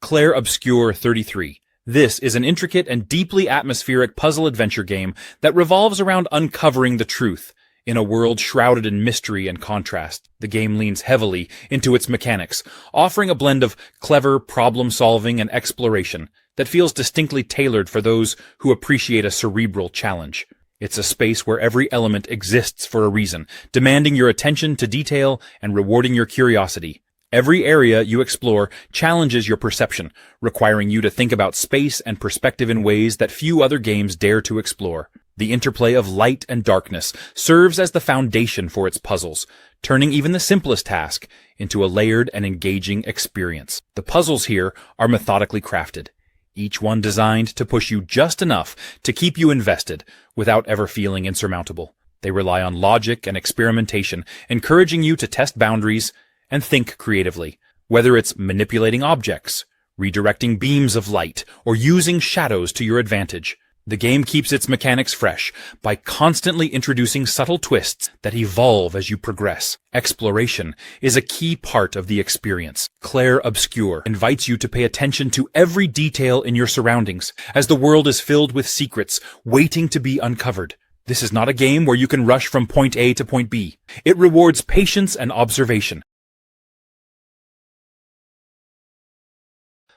CLAIR OBSCUR 33. This is an intricate and deeply atmospheric puzzle-adventure game that revolves around uncovering the truth. In a world shrouded in mystery and contrast, the game leans heavily into its mechanics, offering a blend of clever problem-solving and exploration that feels distinctly tailored for those who appreciate a cerebral challenge. It's a space where every element exists for a reason, demanding your attention to detail and rewarding your curiosity. Every area you explore challenges your perception, requiring you to think about space and perspective in ways that few other games dare to explore. The interplay of light and darkness serves as the foundation for its puzzles, turning even the simplest task into a layered and engaging experience. The puzzles here are methodically crafted, each one designed to push you just enough to keep you invested without ever feeling insurmountable. They rely on logic and experimentation, encouraging you to test boundaries and think creatively, whether it's manipulating objects, redirecting beams of light, or using shadows to your advantage. The game keeps its mechanics fresh by constantly introducing subtle twists that evolve as you progress. Exploration is a key part of the experience. CLAIR OBSCUR invites you to pay attention to every detail in your surroundings, as the world is filled with secrets waiting to be uncovered. This is not a game where you can rush from point A to point B. It rewards patience and observation.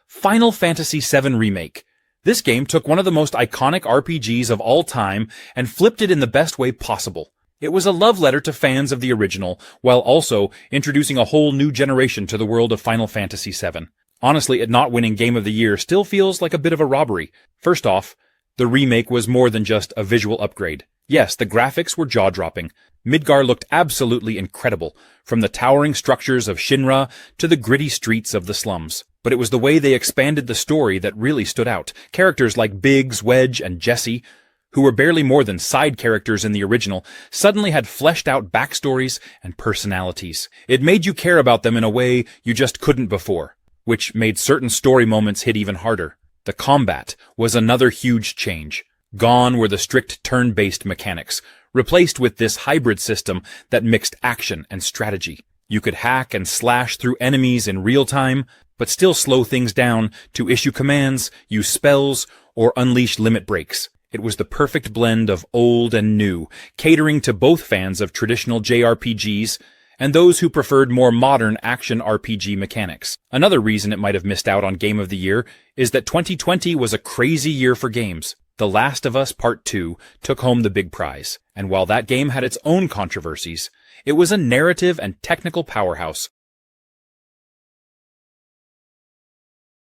Final Fantasy VII Remake. This game took one of the most iconic RPGs of all time and flipped it in the best way possible. It was a love letter to fans of the original, while also introducing a whole new generation to the world of Final Fantasy VII. Honestly, it not winning Game of the Year still feels like a bit of a robbery. First off, the remake was more than just a visual upgrade. Yes, the graphics were jaw-dropping. Midgar looked absolutely incredible, from the towering structures of Shinra to the gritty streets of the slums. But it was the way they expanded the story that really stood out. Characters like Biggs, Wedge, and Jesse, who were barely more than side characters in the original, suddenly had fleshed-out backstories and personalities. It made you care about them in a way you just couldn't before, which made certain story moments hit even harder. The combat was another huge change. Gone were the strict turn-based mechanics, replaced with this hybrid system that mixed action and strategy. You could hack and slash through enemies in real time, but still slow things down to issue commands, use spells, or unleash limit breaks. It was the perfect blend of old and new, catering to both fans of traditional JRPGs and those who preferred more modern action RPG mechanics. Another reason it might have missed out on Game of the Year is that 2020 was a crazy year for games. The Last of Us Part 2 took home the big prize, and while that game had its own controversies, it was a narrative and technical powerhouse.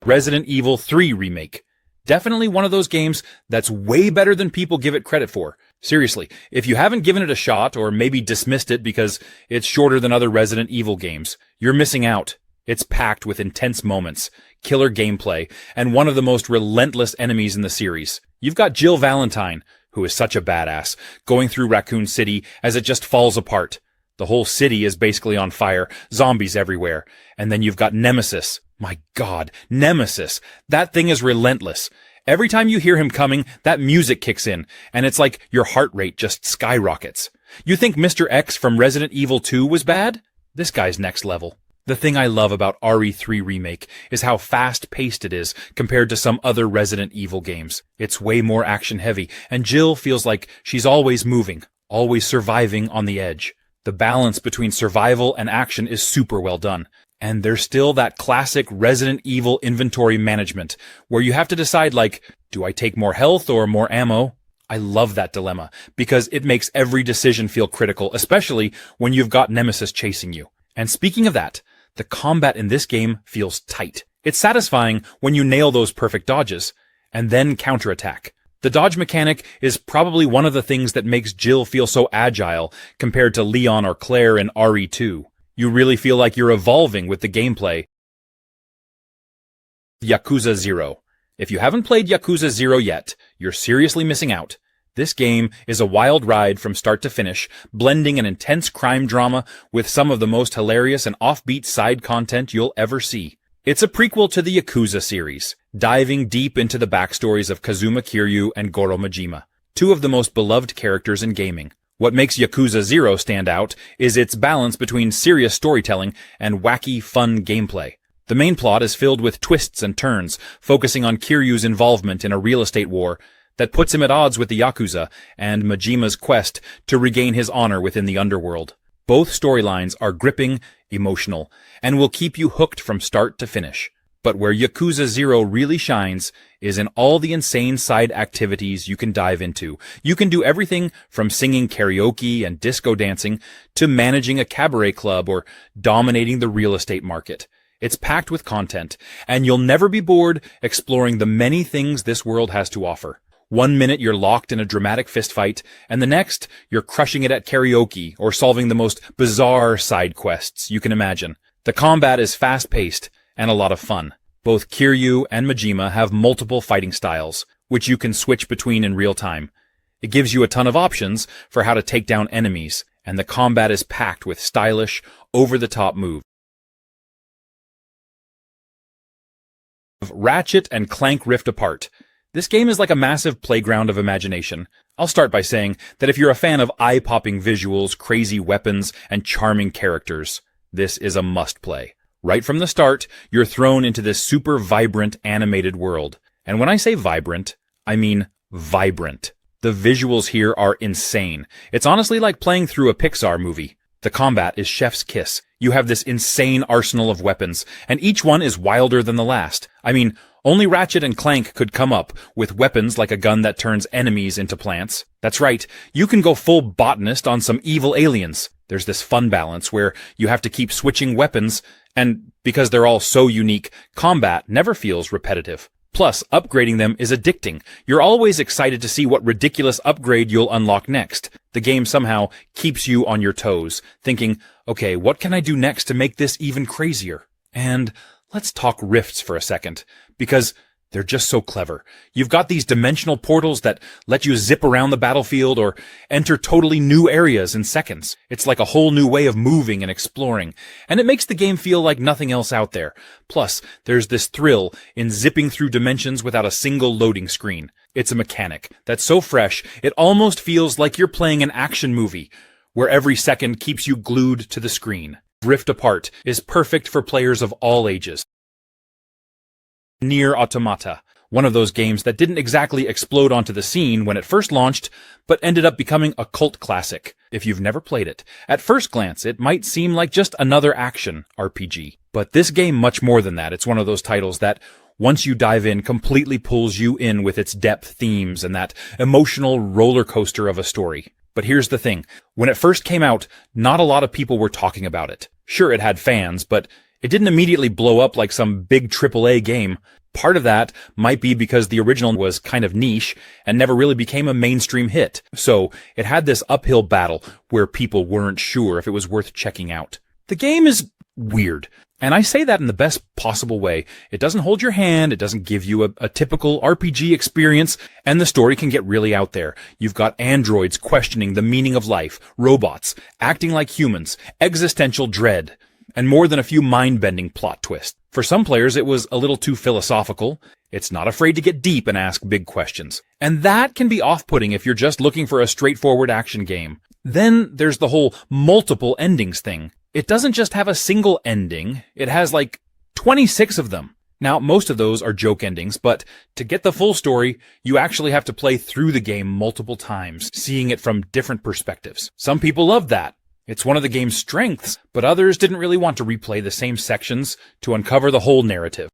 Resident Evil 3 Remake. Definitely one of those games that's way better than people give it credit for. Seriously, if you haven't given it a shot or maybe dismissed it because it's shorter than other Resident Evil games, you're missing out. It's packed with intense moments, killer gameplay, and one of the most relentless enemies in the series. You've got Jill Valentine, who is such a badass, going through Raccoon City as it just falls apart. The whole city is basically on fire, zombies everywhere. And then you've got Nemesis. My God, Nemesis. That thing is relentless. Every time you hear him coming, that music kicks in, and it's like your heart rate just skyrockets. You think Mr. X from Resident Evil 2 was bad? This guy's next level. The thing I love about RE3 Remake is how fast-paced it is compared to some other Resident Evil games. It's way more action-heavy, and Jill feels like she's always moving, always surviving on the edge. The balance between survival and action is super well done. And there's still that classic Resident Evil inventory management, where you have to decide like, do I take more health or more ammo? I love that dilemma, because it makes every decision feel critical, especially when you've got Nemesis chasing you. And speaking of that, the combat in this game feels tight. It's satisfying when you nail those perfect dodges, and then counterattack. The dodge mechanic is probably one of the things that makes Jill feel so agile compared to Leon or Claire in RE2. You really feel like you're evolving with the gameplay. Yakuza 0. If you haven't played Yakuza 0 yet, you're seriously missing out. This game is a wild ride from start to finish, blending an intense crime drama with some of the most hilarious and offbeat side content you'll ever see. It's a prequel to the Yakuza series, diving deep into the backstories of Kazuma Kiryu and Goro Majima, two of the most beloved characters in gaming. What makes Yakuza 0 stand out is its balance between serious storytelling and wacky, fun gameplay. The main plot is filled with twists and turns, focusing on Kiryu's involvement in a real estate war that puts him at odds with the Yakuza and Majima's quest to regain his honor within the underworld. Both storylines are gripping, emotional, and will keep you hooked from start to finish. But where Yakuza 0 really shines is in all the insane side activities you can dive into. You can do everything from singing karaoke and disco dancing to managing a cabaret club or dominating the real estate market. It's packed with content, and you'll never be bored exploring the many things this world has to offer. One minute you're locked in a dramatic fistfight, and the next you're crushing it at karaoke or solving the most bizarre side quests you can imagine. The combat is fast-paced and a lot of fun. Both Kiryu and Majima have multiple fighting styles, which you can switch between in real time. It gives you a ton of options for how to take down enemies, and the combat is packed with stylish, over-the-top moves. Ratchet and Clank Rift Apart. This game is like a massive playground of imagination. I'll start by saying that if you're a fan of eye-popping visuals, crazy weapons, and charming characters, this is a must-play. Right from the start, you're thrown into this super vibrant animated world. And when I say vibrant, I mean vibrant. The visuals here are insane. It's honestly like playing through a Pixar movie. The combat is chef's kiss. You have this insane arsenal of weapons, and each one is wilder than the last. I mean, only Ratchet and Clank could come up with weapons like a gun that turns enemies into plants. That's right, you can go full botanist on some evil aliens. There's this fun balance where you have to keep switching weapons, and because they're all so unique, combat never feels repetitive. Plus, upgrading them is addicting. You're always excited to see what ridiculous upgrade you'll unlock next. The game somehow keeps you on your toes, thinking, okay, what can I do next to make this even crazier? And let's talk rifts for a second, because they're just so clever. You've got these dimensional portals that let you zip around the battlefield or enter totally new areas in seconds. It's like a whole new way of moving and exploring, and it makes the game feel like nothing else out there. Plus, there's this thrill in zipping through dimensions without a single loading screen. It's a mechanic that's so fresh, it almost feels like you're playing an action movie, where every second keeps you glued to the screen. Rift Apart is perfect for players of all ages. NIER Automata, one of those games that didn't exactly explode onto the scene when it first launched, but ended up becoming a cult classic. If you've never played it, at first glance it might seem like just another action RPG. But this game much more than that. It's one of those titles that, once you dive in, completely pulls you in with its depth themes and that emotional roller coaster of a story. But here's the thing. When it first came out, not a lot of people were talking about it. Sure, it had fans, but it didn't immediately blow up like some big AAA game. Part of that might be because the original was kind of niche and never really became a mainstream hit. So it had this uphill battle where people weren't sure if it was worth checking out. The game is weird. And I say that in the best possible way. It doesn't hold your hand, it doesn't give you a typical RPG experience, and the story can get really out there. You've got androids questioning the meaning of life, robots acting like humans, existential dread, and more than a few mind-bending plot twists. For some players, it was a little too philosophical. It's not afraid to get deep and ask big questions. And that can be off-putting if you're just looking for a straightforward action game. Then there's the whole multiple endings thing. It doesn't just have a single ending, it has like 26 of them. Now, most of those are joke endings, but to get the full story, you actually have to play through the game multiple times, seeing it from different perspectives. Some people love that. It's one of the game's strengths, but others didn't really want to replay the same sections to uncover the whole narrative.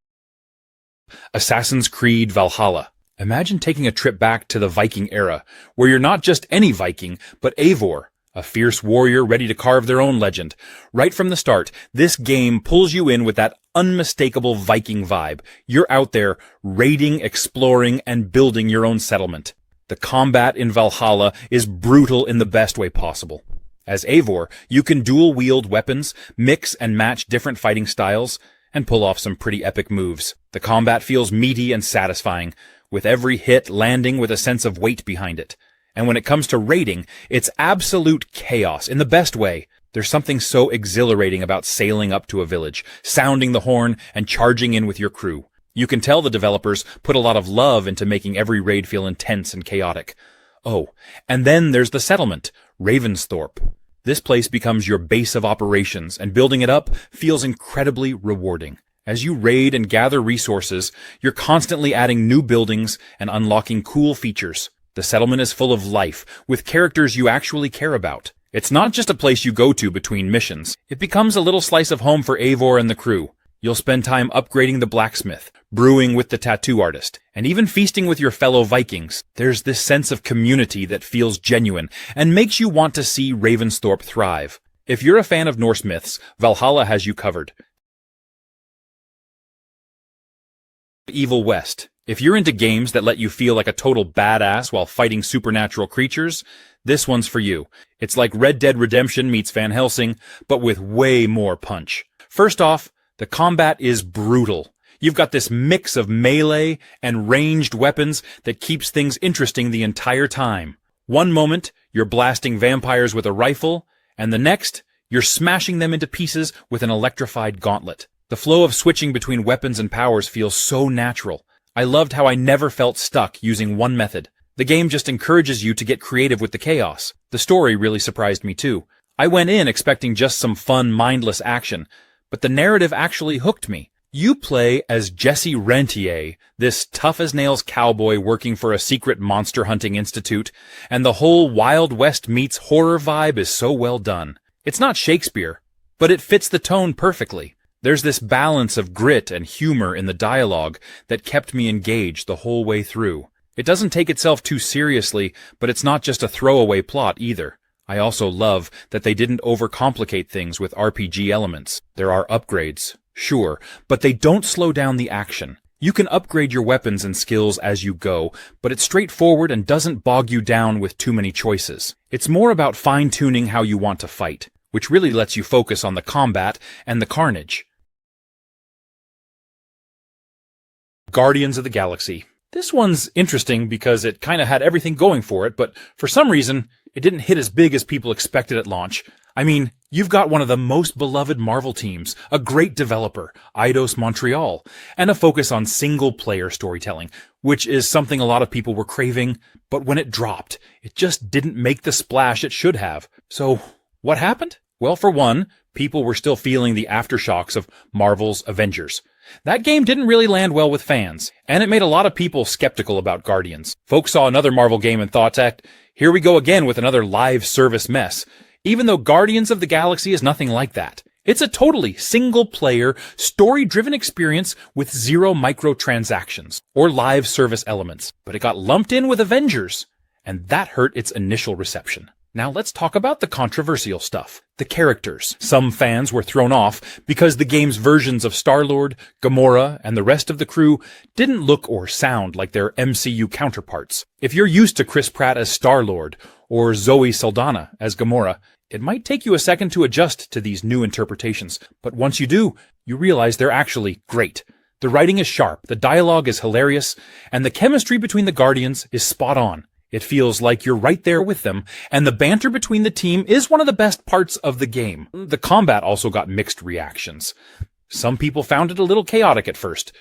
Assassin's Creed Valhalla. Imagine taking a trip back to the Viking era, where you're not just any Viking, but Eivor, a fierce warrior ready to carve their own legend. Right from the start, this game pulls you in with that unmistakable Viking vibe. You're out there raiding, exploring, and building your own settlement. The combat in Valhalla is brutal in the best way possible. As Eivor, you can dual-wield weapons, mix and match different fighting styles, and pull off some pretty epic moves. The combat feels meaty and satisfying, with every hit landing with a sense of weight behind it. And when it comes to raiding, it's absolute chaos in the best way. There's something so exhilarating about sailing up to a village, sounding the horn, and charging in with your crew. You can tell the developers put a lot of love into making every raid feel intense and chaotic. Oh, and then there's the settlement, Ravensthorpe. This place becomes your base of operations, and building it up feels incredibly rewarding. As you raid and gather resources, you're constantly adding new buildings and unlocking cool features. The settlement is full of life, with characters you actually care about. It's not just a place you go to between missions. It becomes a little slice of home for Eivor and the crew. You'll spend time upgrading the blacksmith, brewing with the tattoo artist, and even feasting with your fellow Vikings. There's this sense of community that feels genuine and makes you want to see Ravensthorpe thrive. If you're a fan of Norse myths, Valhalla has you covered. Evil West. If you're into games that let you feel like a total badass while fighting supernatural creatures, this one's for you. It's like Red Dead Redemption meets Van Helsing, but with way more punch. First off, the combat is brutal. You've got this mix of melee and ranged weapons that keeps things interesting the entire time. One moment, you're blasting vampires with a rifle, and the next, you're smashing them into pieces with an electrified gauntlet. The flow of switching between weapons and powers feels so natural. I loved how I never felt stuck using one method. The game just encourages you to get creative with the chaos. The story really surprised me too. I went in expecting just some fun, mindless action, but the narrative actually hooked me. You play as Jesse Rentier, this tough-as-nails cowboy working for a secret monster hunting institute, and the whole Wild West meets horror vibe is so well done. It's not Shakespeare, but it fits the tone perfectly. There's this balance of grit and humor in the dialogue that kept me engaged the whole way through. It doesn't take itself too seriously, but it's not just a throwaway plot either. I also love that they didn't overcomplicate things with RPG elements. There are upgrades, sure, but they don't slow down the action. You can upgrade your weapons and skills as you go, but it's straightforward and doesn't bog you down with too many choices. It's more about fine-tuning how you want to fight, which really lets you focus on the combat and the carnage. Guardians of the Galaxy. This one's interesting because it kind of had everything going for it, but for some reason, it didn't hit as big as people expected at launch. I mean, you've got one of the most beloved Marvel teams, a great developer, Eidos Montreal, and a focus on single-player storytelling, which is something a lot of people were craving, but when it dropped, it just didn't make the splash it should have. So, what happened? Well, for one, people were still feeling the aftershocks of Marvel's Avengers. That game didn't really land well with fans, and it made a lot of people skeptical about Guardians. Folks saw another Marvel game and thought, here we go again with another live service mess. Even though Guardians of the Galaxy is nothing like that. It's a totally single-player, story-driven experience with zero microtransactions or live service elements. But it got lumped in with Avengers, and that hurt its initial reception. Now let's talk about the controversial stuff. The characters. Some fans were thrown off because the game's versions of Star-Lord, Gamora, and the rest of the crew didn't look or sound like their MCU counterparts. If you're used to Chris Pratt as Star-Lord, or Zoe Saldana as Gamora, it might take you a second to adjust to these new interpretations, but once you do, you realize they're actually great. The writing is sharp, the dialogue is hilarious, and the chemistry between the Guardians is spot on. It feels like you're right there with them, and the banter between the team is one of the best parts of the game. The combat also got mixed reactions. Some people found it a little chaotic at first.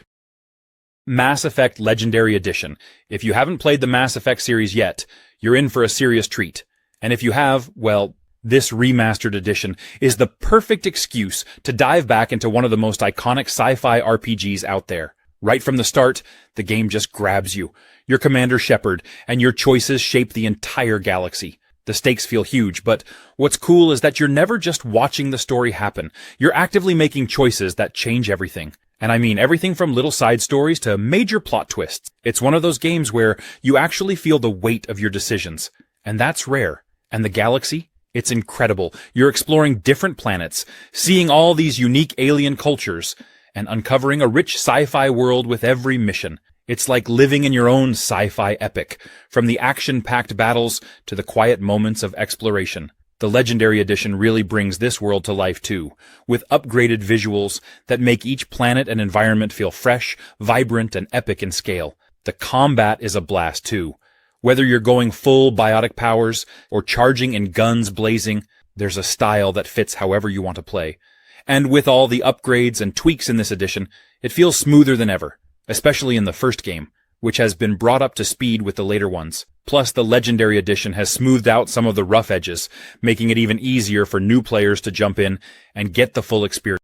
Mass Effect Legendary Edition. If you haven't played the Mass Effect series yet, you're in for a serious treat. And if you have, well, this remastered edition is the perfect excuse to dive back into one of the most iconic sci-fi RPGs out there. Right from the start, the game just grabs you. You're Commander Shepard, and your choices shape the entire galaxy. The stakes feel huge, but what's cool is that you're never just watching the story happen. You're actively making choices that change everything. And I mean everything from little side stories to major plot twists. It's one of those games where you actually feel the weight of your decisions. And that's rare. And the galaxy? It's incredible. You're exploring different planets, seeing all these unique alien cultures, and uncovering a rich sci-fi world with every mission. It's like living in your own sci-fi epic, from the action-packed battles to the quiet moments of exploration. The Legendary Edition really brings this world to life too, with upgraded visuals that make each planet and environment feel fresh, vibrant, and epic in scale. The combat is a blast too. Whether you're going full biotic powers or charging in guns blazing, there's a style that fits however you want to play. And with all the upgrades and tweaks in this edition, it feels smoother than ever, especially in the first game, which has been brought up to speed with the later ones. Plus, the Legendary Edition has smoothed out some of the rough edges, making it even easier for new players to jump in and get the full experience.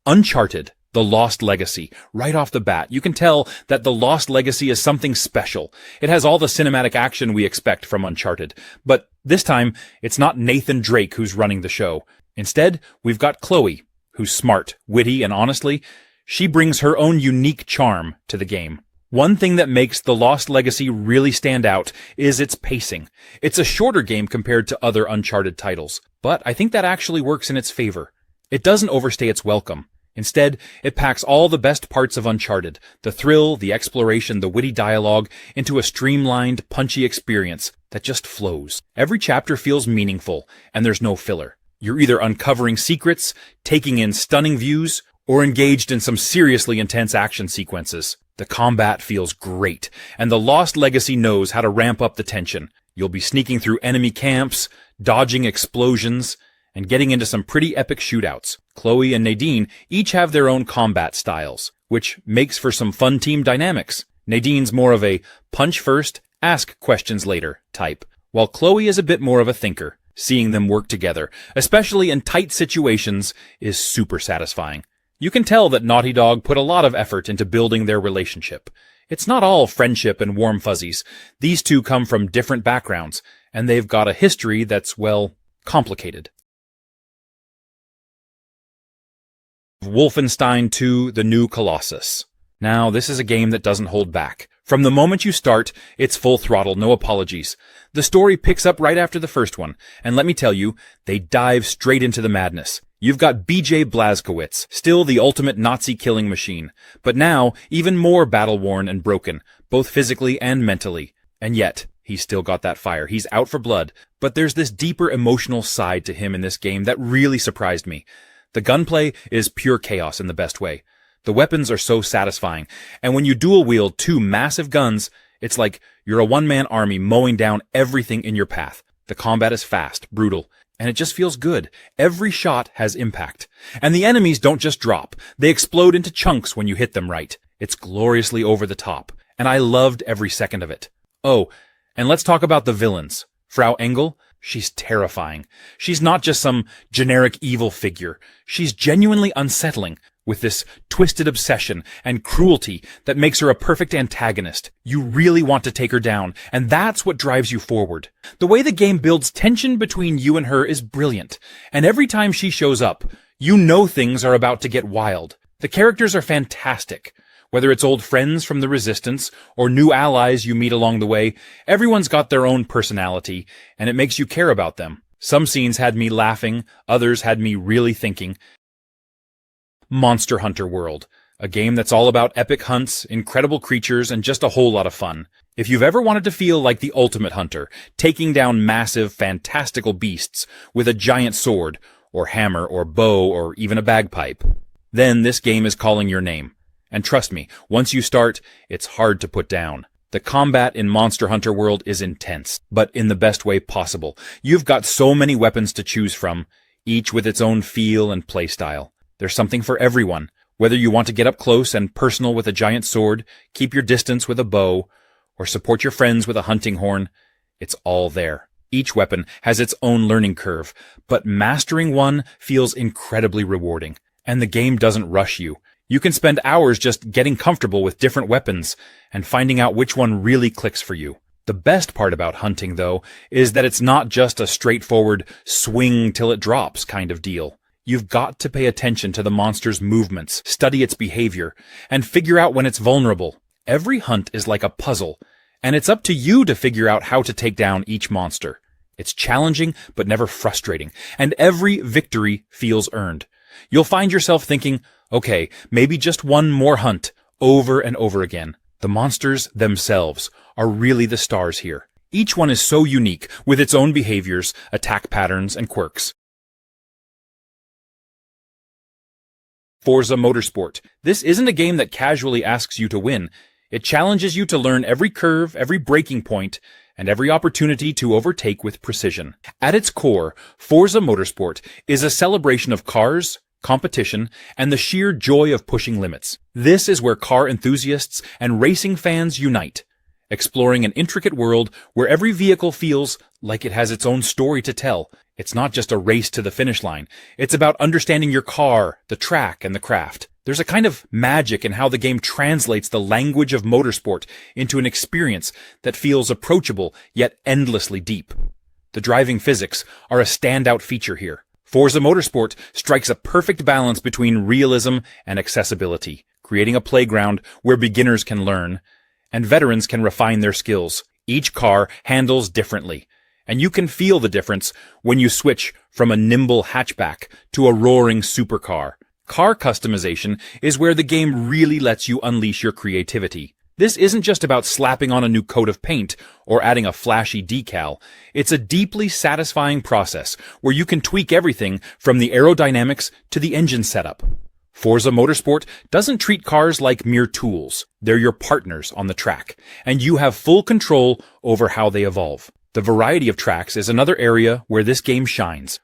Uncharted, The Lost Legacy. Right off the bat, you can tell that The Lost Legacy is something special. It has all the cinematic action we expect from Uncharted. But this time, it's not Nathan Drake who's running the show. Instead, we've got Chloe, who's smart, witty, and honestly, she brings her own unique charm to the game. One thing that makes The Lost Legacy really stand out is its pacing. It's a shorter game compared to other Uncharted titles, but I think that actually works in its favor. It doesn't overstay its welcome. Instead, it packs all the best parts of Uncharted, the thrill, the exploration, the witty dialogue, into a streamlined, punchy experience that just flows. Every chapter feels meaningful, and there's no filler. You're either uncovering secrets, taking in stunning views, or engaged in some seriously intense action sequences. The combat feels great, and The Lost Legacy knows how to ramp up the tension. You'll be sneaking through enemy camps, dodging explosions, and getting into some pretty epic shootouts. Chloe and Nadine each have their own combat styles, which makes for some fun team dynamics. Nadine's more of a punch first, ask questions later type, while Chloe is a bit more of a thinker. Seeing them work together, especially in tight situations, is super satisfying. You can tell that Naughty Dog put a lot of effort into building their relationship. It's not all friendship and warm fuzzies. These two come from different backgrounds, and they've got a history that's, well, complicated. Wolfenstein 2: The New Colossus. Now, this is a game that doesn't hold back. From the moment you start, it's full throttle, no apologies. The story picks up right after the first one, and let me tell you, they dive straight into the madness. You've got BJ Blazkowicz, still the ultimate Nazi killing machine, but now even more battle-worn and broken, both physically and mentally. And yet, he's still got that fire. He's out for blood, but there's this deeper emotional side to him in this game that really surprised me. The gunplay is pure chaos in the best way. The weapons are so satisfying, and when you dual-wield two massive guns, it's like you're a one-man army mowing down everything in your path. The combat is fast, brutal, and it just feels good. Every shot has impact. And the enemies don't just drop. They explode into chunks when you hit them right. It's gloriously over the top, and I loved every second of it. Oh, and let's talk about the villains. Frau Engel, she's terrifying. She's not just some generic evil figure. She's genuinely unsettling, with this twisted obsession and cruelty that makes her a perfect antagonist. You really want to take her down, and that's what drives you forward. The way the game builds tension between you and her is brilliant, and every time she shows up, you know things are about to get wild. The characters are fantastic. Whether it's old friends from the Resistance or new allies you meet along the way, everyone's got their own personality, and it makes you care about them. Some scenes had me laughing, others had me really thinking. Monster Hunter World, a game that's all about epic hunts, incredible creatures, and just a whole lot of fun. If you've ever wanted to feel like the ultimate hunter, taking down massive, fantastical beasts with a giant sword, or hammer, or bow, or even a bagpipe, then this game is calling your name. And trust me, once you start, it's hard to put down. The combat in Monster Hunter World is intense, but in the best way possible. You've got so many weapons to choose from, each with its own feel and playstyle. There's something for everyone. Whether you want to get up close and personal with a giant sword, keep your distance with a bow, or support your friends with a hunting horn, it's all there. Each weapon has its own learning curve, but mastering one feels incredibly rewarding. And the game doesn't rush you. You can spend hours just getting comfortable with different weapons and finding out which one really clicks for you. The best part about hunting, though, is that it's not just a straightforward swing till it drops kind of deal. You've got to pay attention to the monster's movements, study its behavior, and figure out when it's vulnerable. Every hunt is like a puzzle, and it's up to you to figure out how to take down each monster. It's challenging, but never frustrating, and every victory feels earned. You'll find yourself thinking, okay, maybe just one more hunt, over and over again. The monsters themselves are really the stars here. Each one is so unique, with its own behaviors, attack patterns, and quirks. Forza Motorsport. This isn't a game that casually asks you to win. It challenges you to learn every curve, every braking point, and every opportunity to overtake with precision. At its core, Forza Motorsport is a celebration of cars, competition, and the sheer joy of pushing limits. This is where car enthusiasts and racing fans unite, exploring an intricate world where every vehicle feels like it has its own story to tell. It's not just a race to the finish line. It's about understanding your car, the track, and the craft. There's a kind of magic in how the game translates the language of motorsport into an experience that feels approachable yet endlessly deep. The driving physics are a standout feature here. Forza Motorsport strikes a perfect balance between realism and accessibility, creating a playground where beginners can learn and veterans can refine their skills. Each car handles differently, and you can feel the difference when you switch from a nimble hatchback to a roaring supercar. Car customization is where the game really lets you unleash your creativity. This isn't just about slapping on a new coat of paint or adding a flashy decal. It's a deeply satisfying process where you can tweak everything from the aerodynamics to the engine setup. Forza Motorsport doesn't treat cars like mere tools. They're your partners on the track, and you have full control over how they evolve. The variety of tracks is another area where this game shines.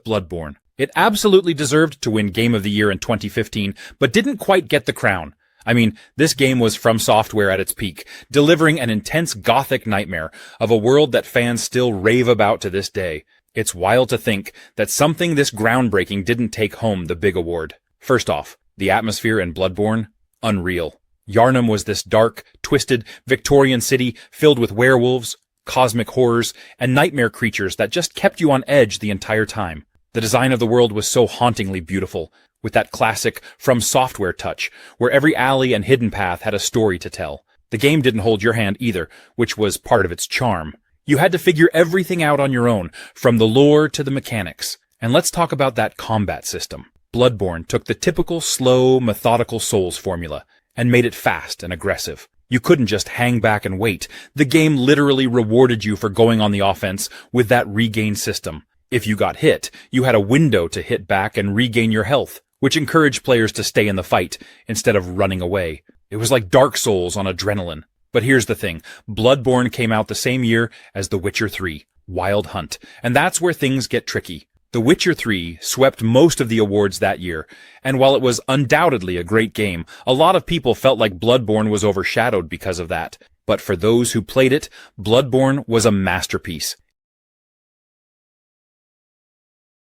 Bloodborne. It absolutely deserved to win Game of the Year in 2015, but didn't quite get the crown. I mean, this game was From Software at its peak, delivering an intense gothic nightmare of a world that fans still rave about to this day. It's wild to think that something this groundbreaking didn't take home the big award. First off, the atmosphere in Bloodborne? Unreal. Yharnam was this dark, twisted, Victorian city filled with werewolves, cosmic horrors, and nightmare creatures that just kept you on edge the entire time. The design of the world was so hauntingly beautiful, with that classic From Software touch, where every alley and hidden path had a story to tell. The game didn't hold your hand either, which was part of its charm. You had to figure everything out on your own, from the lore to the mechanics. And let's talk about that combat system. Bloodborne took the typical slow, methodical Souls formula and made it fast and aggressive. You couldn't just hang back and wait. The game literally rewarded you for going on the offense with that regain system. If you got hit, you had a window to hit back and regain your health, which encouraged players to stay in the fight instead of running away. It was like Dark Souls on adrenaline. But here's the thing, Bloodborne came out the same year as The Witcher 3, Wild Hunt, and that's where things get tricky. The Witcher 3 swept most of the awards that year, and while it was undoubtedly a great game, a lot of people felt like Bloodborne was overshadowed because of that. But for those who played it, Bloodborne was a masterpiece.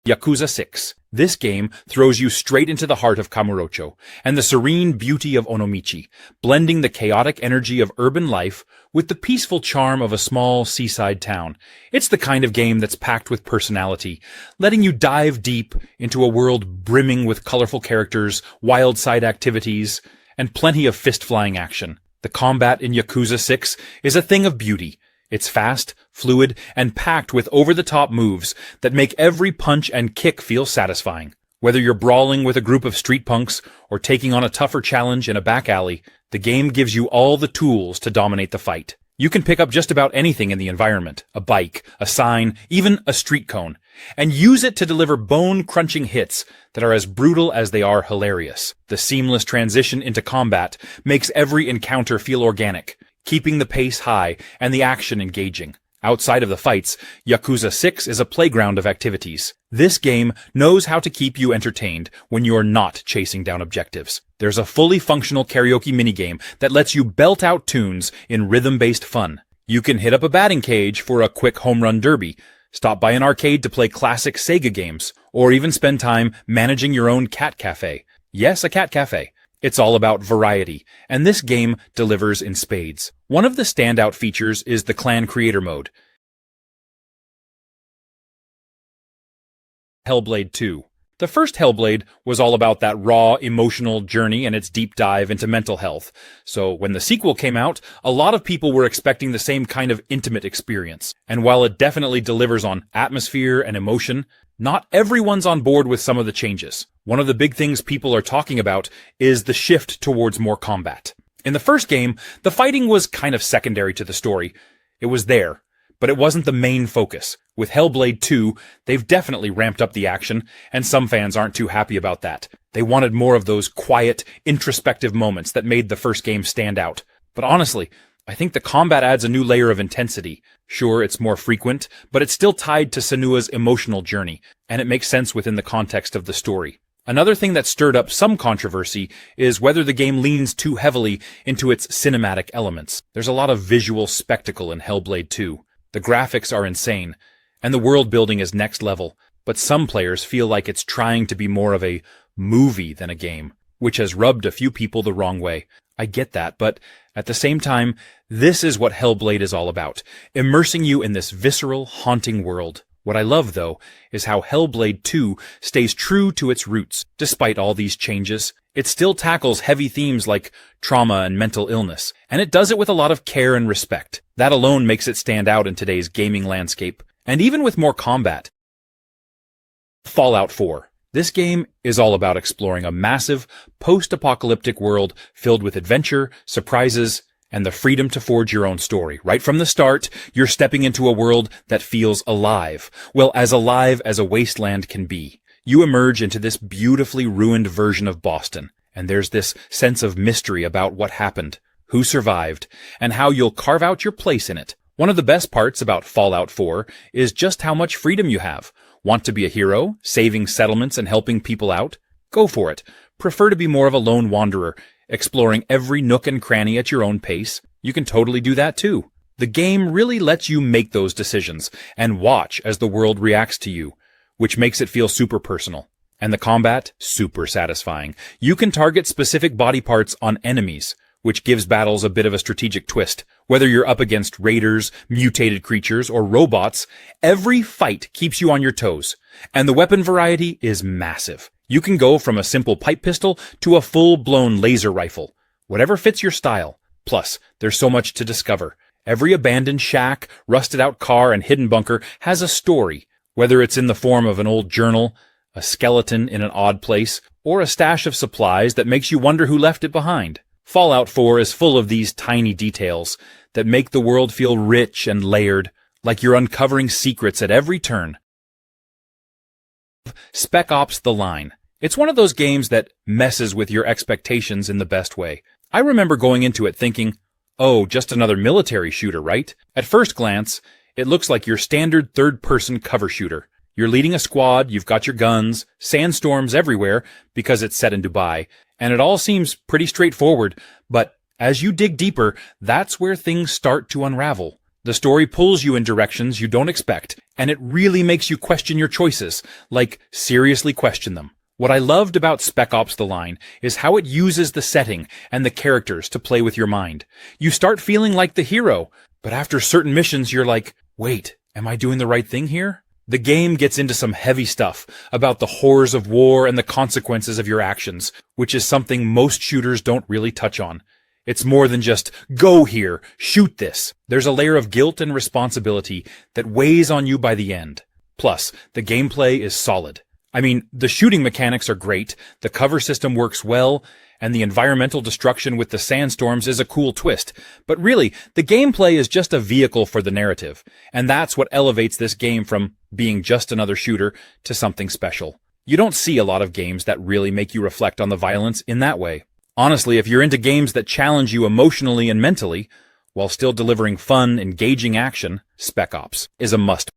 Yakuza 6. This game throws you straight into the heart of Kamurocho and the serene beauty of Onomichi, blending the chaotic energy of urban life with the peaceful charm of a small seaside town. It's the kind of game that's packed with personality, letting you dive deep into a world brimming with colorful characters, wild side activities, and plenty of fist-flying action. The combat in Yakuza 6 is a thing of beauty. It's fast, fluid, and packed with over-the-top moves that make every punch and kick feel satisfying. Whether you're brawling with a group of street punks or taking on a tougher challenge in a back alley, the game gives you all the tools to dominate the fight. You can pick up just about anything in the environment, a bike, a sign, even a street cone, and use it to deliver bone-crunching hits that are as brutal as they are hilarious. The seamless transition into combat makes every encounter feel organic, keeping the pace high and the action engaging. Outside of the fights, Yakuza 6 is a playground of activities. This game knows how to keep you entertained when you are not chasing down objectives. There's a fully functional karaoke minigame that lets you belt out tunes in rhythm-based fun. You can hit up a batting cage for a quick home run derby, stop by an arcade to play classic Sega games, or even spend time managing your own cat cafe. Yes, a cat cafe. It's all about variety, and this game delivers in spades. One of the standout features is the Clan Creator Mode. HELLBLADE 2. The first HELLBLADE was all about that raw, emotional journey and its deep dive into mental health. So when the sequel came out, a lot of people were expecting the same kind of intimate experience. And while it definitely delivers on atmosphere and emotion, not everyone's on board with some of the changes. One of the big things people are talking about is the shift towards more combat. In the first game, the fighting was kind of secondary to the story. It was there, but it wasn't the main focus. With HELLBLADE 2, they've definitely ramped up the action, and some fans aren't too happy about that. They wanted more of those quiet, introspective moments that made the first game stand out. But honestly, I think the combat adds a new layer of intensity. Sure, it's more frequent, but it's still tied to Senua's emotional journey, and it makes sense within the context of the story. Another thing that stirred up some controversy is whether the game leans too heavily into its cinematic elements. There's a lot of visual spectacle in HELLBLADE 2. The graphics are insane, and the world building is next level, but some players feel like it's trying to be more of a movie than a game, which has rubbed a few people the wrong way. I get that, but at the same time, this is what HELLBLADE is all about, immersing you in this visceral, haunting world. What I love, though, is how HELLBLADE 2 stays true to its roots. Despite all these changes, it still tackles heavy themes like trauma and mental illness, and it does it with a lot of care and respect. That alone makes it stand out in today's gaming landscape, and even with more combat. Fallout 4. This game is all about exploring a massive, post-apocalyptic world filled with adventure, surprises, and the freedom to forge your own story. Right from the start, you're stepping into a world that feels alive. Well, as alive as a wasteland can be. You emerge into this beautifully ruined version of Boston, and there's this sense of mystery about what happened, who survived, and how you'll carve out your place in it. One of the best parts about Fallout 4 is just how much freedom you have. Want to be a hero, saving settlements and helping people out? Go for it. Prefer to be more of a lone wanderer, exploring every nook and cranny at your own pace? You can totally do that too. The game really lets you make those decisions and watch as the world reacts to you, which makes it feel super personal. And the combat, super satisfying. You can target specific body parts on enemies, which gives battles a bit of a strategic twist. Whether you're up against raiders, mutated creatures, or robots, every fight keeps you on your toes. And the weapon variety is massive. You can go from a simple pipe pistol to a full-blown laser rifle. Whatever fits your style. Plus, there's so much to discover. Every abandoned shack, rusted-out car, and hidden bunker has a story. Whether it's in the form of an old journal, a skeleton in an odd place, or a stash of supplies that makes you wonder who left it behind. Fallout 4 is full of these tiny details that make the world feel rich and layered, like you're uncovering secrets at every turn. Spec Ops: The Line. It's one of those games that messes with your expectations in the best way. I remember going into it thinking, oh, just another military shooter, right? At first glance, it looks like your standard third-person cover shooter. You're leading a squad, you've got your guns, sandstorms everywhere because it's set in Dubai, and it all seems pretty straightforward, but as you dig deeper, that's where things start to unravel. The story pulls you in directions you don't expect, and it really makes you question your choices, like seriously question them. What I loved about Spec Ops: The Line is how it uses the setting and the characters to play with your mind. You start feeling like the hero, but after certain missions you're like, wait, am I doing the right thing here? The game gets into some heavy stuff about the horrors of war and the consequences of your actions, which is something most shooters don't really touch on. It's more than just, go here, shoot this. There's a layer of guilt and responsibility that weighs on you by the end. Plus, the gameplay is solid. I mean, the shooting mechanics are great, the cover system works well, and the environmental destruction with the sandstorms is a cool twist. But really, the gameplay is just a vehicle for the narrative, and that's what elevates this game from being just another shooter to something special. You don't see a lot of games that really make you reflect on the violence in that way. Honestly, if you're into games that challenge you emotionally and mentally, while still delivering fun, engaging action, Spec Ops is a must.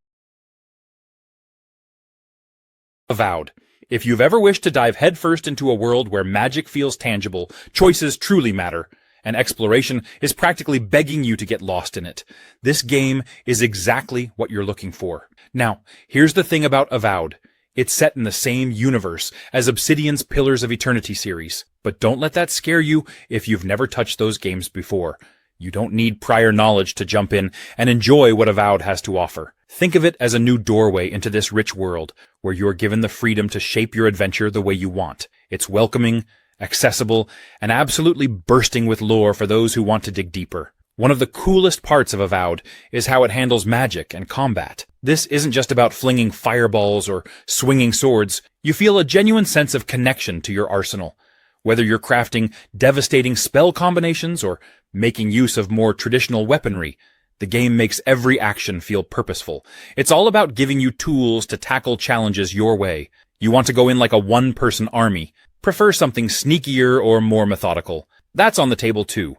Avowed. If you've ever wished to dive headfirst into a world where magic feels tangible, choices truly matter, and exploration is practically begging you to get lost in it, this game is exactly what you're looking for. Now, here's the thing about Avowed. It's set in the same universe as Obsidian's Pillars of Eternity series, but don't let that scare you if you've never touched those games before. You don't need prior knowledge to jump in and enjoy what Avowed has to offer. Think of it as a new doorway into this rich world, where you're given the freedom to shape your adventure the way you want. It's welcoming, accessible, and absolutely bursting with lore for those who want to dig deeper. One of the coolest parts of Avowed is how it handles magic and combat. This isn't just about flinging fireballs or swinging swords. You feel a genuine sense of connection to your arsenal. Whether you're crafting devastating spell combinations or making use of more traditional weaponry, the game makes every action feel purposeful. It's all about giving you tools to tackle challenges your way. You want to go in like a one-person army. Prefer something sneakier or more methodical. That's on the table too.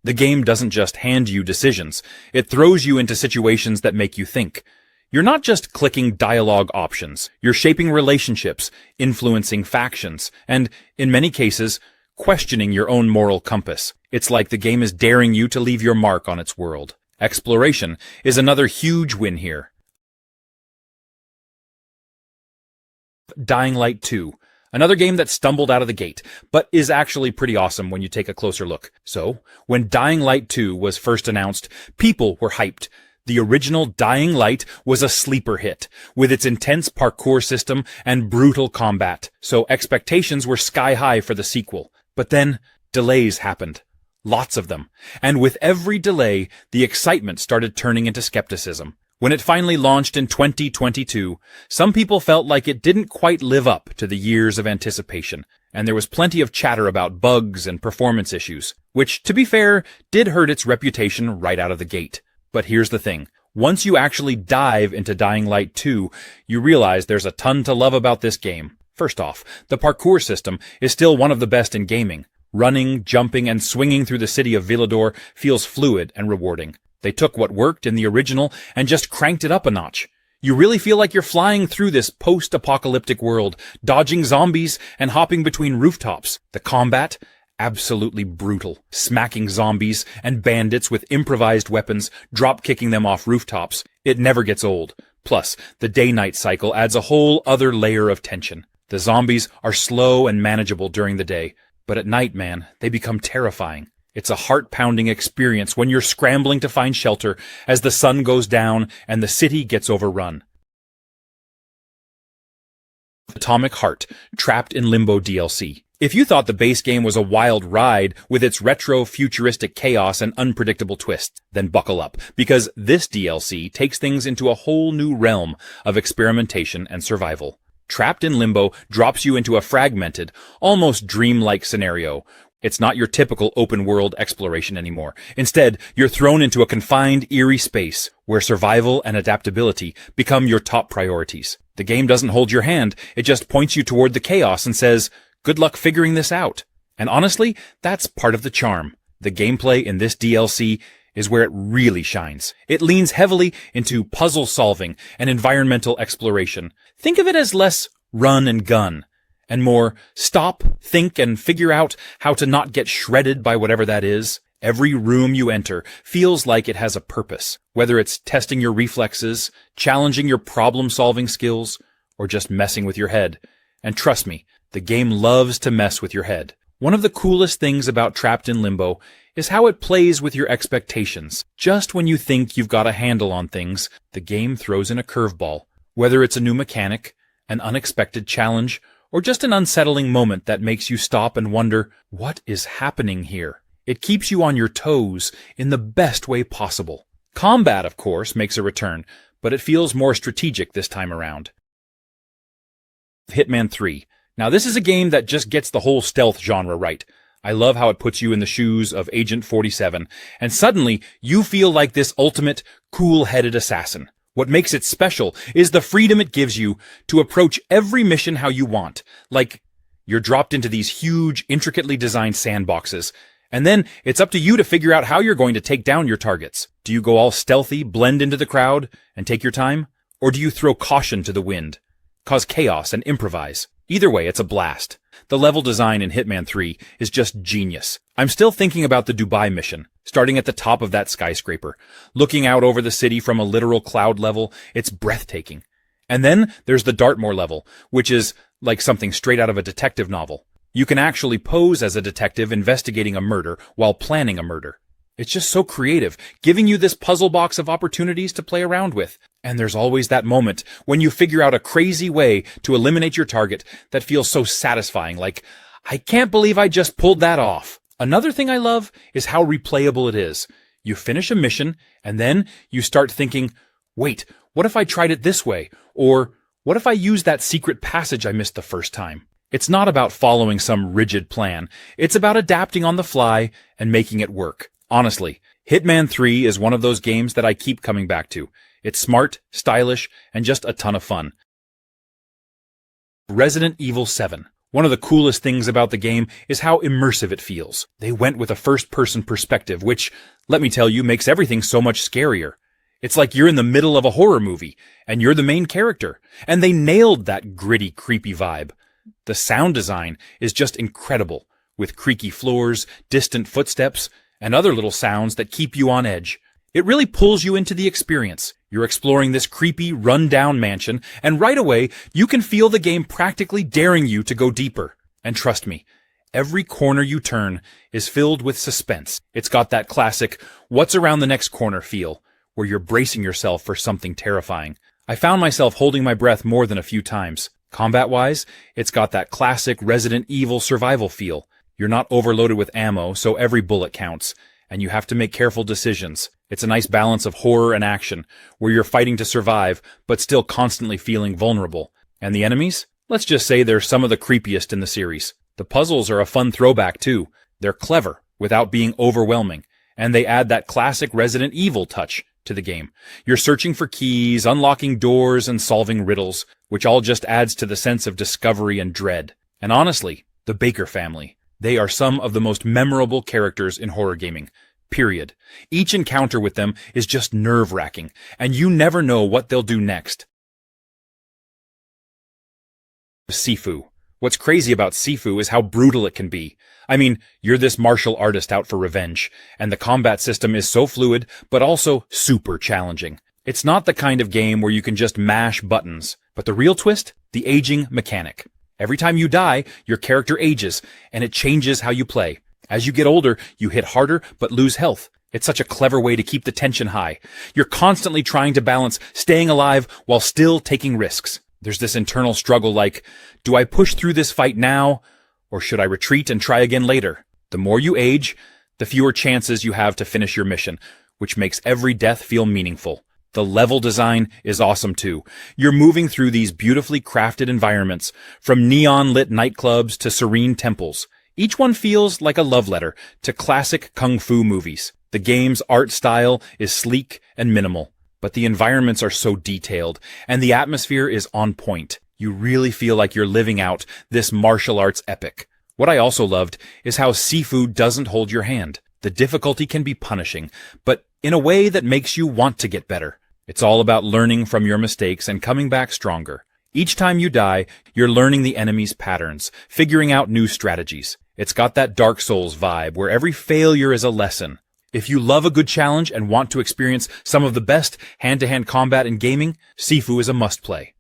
The game doesn't just hand you decisions. It throws you into situations that make you think. You're not just clicking dialogue options. You're shaping relationships, influencing factions, and, in many cases, questioning your own moral compass. It's like the game is daring you to leave your mark on its world. Exploration is another huge win here. Dying Light 2. Another game that stumbled out of the gate, but is actually pretty awesome when you take a closer look. So, when Dying Light 2 was first announced, people were hyped. The original Dying Light was a sleeper hit, with its intense parkour system and brutal combat, so expectations were sky high for the sequel. But then, delays happened. Lots of them. And with every delay, the excitement started turning into skepticism. When it finally launched in 2022, some people felt like it didn't quite live up to the years of anticipation, and there was plenty of chatter about bugs and performance issues, which, to be fair, did hurt its reputation right out of the gate. But here's the thing. Once you actually dive into Dying Light 2, you realize there's a ton to love about this game. First off, the parkour system is still one of the best in gaming. Running, jumping, and swinging through the city of Villador feels fluid and rewarding. They took what worked in the original and just cranked it up a notch. You really feel like you're flying through this post-apocalyptic world, dodging zombies and hopping between rooftops. The combat? Absolutely brutal. Smacking zombies and bandits with improvised weapons, drop-kicking them off rooftops. It never gets old. Plus, the day-night cycle adds a whole other layer of tension. The zombies are slow and manageable during the day, but at night, man, they become terrifying. It's a heart-pounding experience when you're scrambling to find shelter as the sun goes down and the city gets overrun. Atomic Heart, Trapped in Limbo DLC. If you thought the base game was a wild ride with its retro-futuristic chaos and unpredictable twists, then buckle up, because this DLC takes things into a whole new realm of experimentation and survival. Trapped in Limbo drops you into a fragmented, almost dreamlike scenario. It's not your typical open-world exploration anymore. Instead, you're thrown into a confined, eerie space where survival and adaptability become your top priorities. The game doesn't hold your hand, it just points you toward the chaos and says, good luck figuring this out. And honestly, that's part of the charm. The gameplay in this DLC is where it really shines. It leans heavily into puzzle solving and environmental exploration. Think of it as less run and gun, and more stop, think, and figure out how to not get shredded by whatever that is. Every room you enter feels like it has a purpose, whether it's testing your reflexes, challenging your problem-solving skills, or just messing with your head. And trust me, the game loves to mess with your head. One of the coolest things about Trapped in Limbo is how it plays with your expectations. Just when you think you've got a handle on things, the game throws in a curveball. Whether it's a new mechanic, an unexpected challenge, or just an unsettling moment that makes you stop and wonder, what is happening here? It keeps you on your toes in the best way possible. Combat, of course, makes a return, but it feels more strategic this time around. Hitman 3. Now this is a game that just gets the whole stealth genre right. I love how it puts you in the shoes of Agent 47, and suddenly you feel like this ultimate, cool-headed assassin. What makes it special is the freedom it gives you to approach every mission how you want. Like, you're dropped into these huge, intricately designed sandboxes, and then it's up to you to figure out how you're going to take down your targets. Do you go all stealthy, blend into the crowd, and take your time? Or do you throw caution to the wind, cause chaos, and improvise? Either way, it's a blast. The level design in Hitman 3 is just genius. I'm still thinking about the Dubai mission, starting at the top of that skyscraper. Looking out over the city from a literal cloud level, it's breathtaking. And then there's the Dartmoor level, which is like something straight out of a detective novel. You can actually pose as a detective investigating a murder while planning a murder. It's just so creative, giving you this puzzle box of opportunities to play around with. And there's always that moment when you figure out a crazy way to eliminate your target that feels so satisfying, like, I can't believe I just pulled that off. Another thing I love is how replayable it is. You finish a mission, and then you start thinking, wait, what if I tried it this way? Or, what if I used that secret passage I missed the first time? It's not about following some rigid plan. It's about adapting on the fly and making it work. Honestly, Hitman 3 is one of those games that I keep coming back to. It's smart, stylish, and just a ton of fun. Resident Evil 7. One of the coolest things about the game is how immersive it feels. They went with a first-person perspective, which, let me tell you, makes everything so much scarier. It's like you're in the middle of a horror movie, and you're the main character. And they nailed that gritty, creepy vibe. The sound design is just incredible, with creaky floors, distant footsteps, and other little sounds that keep you on edge. It really pulls you into the experience. You're exploring this creepy, run-down mansion, and right away, you can feel the game practically daring you to go deeper. And trust me, every corner you turn is filled with suspense. It's got that classic, what's around the next corner feel, where you're bracing yourself for something terrifying. I found myself holding my breath more than a few times. Combat-wise, it's got that classic Resident Evil survival feel. You're not overloaded with ammo, so every bullet counts, and you have to make careful decisions. It's a nice balance of horror and action, where you're fighting to survive, but still constantly feeling vulnerable. And the enemies? Let's just say they're some of the creepiest in the series. The puzzles are a fun throwback too. They're clever, without being overwhelming, and they add that classic Resident Evil touch to the game. You're searching for keys, unlocking doors, and solving riddles, which all just adds to the sense of discovery and dread. And honestly, the Baker family. They are some of the most memorable characters in horror gaming. Period. Each encounter with them is just nerve-wracking, and you never know what they'll do next. SIFU. What's crazy about SIFU is how brutal it can be. I mean, you're this martial artist out for revenge, and the combat system is so fluid, but also super challenging. It's not the kind of game where you can just mash buttons, but the real twist? The aging mechanic. Every time you die, your character ages, and it changes how you play. As you get older, you hit harder, but lose health. It's such a clever way to keep the tension high. You're constantly trying to balance staying alive while still taking risks. There's this internal struggle like, do I push through this fight now, or should I retreat and try again later? The more you age, the fewer chances you have to finish your mission, which makes every death feel meaningful. The level design is awesome too. You're moving through these beautifully crafted environments, from neon-lit nightclubs to serene temples. Each one feels like a love letter to classic kung fu movies. The game's art style is sleek and minimal, but the environments are so detailed, and the atmosphere is on point. You really feel like you're living out this martial arts epic. What I also loved is how SIFU doesn't hold your hand. The difficulty can be punishing, but in a way that makes you want to get better. It's all about learning from your mistakes and coming back stronger. Each time you die, you're learning the enemy's patterns, figuring out new strategies. It's got that Dark Souls vibe where every failure is a lesson. If you love a good challenge and want to experience some of the best hand-to-hand combat in gaming, SIFU is a must-play.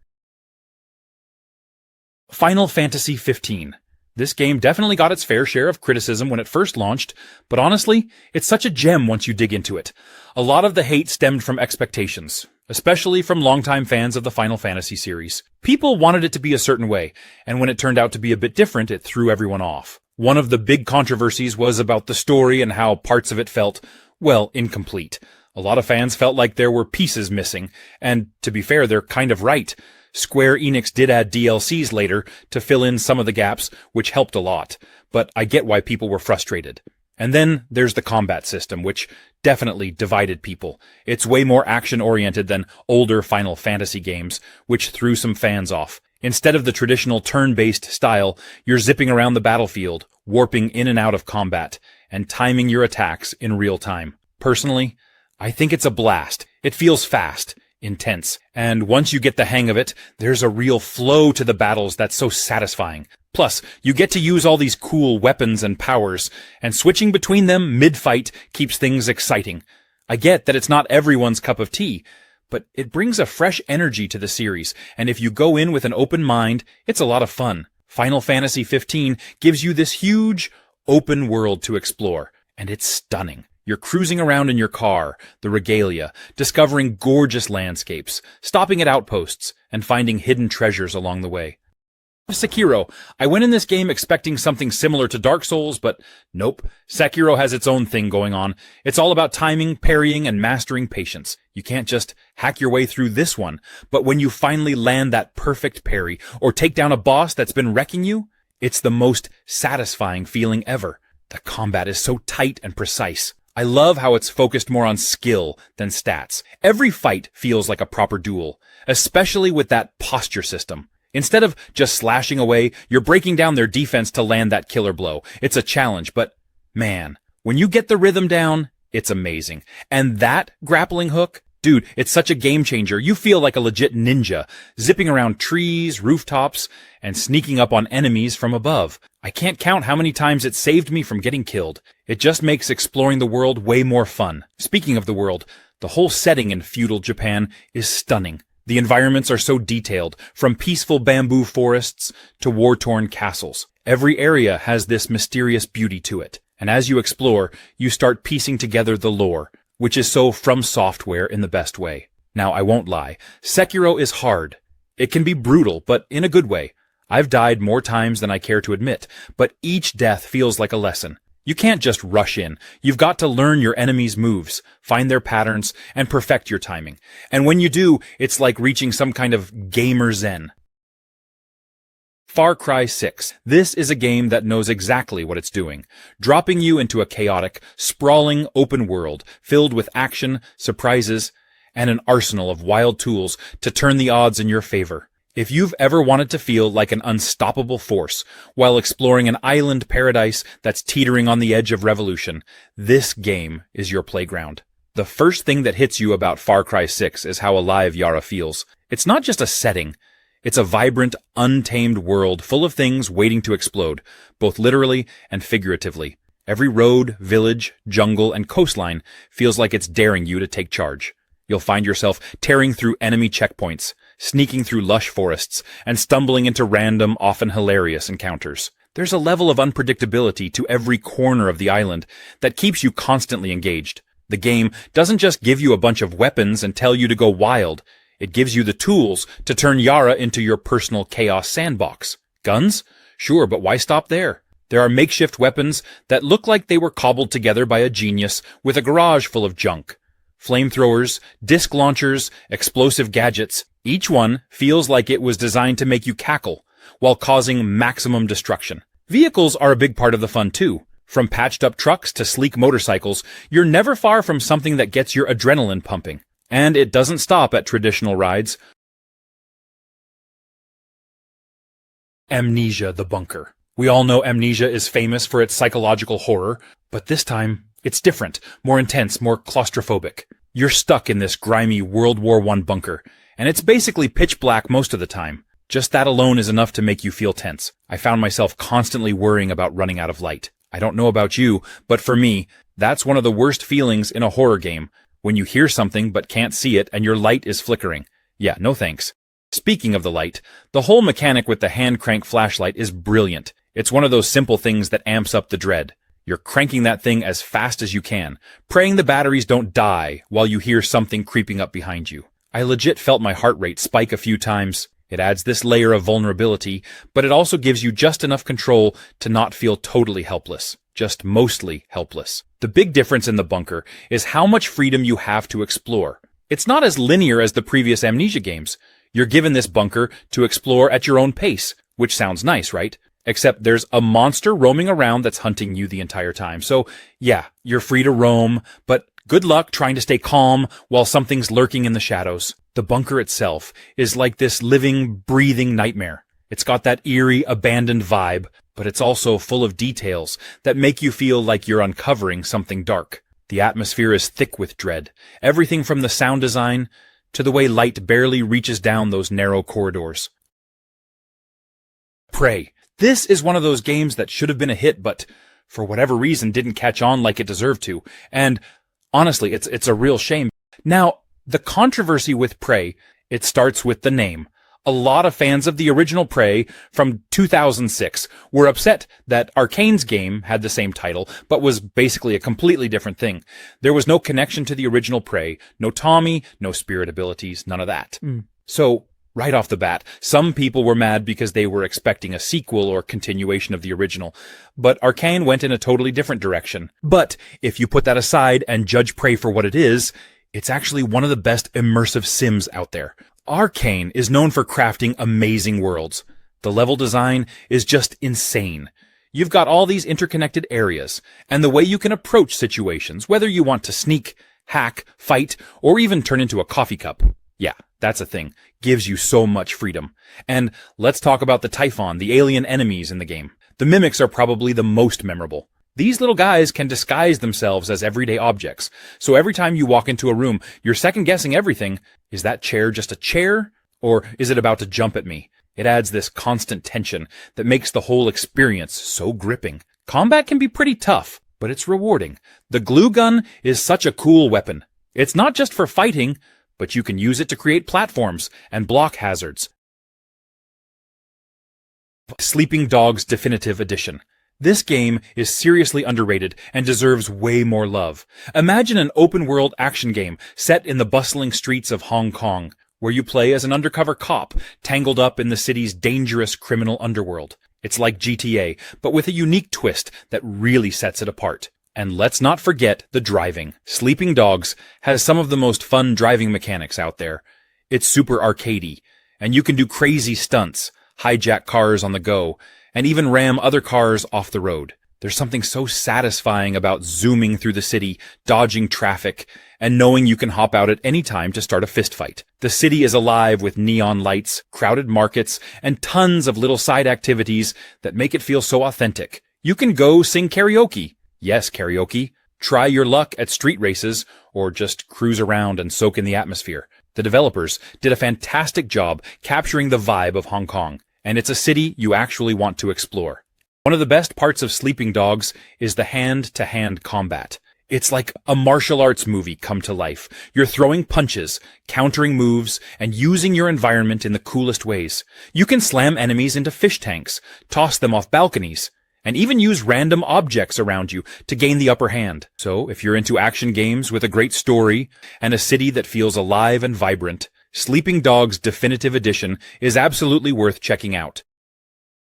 Final Fantasy XV. This game definitely got its fair share of criticism when it first launched, but honestly, it's such a gem once you dig into it. A lot of the hate stemmed from expectations, especially from longtime fans of the Final Fantasy series. People wanted it to be a certain way, and when it turned out to be a bit different, it threw everyone off. One of the big controversies was about the story and how parts of it felt, well, incomplete. A lot of fans felt like there were pieces missing, and to be fair, they're kind of right. Square Enix did add DLCs later to fill in some of the gaps, which helped a lot, but I get why people were frustrated. And then there's the combat system, which definitely divided people. It's way more action-oriented than older Final Fantasy games, which threw some fans off. Instead of the traditional turn-based style, you're zipping around the battlefield, warping in and out of combat, and timing your attacks in real time. Personally, I think it's a blast. It feels fast, intense, and once you get the hang of it, there's a real flow to the battles that's so satisfying. Plus, you get to use all these cool weapons and powers, and switching between them mid-fight keeps things exciting. I get that it's not everyone's cup of tea, but it brings a fresh energy to the series, and if you go in with an open mind, it's a lot of fun. Final Fantasy XV gives you this huge, open world to explore, and it's stunning. You're cruising around in your car, the regalia, discovering gorgeous landscapes, stopping at outposts, and finding hidden treasures along the way. Sekiro. I went in this game expecting something similar to Dark Souls, but nope. Sekiro has its own thing going on. It's all about timing, parrying, and mastering patience. You can't just hack your way through this one, but when you finally land that perfect parry, or take down a boss that's been wrecking you, it's the most satisfying feeling ever. The combat is so tight and precise. I love how it's focused more on skill than stats. Every fight feels like a proper duel, especially with that posture system. Instead of just slashing away, you're breaking down their defense to land that killer blow. It's a challenge, but man, when you get the rhythm down, it's amazing. And that grappling hook, Dude, it's such a game changer. You feel like a legit ninja, zipping around trees, rooftops, and sneaking up on enemies from above. I can't count how many times it saved me from getting killed. It just makes exploring the world way more fun. Speaking of the world, the whole setting in feudal Japan is stunning. The environments are so detailed, from peaceful bamboo forests to war-torn castles. Every area has this mysterious beauty to it. And as you explore, you start piecing together the lore, which is so From Software in the best way. Now, I won't lie. Sekiro is hard. It can be brutal, but in a good way. I've died more times than I care to admit, but each death feels like a lesson. You can't just rush in. You've got to learn your enemies' moves, find their patterns, and perfect your timing. And when you do, it's like reaching some kind of gamer zen. Far Cry 6. This is a game that knows exactly what it's doing, dropping you into a chaotic, sprawling open world filled with action, surprises, and an arsenal of wild tools to turn the odds in your favor. If you've ever wanted to feel like an unstoppable force while exploring an island paradise that's teetering on the edge of revolution, this game is your playground. The first thing that hits you about Far Cry 6 is how alive Yara feels. It's not just a setting. It's a vibrant, untamed world full of things waiting to explode, both literally and figuratively. Every road, village, jungle, and coastline feels like it's daring you to take charge. You'll find yourself tearing through enemy checkpoints, sneaking through lush forests, and stumbling into random, often hilarious encounters. There's a level of unpredictability to every corner of the island that keeps you constantly engaged. The game doesn't just give you a bunch of weapons and tell you to go wild. It gives you the tools to turn Yara into your personal chaos sandbox. Guns? Sure, but why stop there? There are makeshift weapons that look like they were cobbled together by a genius with a garage full of junk. Flamethrowers, disc launchers, explosive gadgets. Each one feels like it was designed to make you cackle, while causing maximum destruction. Vehicles are a big part of the fun too. From patched-up trucks to sleek motorcycles, you're never far from something that gets your adrenaline pumping. And it doesn't stop at traditional rides. Amnesia: The Bunker. We all know Amnesia is famous for its psychological horror, but this time, it's different, more intense, more claustrophobic. You're stuck in this grimy World War I bunker, and it's basically pitch black most of the time. Just that alone is enough to make you feel tense. I found myself constantly worrying about running out of light. I don't know about you, but for me, that's one of the worst feelings in a horror game. When you hear something but can't see it and your light is flickering. Yeah, no thanks. Speaking of the light, the whole mechanic with the hand crank flashlight is brilliant. It's one of those simple things that amps up the dread. You're cranking that thing as fast as you can, praying the batteries don't die while you hear something creeping up behind you. I legit felt my heart rate spike a few times. It adds this layer of vulnerability, but it also gives you just enough control to not feel totally helpless. Just mostly helpless. The big difference in the bunker is how much freedom you have to explore. It's not as linear as the previous Amnesia games. You're given this bunker to explore at your own pace, which sounds nice, right? Except there's a monster roaming around that's hunting you the entire time. So, yeah, you're free to roam, but good luck trying to stay calm while something's lurking in the shadows. The bunker itself is like this living, breathing nightmare. It's got that eerie, abandoned vibe, but it's also full of details that make you feel like you're uncovering something dark. The atmosphere is thick with dread, everything from the sound design to the way light barely reaches down those narrow corridors. Prey. This is one of those games that should have been a hit, but for whatever reason didn't catch on like it deserved to. And honestly, it's a real shame. Now, the controversy with Prey, it starts with the name. A lot of fans of the original Prey from 2006 were upset that Arcane's game had the same title, but was basically a completely different thing. There was no connection to the original Prey, no Tommy, no spirit abilities, none of that. So, right off the bat, some people were mad because they were expecting a sequel or continuation of the original, but Arcane went in a totally different direction. But if you put that aside and judge Prey for what it is, it's actually one of the best immersive sims out there. Arcane is known for crafting amazing worlds. The level design is just insane. You've got all these interconnected areas, and the way you can approach situations, whether you want to sneak, hack, fight, or even turn into a coffee cup. Yeah, that's a thing. Gives you so much freedom. And let's talk about the Typhon, the alien enemies in the game. The mimics are probably the most memorable. These little guys can disguise themselves as everyday objects, so every time you walk into a room, you're second-guessing everything. Is that chair just a chair? Or is it about to jump at me? It adds this constant tension that makes the whole experience so gripping. Combat can be pretty tough, but it's rewarding. The glue gun is such a cool weapon. It's not just for fighting, but you can use it to create platforms and block hazards. Sleeping Dogs Definitive Edition. This game is seriously underrated and deserves way more love. Imagine an open-world action game set in the bustling streets of Hong Kong, where you play as an undercover cop tangled up in the city's dangerous criminal underworld. It's like GTA, but with a unique twist that really sets it apart. And let's not forget the driving. Sleeping Dogs has some of the most fun driving mechanics out there. It's super arcadey, and you can do crazy stunts, hijack cars on the go, and even ram other cars off the road. There's something so satisfying about zooming through the city, dodging traffic, and knowing you can hop out at any time to start a fistfight. The city is alive with neon lights, crowded markets, and tons of little side activities that make it feel so authentic. You can go sing karaoke. Yes, karaoke. Try your luck at street races, or just cruise around and soak in the atmosphere. The developers did a fantastic job capturing the vibe of Hong Kong, and it's a city you actually want to explore. One of the best parts of Sleeping Dogs is the hand-to-hand combat. It's like a martial arts movie come to life. You're throwing punches, countering moves, and using your environment in the coolest ways. You can slam enemies into fish tanks, toss them off balconies, and even use random objects around you to gain the upper hand. So, if you're into action games with a great story and a city that feels alive and vibrant, Sleeping Dogs Definitive Edition is absolutely worth checking out.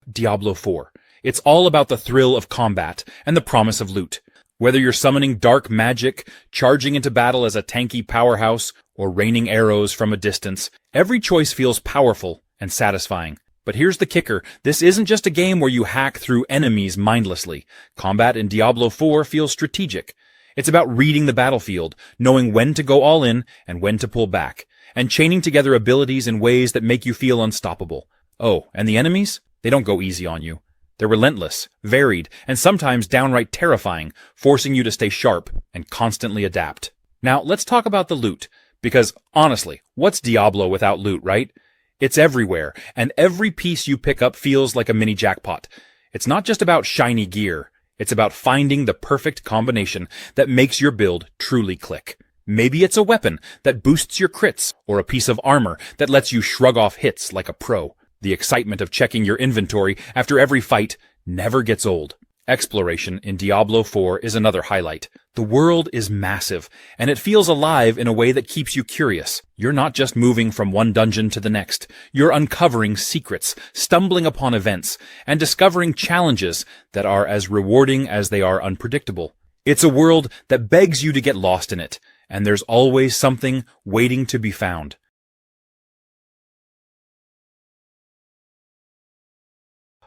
Diablo 4. It's all about the thrill of combat and the promise of loot. Whether you're summoning dark magic, charging into battle as a tanky powerhouse, or raining arrows from a distance, every choice feels powerful and satisfying. But here's the kicker. This isn't just a game where you hack through enemies mindlessly. Combat in Diablo 4 feels strategic. It's about reading the battlefield, knowing when to go all in and when to pull back, and chaining together abilities in ways that make you feel unstoppable. Oh, and the enemies? They don't go easy on you. They're relentless, varied, and sometimes downright terrifying, forcing you to stay sharp and constantly adapt. Now, let's talk about the loot, because honestly, what's Diablo without loot, right? It's everywhere, and every piece you pick up feels like a mini jackpot. It's not just about shiny gear. It's about finding the perfect combination that makes your build truly click. Maybe it's a weapon that boosts your crits, or a piece of armor that lets you shrug off hits like a pro. The excitement of checking your inventory after every fight never gets old. Exploration in Diablo 4 is another highlight. The world is massive, and it feels alive in a way that keeps you curious. You're not just moving from one dungeon to the next. You're uncovering secrets, stumbling upon events, and discovering challenges that are as rewarding as they are unpredictable. It's a world that begs you to get lost in it, and there's always something waiting to be found.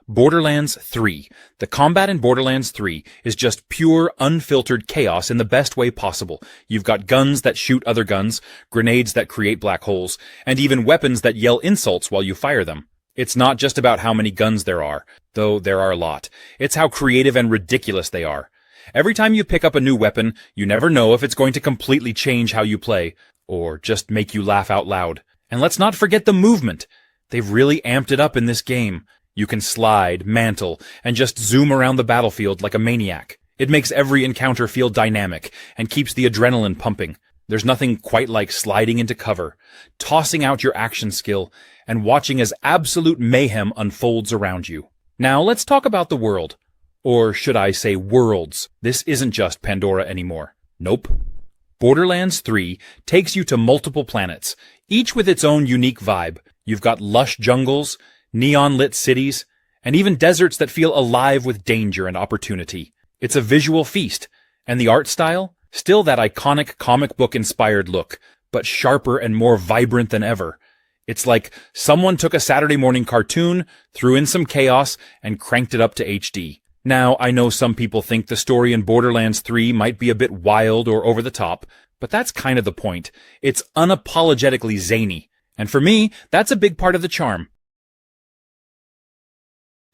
Borderlands 3. The combat in Borderlands 3 is just pure, unfiltered chaos in the best way possible. You've got guns that shoot other guns, grenades that create black holes, and even weapons that yell insults while you fire them. It's not just about how many guns there are, though there are a lot. It's how creative and ridiculous they are. Every time you pick up a new weapon, you never know if it's going to completely change how you play, or just make you laugh out loud. And let's not forget the movement. They've really amped it up in this game. You can slide, mantle, and just zoom around the battlefield like a maniac. It makes every encounter feel dynamic and keeps the adrenaline pumping. There's nothing quite like sliding into cover, tossing out your action skill, and watching as absolute mayhem unfolds around you. Now let's talk about the world. Or should I say worlds? This isn't just Pandora anymore. Nope. Borderlands 3 takes you to multiple planets, each with its own unique vibe. You've got lush jungles, neon-lit cities, and even deserts that feel alive with danger and opportunity. It's a visual feast, and the art style? Still that iconic comic book-inspired look, but sharper and more vibrant than ever. It's like someone took a Saturday morning cartoon, threw in some chaos, and cranked it up to HD. Now, I know some people think the story in Borderlands 3 might be a bit wild or over the top, but that's kind of the point. It's unapologetically zany, and for me, that's a big part of the charm.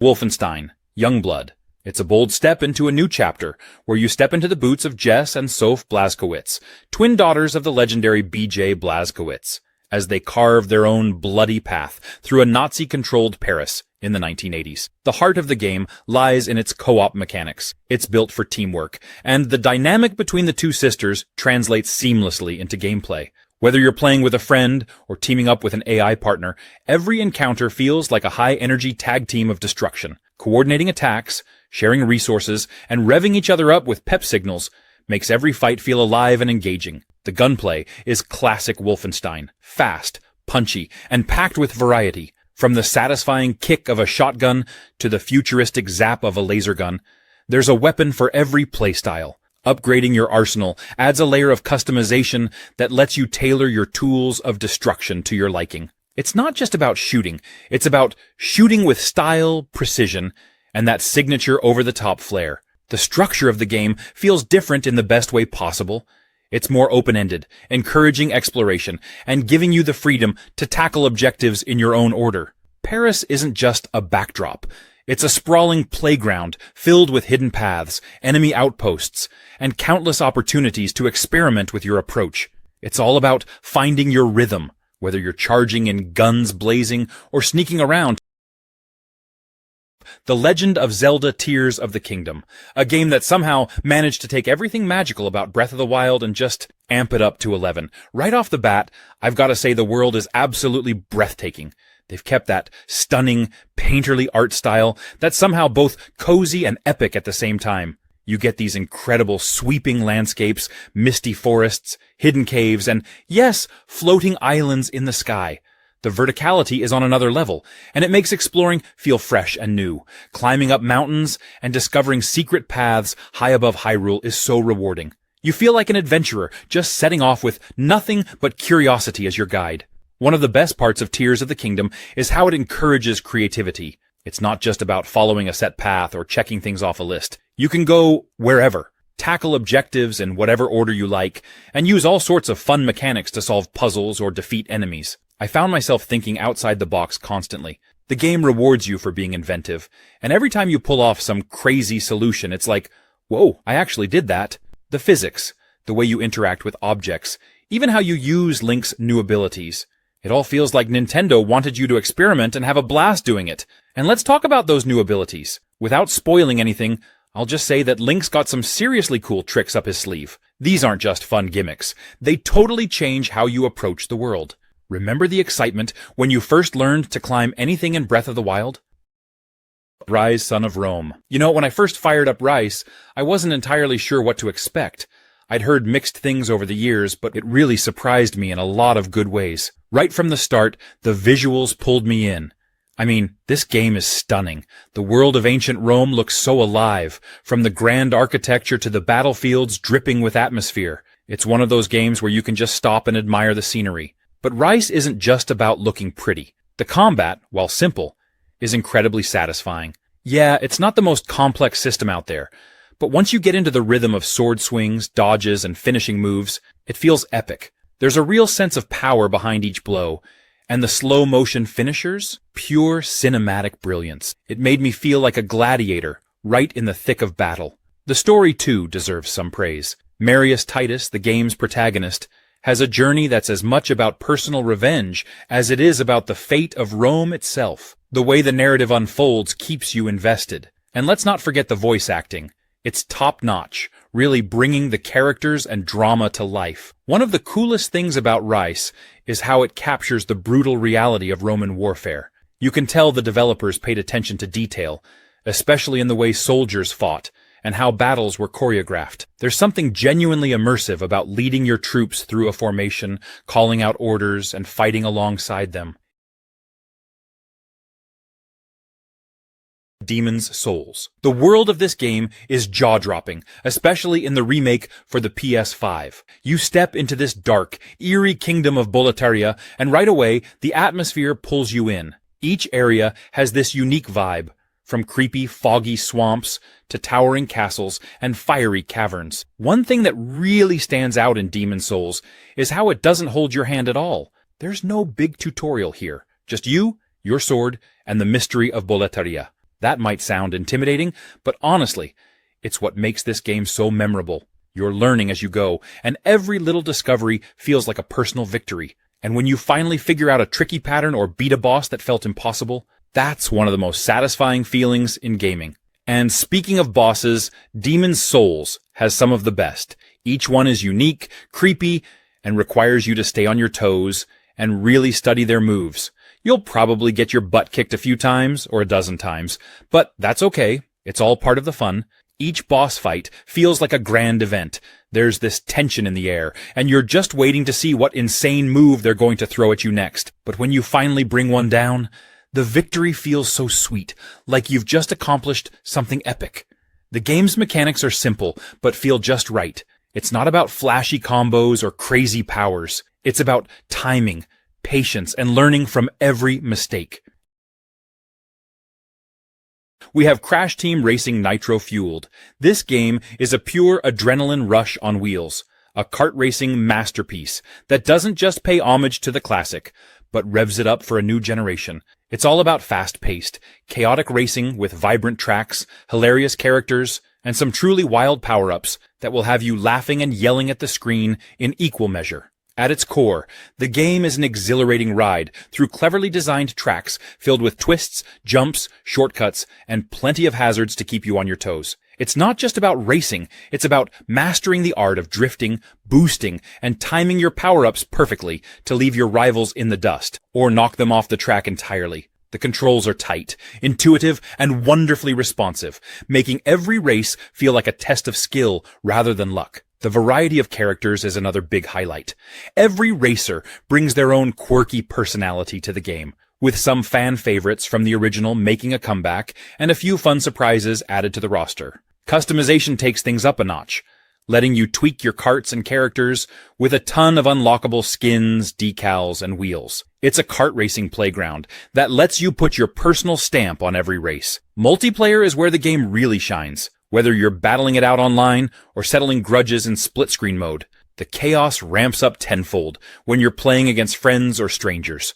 Wolfenstein, Youngblood. It's a bold step into a new chapter, where you step into the boots of Jess and Soph Blazkowicz, twin daughters of the legendary B.J. Blazkowicz, as they carve their own bloody path through a Nazi-controlled Paris in the 1980s. The heart of the game lies in its co-op mechanics. It's built for teamwork, and the dynamic between the two sisters translates seamlessly into gameplay. Whether you're playing with a friend or teaming up with an AI partner, every encounter feels like a high-energy tag team of destruction. Coordinating attacks, sharing resources, and revving each other up with pep signals makes every fight feel alive and engaging. The gunplay is classic Wolfenstein, fast, punchy, and packed with variety. From the satisfying kick of a shotgun to the futuristic zap of a laser gun, there's a weapon for every playstyle. Upgrading your arsenal adds a layer of customization that lets you tailor your tools of destruction to your liking. It's not just about shooting, it's about shooting with style, precision, and that signature over-the-top flair. The structure of the game feels different in the best way possible. It's more open-ended, encouraging exploration, and giving you the freedom to tackle objectives in your own order. Paris isn't just a backdrop. It's a sprawling playground filled with hidden paths, enemy outposts, and countless opportunities to experiment with your approach. It's all about finding your rhythm, whether you're charging in guns blazing or sneaking around. The Legend of Zelda Tears of the Kingdom, a game that somehow managed to take everything magical about Breath of the Wild and just amp it up to 11. Right off the bat, I've got to say the world is absolutely breathtaking. They've kept that stunning, painterly art style that's somehow both cozy and epic at the same time. You get these incredible sweeping landscapes, misty forests, hidden caves, and yes, floating islands in the sky. The verticality is on another level, and it makes exploring feel fresh and new. Climbing up mountains and discovering secret paths high above Hyrule is so rewarding. You feel like an adventurer, just setting off with nothing but curiosity as your guide. One of the best parts of Tears of the Kingdom is how it encourages creativity. It's not just about following a set path or checking things off a list. You can go wherever, tackle objectives in whatever order you like, and use all sorts of fun mechanics to solve puzzles or defeat enemies. I found myself thinking outside the box constantly. The game rewards you for being inventive, and every time you pull off some crazy solution, it's like, whoa, I actually did that. The physics, the way you interact with objects, even how you use Link's new abilities. It all feels like Nintendo wanted you to experiment and have a blast doing it. And let's talk about those new abilities. Without spoiling anything, I'll just say that Link's got some seriously cool tricks up his sleeve. These aren't just fun gimmicks. They totally change how you approach the world. Remember the excitement when you first learned to climb anything in Breath of the Wild? RYSE, Son of Rome. You know, when I first fired up RYSE, I wasn't entirely sure what to expect. I'd heard mixed things over the years, but it really surprised me in a lot of good ways. Right from the start, the visuals pulled me in. I mean, this game is stunning. The world of ancient Rome looks so alive, from the grand architecture to the battlefields dripping with atmosphere. It's one of those games where you can just stop and admire the scenery. But RYSE isn't just about looking pretty. The combat, while simple, is incredibly satisfying. Yeah, it's not the most complex system out there, but once you get into the rhythm of sword swings, dodges, and finishing moves, it feels epic. There's a real sense of power behind each blow, and the slow-motion finishers, pure cinematic brilliance. It made me feel like a gladiator, right in the thick of battle. The story, too, deserves some praise. Marius Titus, the game's protagonist, has a journey that's as much about personal revenge as it is about the fate of Rome itself. The way the narrative unfolds keeps you invested. And let's not forget the voice acting. It's top-notch, really bringing the characters and drama to life. One of the coolest things about RYSE is how it captures the brutal reality of Roman warfare. You can tell the developers paid attention to detail, especially in the way soldiers fought, and how battles were choreographed. There's something genuinely immersive about leading your troops through a formation, calling out orders, and fighting alongside them. Demon's Souls. The world of this game is jaw-dropping, especially in the remake for the PS5. You step into this dark, eerie kingdom of Boletaria, and right away, the atmosphere pulls you in. Each area has this unique vibe, from creepy, foggy swamps to towering castles and fiery caverns. One thing that really stands out in Demon's Souls is how it doesn't hold your hand at all. There's no big tutorial here, just you, your sword, and the mystery of Boletaria. That might sound intimidating, but honestly, it's what makes this game so memorable. You're learning as you go, and every little discovery feels like a personal victory. And when you finally figure out a tricky pattern or beat a boss that felt impossible, that's one of the most satisfying feelings in gaming. And speaking of bosses, Demon's Souls has some of the best. Each one is unique, creepy, and requires you to stay on your toes and really study their moves. You'll probably get your butt kicked a few times or a dozen times, but that's okay. It's all part of the fun. Each boss fight feels like a grand event. There's this tension in the air, and you're just waiting to see what insane move they're going to throw at you next. But when you finally bring one down, the victory feels so sweet, like you've just accomplished something epic. The game's mechanics are simple, but feel just right. It's not about flashy combos or crazy powers. It's about timing, patience, and learning from every mistake. We have Crash Team Racing Nitro Fueled. This game is a pure adrenaline rush on wheels, a kart racing masterpiece that doesn't just pay homage to the classic, but revs it up for a new generation. It's all about fast-paced, chaotic racing with vibrant tracks, hilarious characters, and some truly wild power-ups that will have you laughing and yelling at the screen in equal measure. At its core, the game is an exhilarating ride through cleverly designed tracks filled with twists, jumps, shortcuts, and plenty of hazards to keep you on your toes. It's not just about racing, it's about mastering the art of drifting, boosting, and timing your power-ups perfectly to leave your rivals in the dust, or knock them off the track entirely. The controls are tight, intuitive, and wonderfully responsive, making every race feel like a test of skill rather than luck. The variety of characters is another big highlight. Every racer brings their own quirky personality to the game, with some fan favorites from the original making a comeback and a few fun surprises added to the roster. Customization takes things up a notch, letting you tweak your karts and characters with a ton of unlockable skins, decals, and wheels. It's a kart racing playground that lets you put your personal stamp on every race. Multiplayer is where the game really shines. Whether you're battling it out online or settling grudges in split-screen mode, the chaos ramps up tenfold when you're playing against friends or strangers.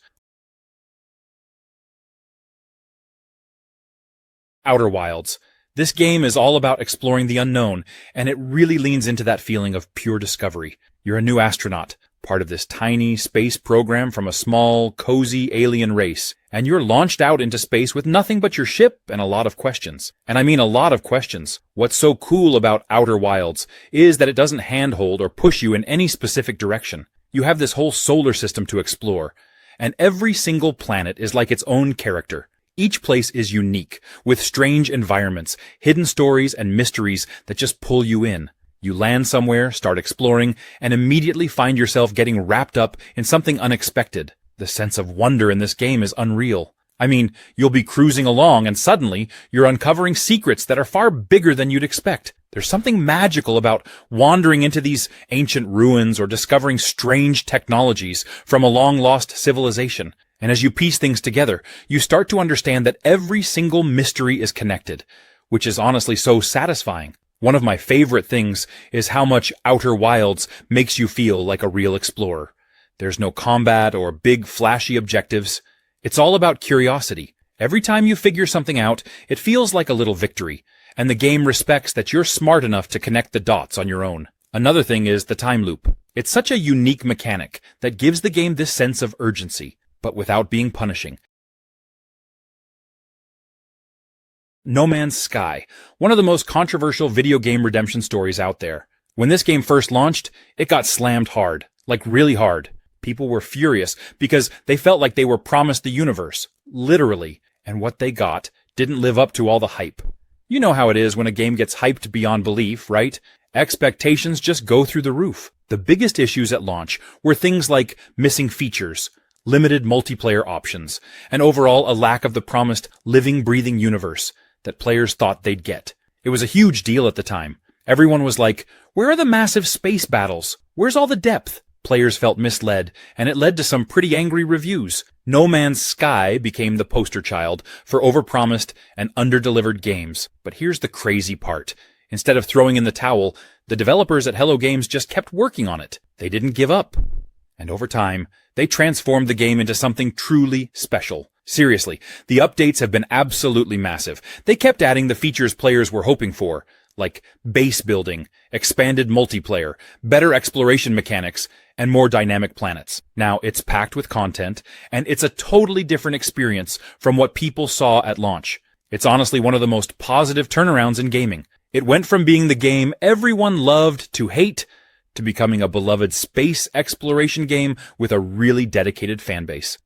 Outer Wilds. This game is all about exploring the unknown, and it really leans into that feeling of pure discovery. You're a new astronaut, part of this tiny space program from a small, cozy alien race, and you're launched out into space with nothing but your ship and a lot of questions. And I mean a lot of questions. What's so cool about Outer Wilds is that it doesn't handhold or push you in any specific direction. You have this whole solar system to explore, and every single planet is like its own character. Each place is unique, with strange environments, hidden stories, and mysteries that just pull you in. You land somewhere, start exploring, and immediately find yourself getting wrapped up in something unexpected. The sense of wonder in this game is unreal. I mean, you'll be cruising along and suddenly you're uncovering secrets that are far bigger than you'd expect. There's something magical about wandering into these ancient ruins or discovering strange technologies from a long-lost civilization. And as you piece things together, you start to understand that every single mystery is connected, which is honestly so satisfying. One of my favorite things is how much Outer Wilds makes you feel like a real explorer. There's no combat or big flashy objectives. It's all about curiosity. Every time you figure something out, it feels like a little victory, and the game respects that you're smart enough to connect the dots on your own. Another thing is the time loop. It's such a unique mechanic that gives the game this sense of urgency, but without being punishing. No Man's Sky, one of the most controversial video game redemption stories out there. When this game first launched, it got slammed hard, like really hard. People were furious because they felt like they were promised the universe, literally, and what they got didn't live up to all the hype. You know how it is when a game gets hyped beyond belief, right? Expectations just go through the roof. The biggest issues at launch were things like missing features, limited multiplayer options, and overall a lack of the promised living, breathing universe that players thought they'd get. It was a huge deal at the time. Everyone was like, where are the massive space battles? Where's all the depth? Players felt misled, and it led to some pretty angry reviews. No Man's Sky became the poster child for overpromised and underdelivered games. But here's the crazy part. Instead of throwing in the towel, the developers at Hello Games just kept working on it. They didn't give up. And over time, they transformed the game into something truly special. Seriously, the updates have been absolutely massive. They kept adding the features players were hoping for, like base building, expanded multiplayer, better exploration mechanics, and more dynamic planets. Now, it's packed with content, and it's a totally different experience from what people saw at launch. It's honestly one of the most positive turnarounds in gaming. It went from being the game everyone loved to hate, to becoming a beloved space exploration game with a really dedicated fanbase.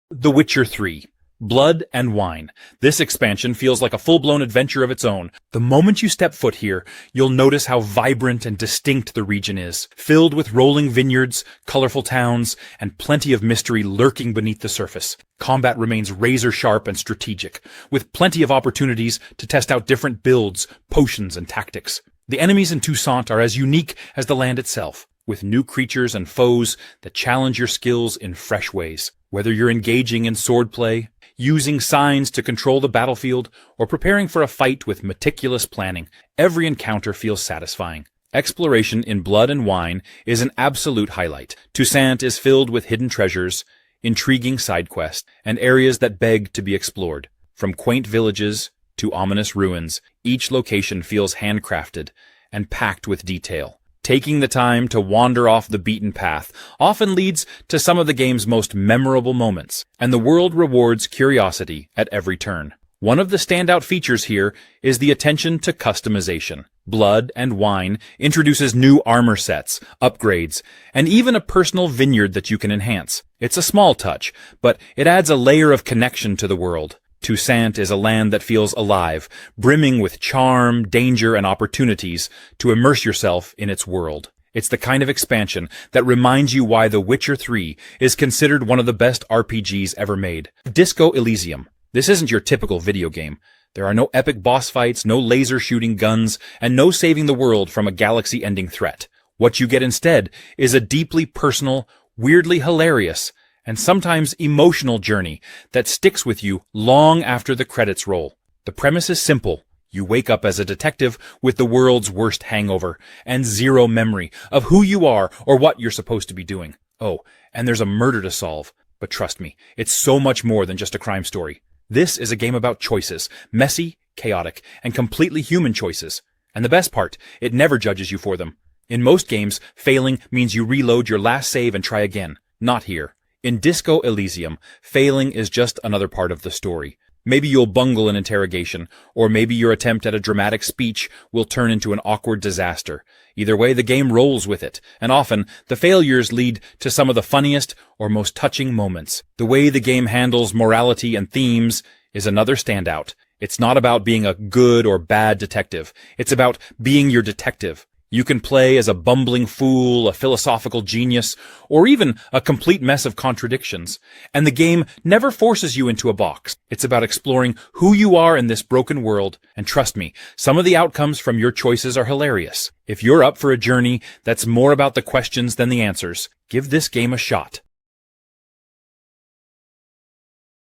The Witcher 3. Blood and Wine. This expansion feels like a full-blown adventure of its own. The moment you step foot here, you'll notice how vibrant and distinct the region is, filled with rolling vineyards, colorful towns, and plenty of mystery lurking beneath the surface. Combat remains razor-sharp and strategic, with plenty of opportunities to test out different builds, potions, and tactics. The enemies in Toussaint are as unique as the land itself, with new creatures and foes that challenge your skills in fresh ways. Whether you're engaging in swordplay, using signs to control the battlefield, or preparing for a fight with meticulous planning, every encounter feels satisfying. Exploration in Blood and Wine is an absolute highlight. Toussaint is filled with hidden treasures, intriguing side quests, and areas that beg to be explored. From quaint villages to ominous ruins, each location feels handcrafted and packed with detail. Taking the time to wander off the beaten path often leads to some of the game's most memorable moments, and the world rewards curiosity at every turn. One of the standout features here is the attention to customization. Blood and Wine introduces new armor sets, upgrades, and even a personal vineyard that you can enhance. It's a small touch, but it adds a layer of connection to the world. Toussaint is a land that feels alive, brimming with charm, danger, and opportunities to immerse yourself in its world. It's the kind of expansion that reminds you why The Witcher 3 is considered one of the best RPGs ever made. Disco Elysium. This isn't your typical video game. There are no epic boss fights, no laser-shooting guns, and no saving the world from a galaxy-ending threat. What you get instead is a deeply personal, weirdly hilarious, and sometimes emotional journey that sticks with you long after the credits roll. The premise is simple. You wake up as a detective with the world's worst hangover and zero memory of who you are or what you're supposed to be doing. Oh, and there's a murder to solve. But trust me, it's so much more than just a crime story. This is a game about choices, messy, chaotic, and completely human choices. And the best part, it never judges you for them. In most games, failing means you reload your last save and try again. Not here. In Disco Elysium, failing is just another part of the story. Maybe you'll bungle an interrogation, or maybe your attempt at a dramatic speech will turn into an awkward disaster. Either way, the game rolls with it, and often, the failures lead to some of the funniest or most touching moments. The way the game handles morality and themes is another standout. It's not about being a good or bad detective. It's about being your detective. You can play as a bumbling fool, a philosophical genius, or even a complete mess of contradictions. And the game never forces you into a box. It's about exploring who you are in this broken world. And trust me, some of the outcomes from your choices are hilarious. If you're up for a journey that's more about the questions than the answers, give this game a shot.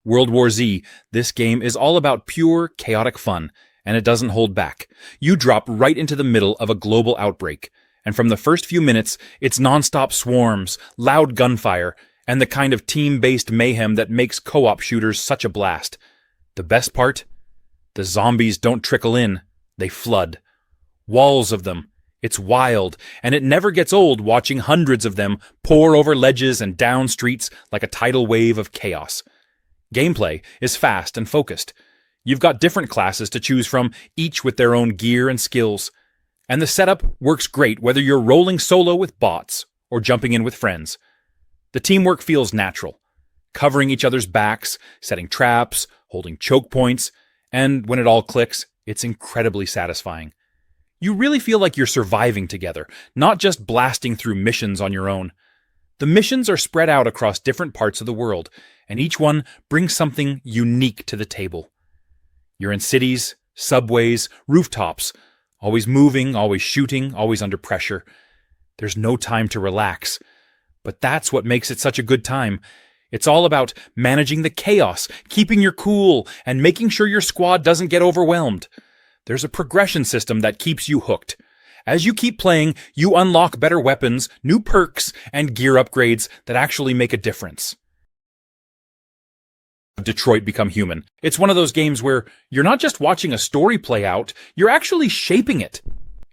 World War Z. This game is all about pure, chaotic fun. And it doesn't hold back. You drop right into the middle of a global outbreak, and from the first few minutes, it's non-stop swarms, loud gunfire, and the kind of team-based mayhem that makes co-op shooters such a blast. The best part? The zombies don't trickle in, they flood. Walls of them. It's wild, and it never gets old watching hundreds of them pour over ledges and down streets like a tidal wave of chaos. Gameplay is fast and focused. You've got different classes to choose from, each with their own gear and skills. And the setup works great whether you're rolling solo with bots or jumping in with friends. The teamwork feels natural, covering each other's backs, setting traps, holding choke points, and when it all clicks, it's incredibly satisfying. You really feel like you're surviving together, not just blasting through missions on your own. The missions are spread out across different parts of the world, and each one brings something unique to the table. You're in cities, subways, rooftops, always moving, always shooting, always under pressure. There's no time to relax. But that's what makes it such a good time. It's all about managing the chaos, keeping your cool, and making sure your squad doesn't get overwhelmed. There's a progression system that keeps you hooked. As you keep playing, you unlock better weapons, new perks, and gear upgrades that actually make a difference. Detroit Become Human. It's one of those games where you're not just watching a story play out, you're actually shaping it.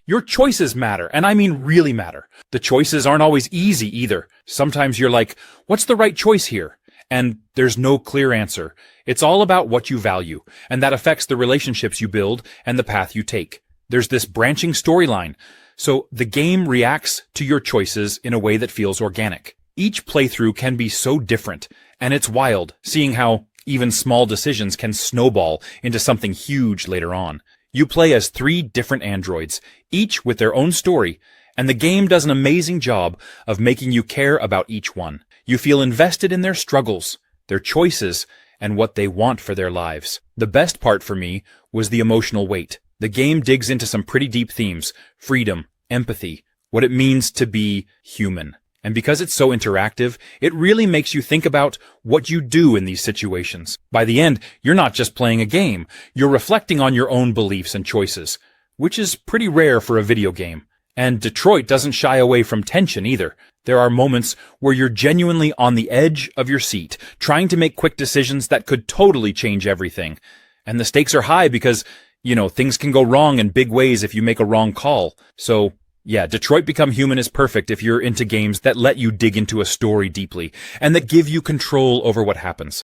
Your choices matter, and I mean really matter. The choices aren't always easy either. Sometimes you're like, what's the right choice here? And there's no clear answer. It's all about what you value, and that affects the relationships you build and the path you take. There's this branching storyline, so the game reacts to your choices in a way that feels organic. Each playthrough can be so different, and it's wild seeing how even small decisions can snowball into something huge later on. You play as 3 different androids, each with their own story, and the game does an amazing job of making you care about each one. You feel invested in their struggles, their choices, and what they want for their lives. The best part for me was the emotional weight. The game digs into some pretty deep themes: freedom, empathy, what it means to be human. And because it's so interactive, it really makes you think about what you do in these situations. By the end, you're not just playing a game, you're reflecting on your own beliefs and choices, which is pretty rare for a video game. And Detroit doesn't shy away from tension either. There are moments where you're genuinely on the edge of your seat, trying to make quick decisions that could totally change everything. And the stakes are high because, things can go wrong in big ways if you make a wrong call. So, yeah, Detroit Become Human is perfect if you're into games that let you dig into a story deeply, and that give you control over what happens.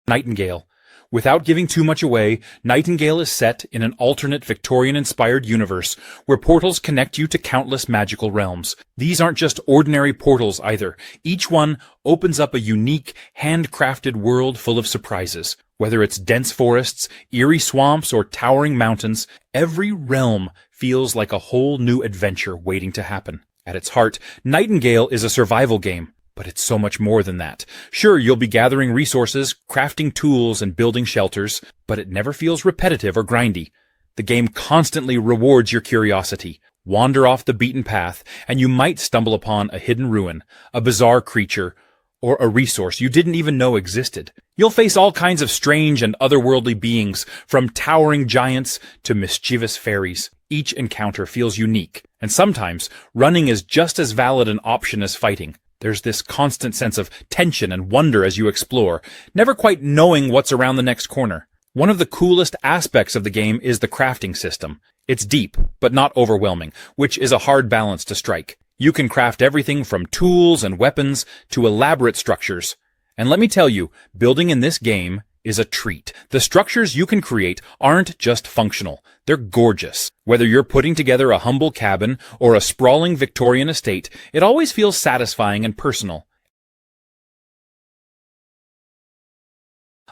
Nightingale. Without giving too much away, Nightingale is set in an alternate Victorian-inspired universe where portals connect you to countless magical realms. These aren't just ordinary portals either. Each one opens up a unique, handcrafted world full of surprises. Whether it's dense forests, eerie swamps, or towering mountains, every realm feels like a whole new adventure waiting to happen. At its heart, Nightingale is a survival game. But it's so much more than that. Sure, you'll be gathering resources, crafting tools, and building shelters, but it never feels repetitive or grindy. The game constantly rewards your curiosity. Wander off the beaten path, and you might stumble upon a hidden ruin, a bizarre creature, or a resource you didn't even know existed. You'll face all kinds of strange and otherworldly beings, from towering giants to mischievous fairies. Each encounter feels unique, and sometimes running is just as valid an option as fighting. There's this constant sense of tension and wonder as you explore, never quite knowing what's around the next corner. One of the coolest aspects of the game is the crafting system. It's deep, but not overwhelming, which is a hard balance to strike. You can craft everything from tools and weapons to elaborate structures. And let me tell you, building in this game is a treat. The structures you can create aren't just functional. They're gorgeous. Whether you're putting together a humble cabin or a sprawling Victorian estate, it always feels satisfying and personal.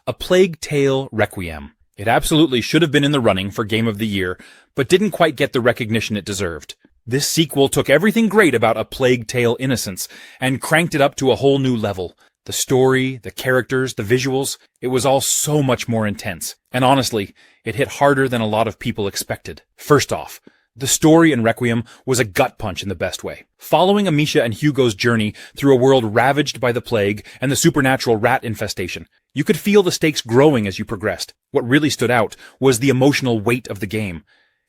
A Plague Tale: Requiem. It absolutely should have been in the running for Game of the Year, but didn't quite get the recognition it deserved. This sequel took everything great about A Plague Tale: Innocence and cranked it up to a whole new level. The story, the characters, the visuals, it was all so much more intense. And honestly, it hit harder than a lot of people expected. First off, the story in Requiem was a gut punch in the best way. Following Amicia and Hugo's journey through a world ravaged by the plague and the supernatural rat infestation, you could feel the stakes growing as you progressed. What really stood out was the emotional weight of the game.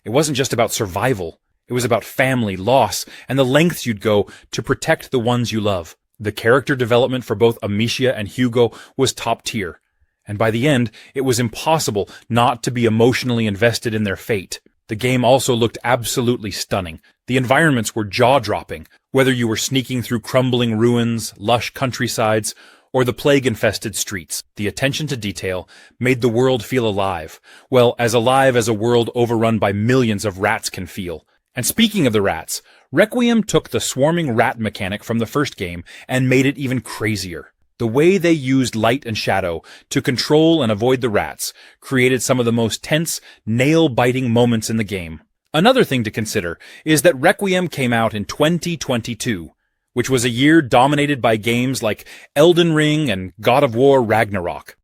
It wasn't just about survival. It was about family, loss, and the lengths you'd go to protect the ones you love. The character development for both Amicia and Hugo was top tier, and by the end, it was impossible not to be emotionally invested in their fate. The game also looked absolutely stunning. The environments were jaw-dropping, whether you were sneaking through crumbling ruins, lush countrysides, or the plague-infested streets. The attention to detail made the world feel alive. Well, as alive as a world overrun by millions of rats can feel. And speaking of the rats, Requiem took the swarming rat mechanic from the first game and made it even crazier. The way they used light and shadow to control and avoid the rats created some of the most tense, nail-biting moments in the game. Another thing to consider is that Requiem came out in 2022, which was a year dominated by games like Elden Ring and God of War Ragnarok.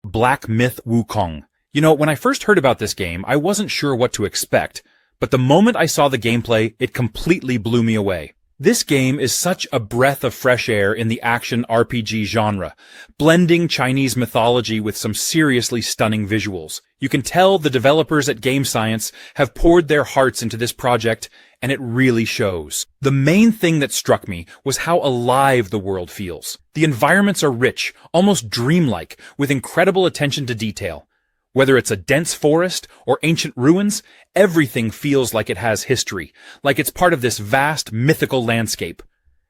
Black Myth Wukong. When I first heard about this game, I wasn't sure what to expect, but the moment I saw the gameplay, it completely blew me away. This game is such a breath of fresh air in the action RPG genre, blending Chinese mythology with some seriously stunning visuals. You can tell the developers at Game Science have poured their hearts into this project, and it really shows. The main thing that struck me was how alive the world feels. The environments are rich, almost dreamlike, with incredible attention to detail. Whether it's a dense forest or ancient ruins, everything feels like it has history, like it's part of this vast, mythical landscape.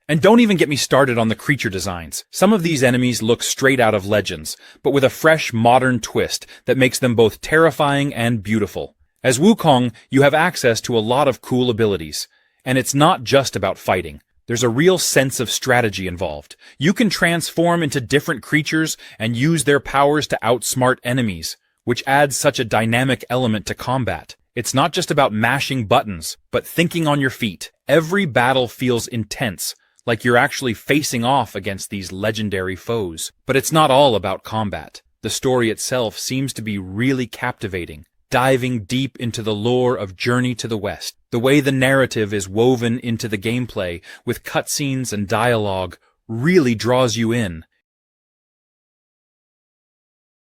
And don't even get me started on the creature designs. Some of these enemies look straight out of Legends, but with a fresh, modern twist that makes them both terrifying and beautiful. As Wukong, you have access to a lot of cool abilities. And it's not just about fighting. There's a real sense of strategy involved. You can transform into different creatures and use their powers to outsmart enemies, which adds such a dynamic element to combat. It's not just about mashing buttons, but thinking on your feet. Every battle feels intense, like you're actually facing off against these legendary foes. But it's not all about combat. The story itself seems to be really captivating, diving deep into the lore of Journey to the West. The way the narrative is woven into the gameplay, with cutscenes and dialogue, really draws you in.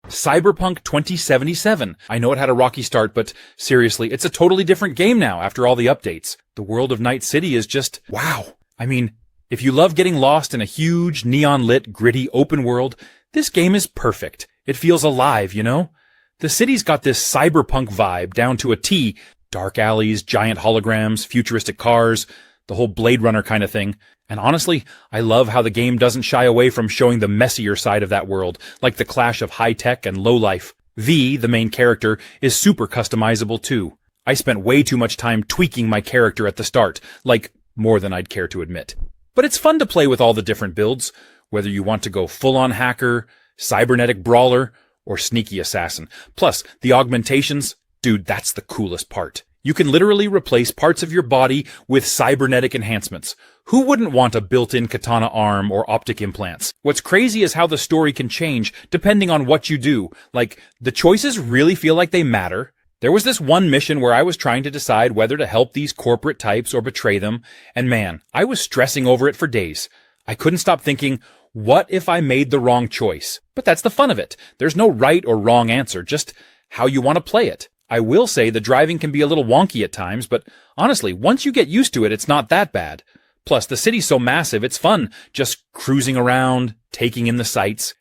Cyberpunk 2077. I know it had a rocky start, but seriously, it's a totally different game now after all the updates. The world of Night City is just wow. I mean, if you love getting lost in a huge, neon-lit, gritty open world, this game is perfect. It feels alive, you know? The city's got this cyberpunk vibe down to a T. Dark alleys, giant holograms, futuristic cars, the whole Blade Runner kind of thing. And honestly, I love how the game doesn't shy away from showing the messier side of that world, like the clash of high-tech and low-life. V, the main character, is super customizable too. I spent way too much time tweaking my character at the start, like more than I'd care to admit. But it's fun to play with all the different builds, whether you want to go full-on hacker, cybernetic brawler, or sneaky assassin. Plus, the augmentations, dude, that's the coolest part. You can literally replace parts of your body with cybernetic enhancements. Who wouldn't want a built-in katana arm or optic implants? What's crazy is how the story can change depending on what you do. Like, the choices really feel like they matter. There was this one mission where I was trying to decide whether to help these corporate types or betray them, and man, I was stressing over it for days. I couldn't stop thinking, what if I made the wrong choice? But that's the fun of it. There's no right or wrong answer, just how you want to play it. I will say the driving can be a little wonky at times, but honestly, once you get used to it, it's not that bad. Plus, the city's so massive, it's fun just cruising around, taking in the sights.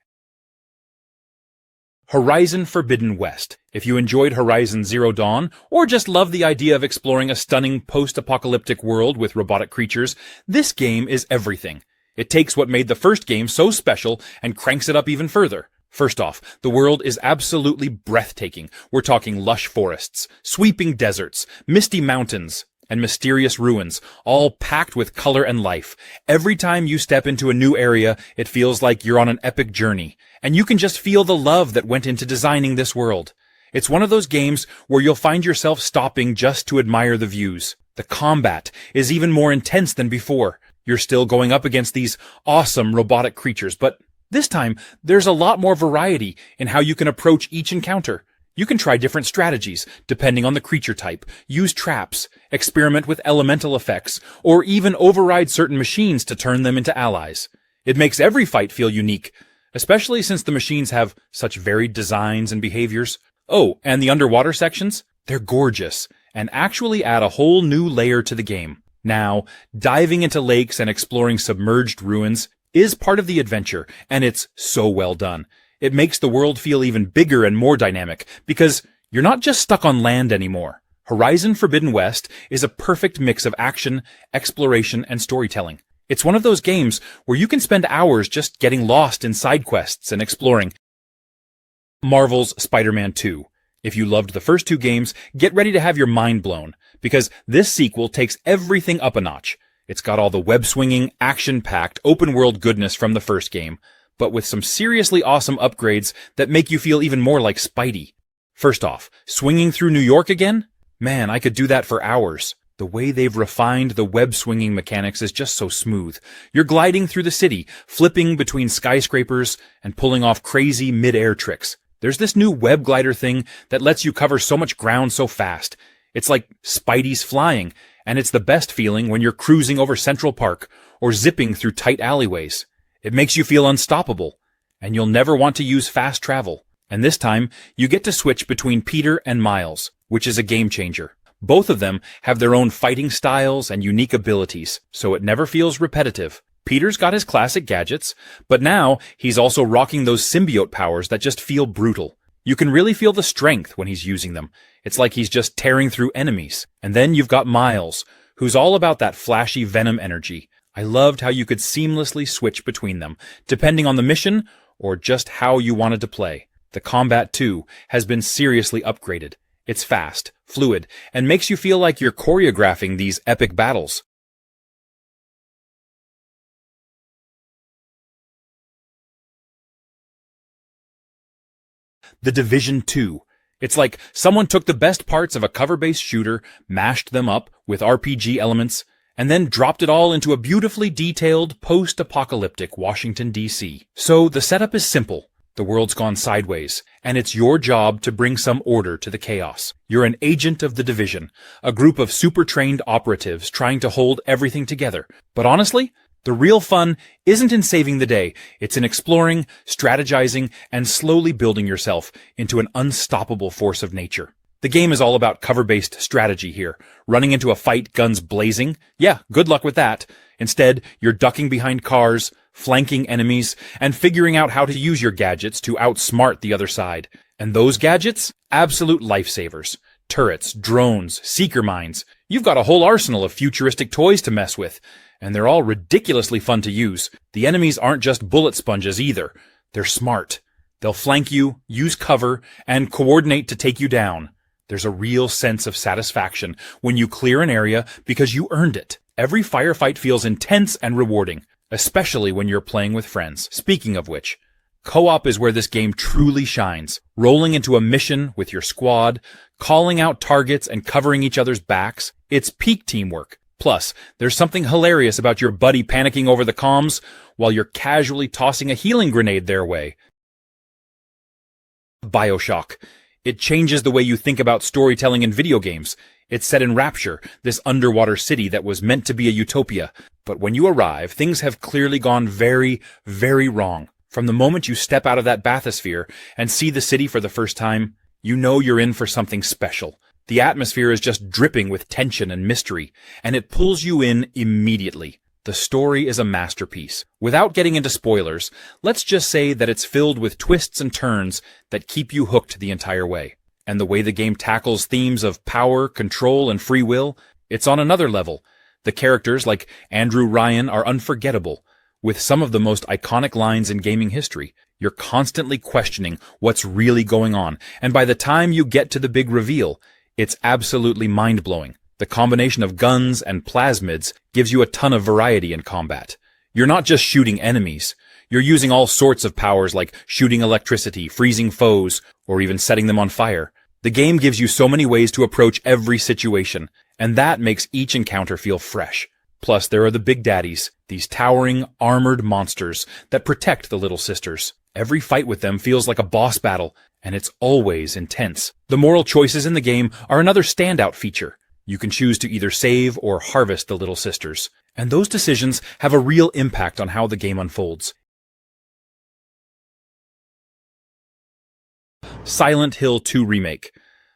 Horizon Forbidden West. If you enjoyed Horizon Zero Dawn, or just love the idea of exploring a stunning post-apocalyptic world with robotic creatures, this game is everything. It takes what made the first game so special and cranks it up even further. First off, the world is absolutely breathtaking. We're talking lush forests, sweeping deserts, misty mountains, and mysterious ruins, all packed with color and life. Every time you step into a new area, it feels like you're on an epic journey, and you can just feel the love that went into designing this world. It's one of those games where you'll find yourself stopping just to admire the views. The combat is even more intense than before. You're still going up against these awesome robotic creatures, but this time, there's a lot more variety in how you can approach each encounter. You can try different strategies, depending on the creature type, use traps, experiment with elemental effects, or even override certain machines to turn them into allies. It makes every fight feel unique, especially since the machines have such varied designs and behaviors. Oh, and the underwater sections? They're gorgeous, and actually add a whole new layer to the game. Now, diving into lakes and exploring submerged ruins is part of the adventure, and it's so well done. It makes the world feel even bigger and more dynamic, because you're not just stuck on land anymore. Horizon Forbidden West is a perfect mix of action, exploration, and storytelling. It's one of those games where you can spend hours just getting lost in side quests and exploring. Marvel's Spider-Man 2. If you loved the first two games, get ready to have your mind blown, because this sequel takes everything up a notch. It's got all the web-swinging, action-packed, open-world goodness from the first game, but with some seriously awesome upgrades that make you feel even more like Spidey. First off, swinging through New York again? Man, I could do that for hours. The way they've refined the web-swinging mechanics is just so smooth. You're gliding through the city, flipping between skyscrapers, and pulling off crazy mid-air tricks. There's this new web glider thing that lets you cover so much ground so fast. It's like Spidey's flying, And it's the best feeling when you're cruising over Central Park or zipping through tight alleyways. It makes you feel unstoppable, and you'll never want to use fast travel. And this time, you get to switch between Peter and Miles, which is a game changer. Both of them have their own fighting styles and unique abilities, so it never feels repetitive. Peter's got his classic gadgets, but now he's also rocking those symbiote powers that just feel brutal. You can really feel the strength when he's using them. It's like he's just tearing through enemies. And then you've got Miles, who's all about that flashy venom energy. I loved how you could seamlessly switch between them, depending on the mission or just how you wanted to play. The combat, too, has been seriously upgraded. It's fast, fluid, and makes you feel like you're choreographing these epic battles. The Division 2. It's like someone took the best parts of a cover-based shooter, mashed them up with RPG elements, and then dropped it all into a beautifully detailed, post-apocalyptic Washington, D.C. So the setup is simple. The world's gone sideways, and it's your job to bring some order to the chaos. You're an agent of the Division, a group of super-trained operatives trying to hold everything together. But honestly, the real fun isn't in saving the day. It's in exploring, strategizing, and slowly building yourself into an unstoppable force of nature. The game is all about cover-based strategy here. Running into a fight, guns blazing? Yeah, good luck with that. Instead, you're ducking behind cars, flanking enemies, and figuring out how to use your gadgets to outsmart the other side. And those gadgets? Absolute lifesavers. Turrets, drones, seeker mines. You've got a whole arsenal of futuristic toys to mess with, and they're all ridiculously fun to use. The enemies aren't just bullet sponges either. They're smart. They'll flank you, use cover, and coordinate to take you down. There's a real sense of satisfaction when you clear an area because you earned it. Every firefight feels intense and rewarding, especially when you're playing with friends. Speaking of which, co-op is where this game truly shines. Rolling into a mission with your squad, calling out targets and covering each other's backs. It's peak teamwork. Plus, there's something hilarious about your buddy panicking over the comms while you're casually tossing a healing grenade their way. BioShock. It changes the way you think about storytelling in video games. It's set in Rapture, this underwater city that was meant to be a utopia. But when you arrive, things have clearly gone very, very wrong. From the moment you step out of that bathysphere and see the city for the first time, you know you're in for something special. The atmosphere is just dripping with tension and mystery, and it pulls you in immediately. The story is a masterpiece. Without getting into spoilers, let's just say that it's filled with twists and turns that keep you hooked the entire way. And the way the game tackles themes of power, control, and free will, it's on another level. The characters, like Andrew Ryan, are unforgettable, with some of the most iconic lines in gaming history. You're constantly questioning what's really going on, and by the time you get to the big reveal, it's absolutely mind-blowing. The combination of guns and plasmids gives you a ton of variety in combat. You're not just shooting enemies. You're using all sorts of powers like shooting electricity, freezing foes, or even setting them on fire. The game gives you so many ways to approach every situation, and that makes each encounter feel fresh. Plus, there are the big daddies, these towering, armored monsters that protect the little sisters. Every fight with them feels like a boss battle, and it's always intense. The moral choices in the game are another standout feature. You can choose to either save or harvest the little sisters, and those decisions have a real impact on how the game unfolds. Silent Hill 2 Remake.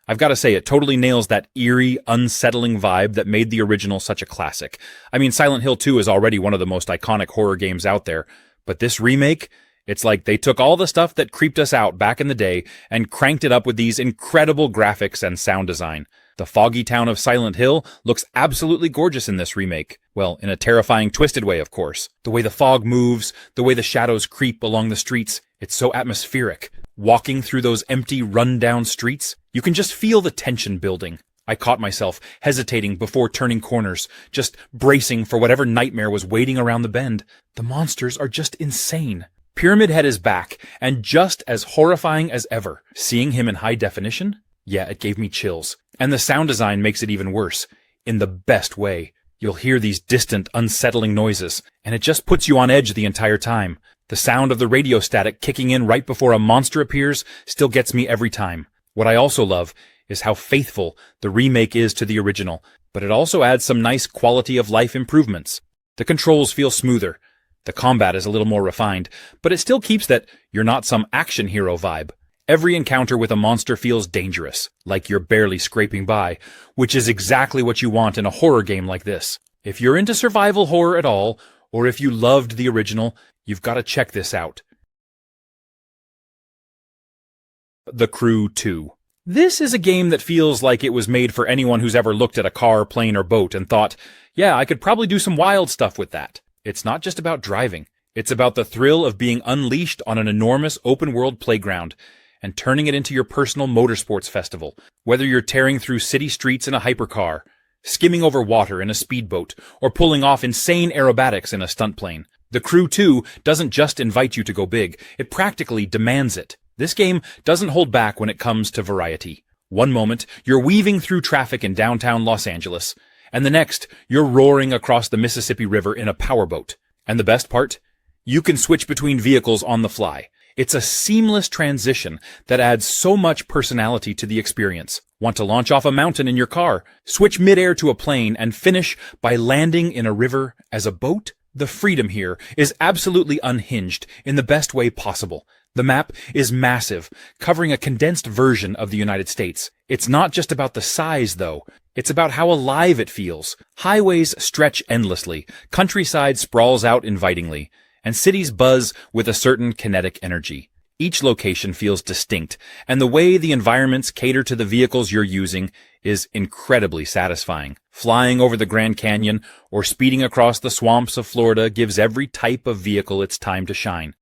I've got to say, it totally nails that eerie, unsettling vibe that made the original such a classic. I mean, Silent Hill 2 is already one of the most iconic horror games out there, but this remake, it's like they took all the stuff that creeped us out back in the day and cranked it up with these incredible graphics and sound design. The foggy town of Silent Hill looks absolutely gorgeous in this remake. Well, in a terrifying, twisted way, of course. The way the fog moves, the way the shadows creep along the streets, it's so atmospheric. Walking through those empty, run-down streets, you can just feel the tension building. I caught myself hesitating before turning corners, just bracing for whatever nightmare was waiting around the bend. The monsters are just insane. Pyramid Head is back, and just as horrifying as ever. Seeing him in high definition? Yeah, it gave me chills. And the sound design makes it even worse. In the best way. You'll hear these distant, unsettling noises, and it just puts you on edge the entire time. The sound of the radio static kicking in right before a monster appears still gets me every time. What I also love is how faithful the remake is to the original. but it also adds some nice quality of life improvements. The controls feel smoother. The combat is a little more refined, but it still keeps that you're not some action hero vibe. Every encounter with a monster feels dangerous, like you're barely scraping by, which is exactly what you want in a horror game like this. If you're into survival horror at all, or if you loved the original, you've got to check this out. The Crew 2. This is a game that feels like it was made for anyone who's ever looked at a car, plane, or boat and thought, yeah, I could probably do some wild stuff with that. It's not just about driving. It's about the thrill of being unleashed on an enormous open-world playground and turning it into your personal motorsports festival, whether you're tearing through city streets in a hypercar, skimming over water in a speedboat, or pulling off insane aerobatics in a stunt plane. The Crew 2 doesn't just invite you to go big, it practically demands it. This game doesn't hold back when it comes to variety. One moment, you're weaving through traffic in downtown Los Angeles, and the next, you're roaring across the Mississippi River in a powerboat. And the best part? You can switch between vehicles on the fly. It's a seamless transition that adds so much personality to the experience. Want to launch off a mountain in your car, switch midair to a plane, and finish by landing in a river as a boat? The freedom here is absolutely unhinged in the best way possible. The map is massive, covering a condensed version of the United States. It's not just about the size, though. It's about how alive it feels. Highways stretch endlessly, countryside sprawls out invitingly, and cities buzz with a certain kinetic energy. Each location feels distinct, and the way the environments cater to the vehicles you're using is incredibly satisfying. Flying over the Grand Canyon or speeding across the swamps of Florida gives every type of vehicle its time to shine.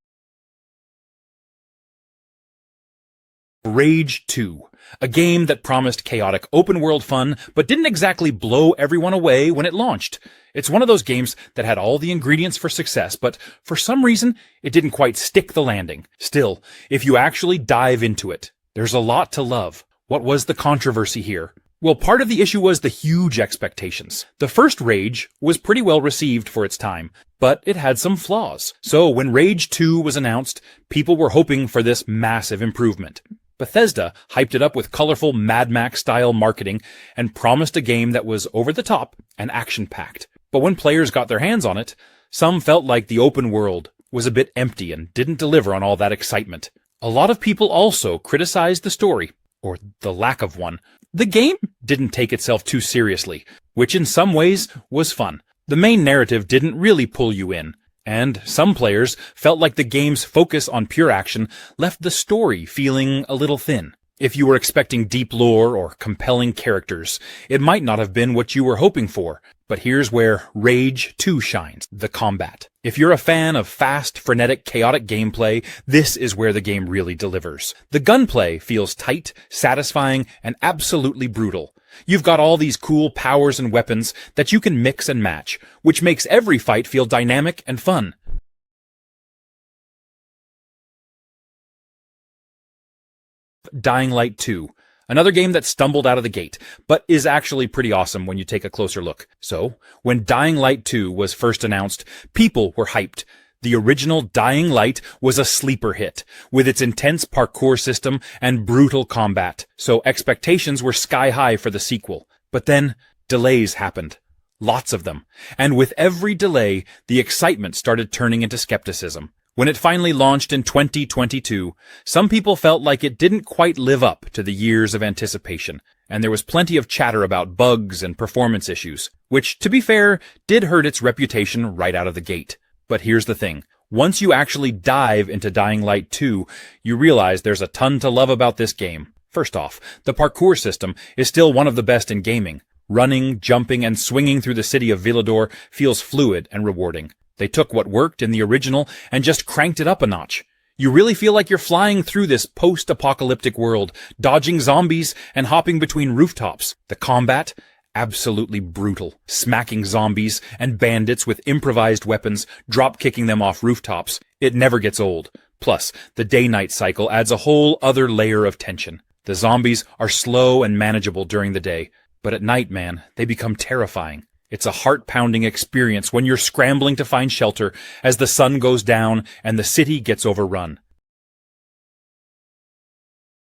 Rage 2, a game that promised chaotic open-world fun, but didn't exactly blow everyone away when it launched. It's one of those games that had all the ingredients for success, but for some reason, it didn't quite stick the landing. Still, if you actually dive into it, there's a lot to love. What was the controversy here? Well, part of the issue was the huge expectations. The first Rage was pretty well received for its time, but it had some flaws. So when Rage 2 was announced, people were hoping for this massive improvement. Bethesda hyped it up with colorful Mad Max-style marketing and promised a game that was over-the-top and action-packed. But when players got their hands on it, some felt like the open world was a bit empty and didn't deliver on all that excitement. A lot of people also criticized the story, or the lack of one. The game didn't take itself too seriously, which in some ways was fun. The main narrative didn't really pull you in. And some players felt like the game's focus on pure action left the story feeling a little thin. If you were expecting deep lore or compelling characters, it might not have been what you were hoping for. But here's where Rage 2 shines, the combat. If you're a fan of fast, frenetic, chaotic gameplay, this is where the game really delivers. The gunplay feels tight, satisfying, and absolutely brutal. You've got all these cool powers and weapons that you can mix and match, which makes every fight feel dynamic and fun. Dying Light 2. Another game that stumbled out of the gate, but is actually pretty awesome when you take a closer look. So, when Dying Light 2 was first announced, people were hyped. The original Dying Light was a sleeper hit, with its intense parkour system and brutal combat, so expectations were sky high for the sequel. But then, delays happened. Lots of them. And with every delay, the excitement started turning into skepticism. When it finally launched in 2022, some people felt like it didn't quite live up to the years of anticipation, and there was plenty of chatter about bugs and performance issues, which, to be fair, did hurt its reputation right out of the gate. But here's the thing. Once you actually dive into Dying Light 2, you realize there's a ton to love about this game. First off, the parkour system is still one of the best in gaming. Running, jumping, and swinging through the city of Villador feels fluid and rewarding. They took what worked in the original and just cranked it up a notch. You really feel like you're flying through this post-apocalyptic world, dodging zombies and hopping between rooftops. The combat? Absolutely brutal. Smacking zombies and bandits with improvised weapons, drop-kicking them off rooftops. It never gets old. Plus, the day-night cycle adds a whole other layer of tension. The zombies are slow and manageable during the day, but at night, man, they become terrifying. It's a heart-pounding experience when you're scrambling to find shelter as the sun goes down and the city gets overrun.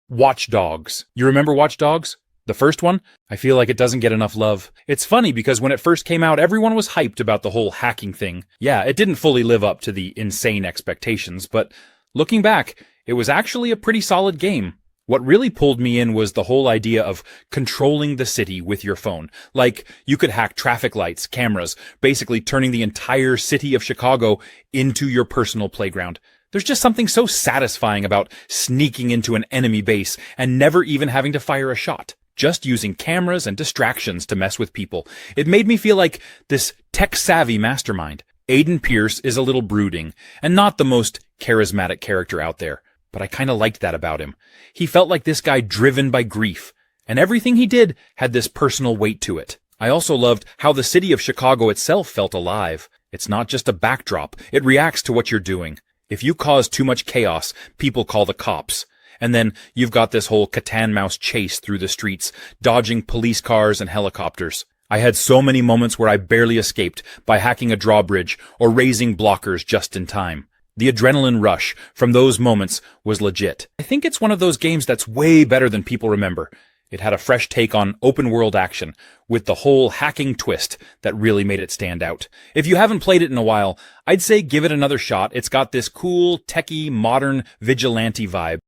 Watch Dogs. You remember Watch Dogs? The first one, I feel like it doesn't get enough love. It's funny because when it first came out, everyone was hyped about the whole hacking thing. Yeah, it didn't fully live up to the insane expectations, but looking back, it was actually a pretty solid game. What really pulled me in was the whole idea of controlling the city with your phone. Like, you could hack traffic lights, cameras, basically turning the entire city of Chicago into your personal playground. There's just something so satisfying about sneaking into an enemy base and never even having to fire a shot. Just using cameras and distractions to mess with people. It made me feel like this tech-savvy mastermind. Aiden Pierce is a little brooding, and not the most charismatic character out there. But I kinda liked that about him. He felt like this guy driven by grief, and everything he did had this personal weight to it. I also loved how the city of Chicago itself felt alive. It's not just a backdrop, it reacts to what you're doing. If you cause too much chaos, people call the cops. And then you've got this whole cat-and-mouse chase through the streets, dodging police cars and helicopters. I had so many moments where I barely escaped by hacking a drawbridge or raising blockers just in time. The adrenaline rush from those moments was legit. I think it's one of those games that's way better than people remember. It had a fresh take on open-world action, with the whole hacking twist that really made it stand out. If you haven't played it in a while, I'd say give it another shot. It's got this cool, techie, modern, vigilante vibe.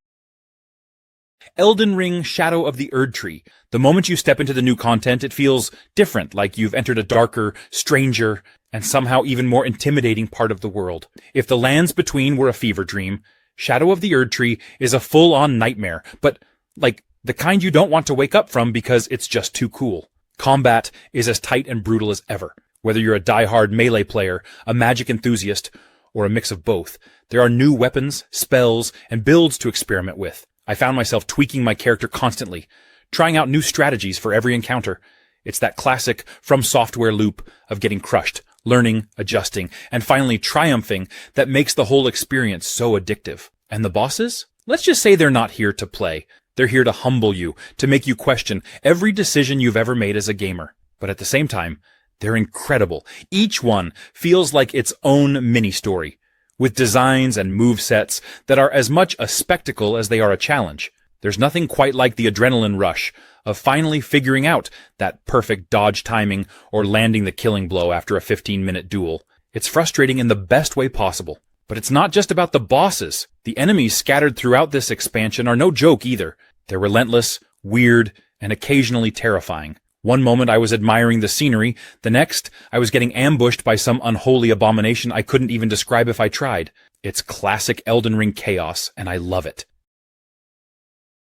Elden Ring Shadow of the Erdtree. The moment you step into the new content, it feels different, like you've entered a darker, stranger, and somehow even more intimidating part of the world. If the lands between were a fever dream, Shadow of the Erdtree is a full-on nightmare, but, like, the kind you don't want to wake up from because it's just too cool. Combat is as tight and brutal as ever. Whether you're a die-hard melee player, a magic enthusiast, or a mix of both, there are new weapons, spells, and builds to experiment with. I found myself tweaking my character constantly, trying out new strategies for every encounter. It's that classic From Software loop of getting crushed, learning, adjusting, and finally triumphing that makes the whole experience so addictive. And the bosses? Let's just say they're not here to play. They're here to humble you, to make you question every decision you've ever made as a gamer. But at the same time, they're incredible. Each one feels like its own mini-story, with designs and movesets that are as much a spectacle as they are a challenge. There's nothing quite like the adrenaline rush of finally figuring out that perfect dodge timing or landing the killing blow after a 15-minute duel. It's frustrating in the best way possible. But it's not just about the bosses. The enemies scattered throughout this expansion are no joke either. They're relentless, weird, and occasionally terrifying. One moment I was admiring the scenery, the next I was getting ambushed by some unholy abomination I couldn't even describe if I tried. It's classic Elden Ring chaos, and I love it.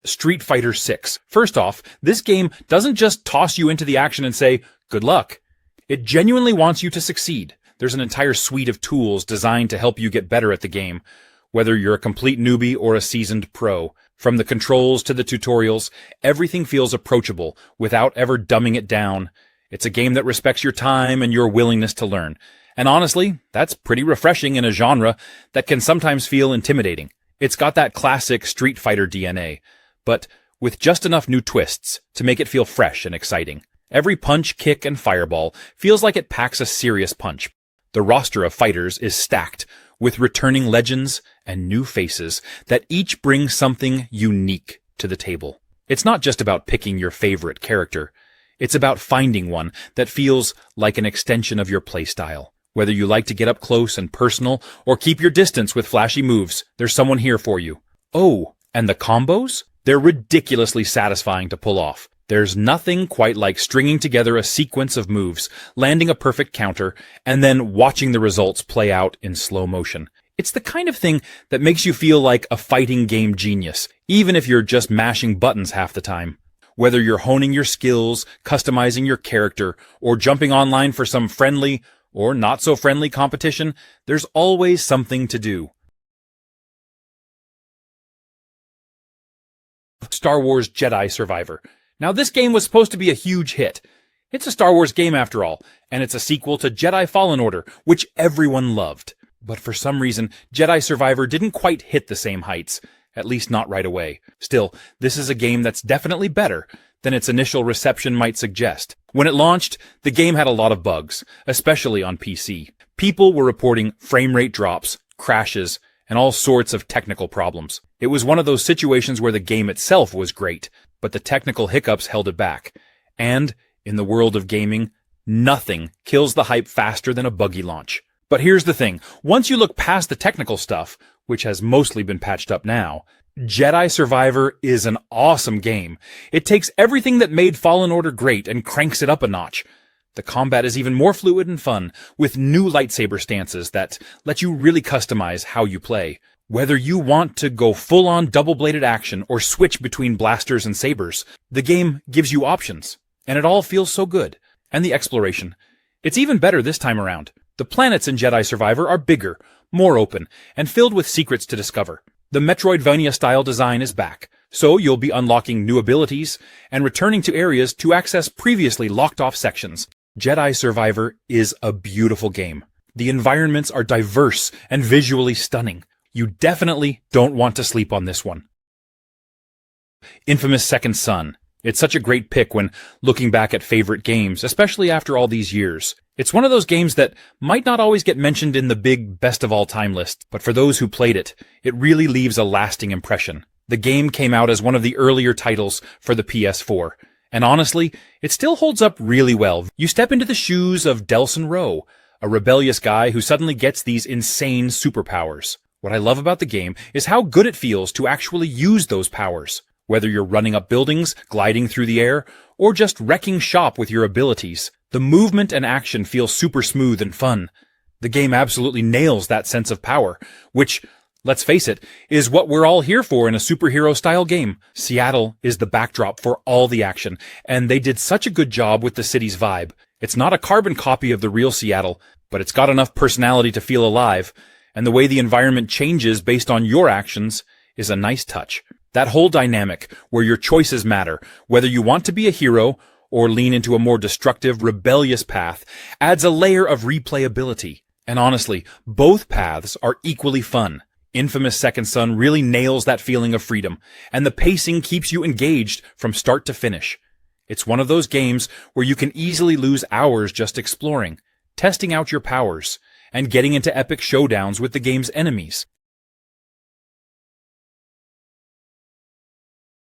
Street Fighter 6. First off, this game doesn't just toss you into the action and say, good luck. It genuinely wants you to succeed. There's an entire suite of tools designed to help you get better at the game, whether you're a complete newbie or a seasoned pro. From the controls to the tutorials, everything feels approachable without ever dumbing it down. It's a game that respects your time and your willingness to learn. And honestly, that's pretty refreshing in a genre that can sometimes feel intimidating. It's got that classic Street Fighter DNA, but with just enough new twists to make it feel fresh and exciting. Every punch, kick, and fireball feels like it packs a serious punch. The roster of fighters is stacked with returning legends and new faces that each bring something unique to the table. It's not just about picking your favorite character. It's about finding one that feels like an extension of your playstyle. Whether you like to get up close and personal or keep your distance with flashy moves, there's someone here for you. Oh, and the combos? They're ridiculously satisfying to pull off. There's nothing quite like stringing together a sequence of moves, landing a perfect counter, and then watching the results play out in slow motion. It's the kind of thing that makes you feel like a fighting game genius, even if you're just mashing buttons half the time. Whether you're honing your skills, customizing your character, or jumping online for some friendly or not so friendly competition, there's always something to do. Star Wars Jedi Survivor. Now, this game was supposed to be a huge hit. It's a Star Wars game after all, and it's a sequel to Jedi Fallen Order, which everyone loved. But for some reason, Jedi Survivor didn't quite hit the same heights, at least not right away. Still, this is a game that's definitely better than its initial reception might suggest. When it launched, the game had a lot of bugs, especially on PC. People were reporting frame rate drops, crashes, and all sorts of technical problems. It was one of those situations where the game itself was great, but the technical hiccups held it back. And, in the world of gaming, nothing kills the hype faster than a buggy launch. But here's the thing, once you look past the technical stuff, which has mostly been patched up now, Jedi Survivor is an awesome game. It takes everything that made Fallen Order great and cranks it up a notch. The combat is even more fluid and fun, with new lightsaber stances that let you really customize how you play. Whether you want to go full-on double-bladed action or switch between blasters and sabers, the game gives you options, and it all feels so good. And the exploration. It's even better this time around. The planets in Jedi Survivor are bigger, more open, and filled with secrets to discover. The Metroidvania-style design is back, so you'll be unlocking new abilities and returning to areas to access previously locked-off sections. Jedi Survivor is a beautiful game. The environments are diverse and visually stunning. You definitely don't want to sleep on this one. Infamous Second Son. It's such a great pick when looking back at favorite games, especially after all these years. It's one of those games that might not always get mentioned in the big best-of-all-time list, but for those who played it, it really leaves a lasting impression. The game came out as one of the earlier titles for the PS4, and honestly, it still holds up really well. You step into the shoes of Delson Rowe, a rebellious guy who suddenly gets these insane superpowers. What I love about the game is how good it feels to actually use those powers. Whether you're running up buildings, gliding through the air, or just wrecking shop with your abilities, the movement and action feel super smooth and fun. The game absolutely nails that sense of power, which, let's face it, is what we're all here for in a superhero-style game. Seattle is the backdrop for all the action, and they did such a good job with the city's vibe. It's not a carbon copy of the real Seattle, but it's got enough personality to feel alive, and the way the environment changes based on your actions is a nice touch. That whole dynamic, where your choices matter, whether you want to be a hero or lean into a more destructive, rebellious path, adds a layer of replayability. And honestly, both paths are equally fun. Infamous Second Son really nails that feeling of freedom, and the pacing keeps you engaged from start to finish. It's one of those games where you can easily lose hours just exploring, testing out your powers, and getting into epic showdowns with the game's enemies.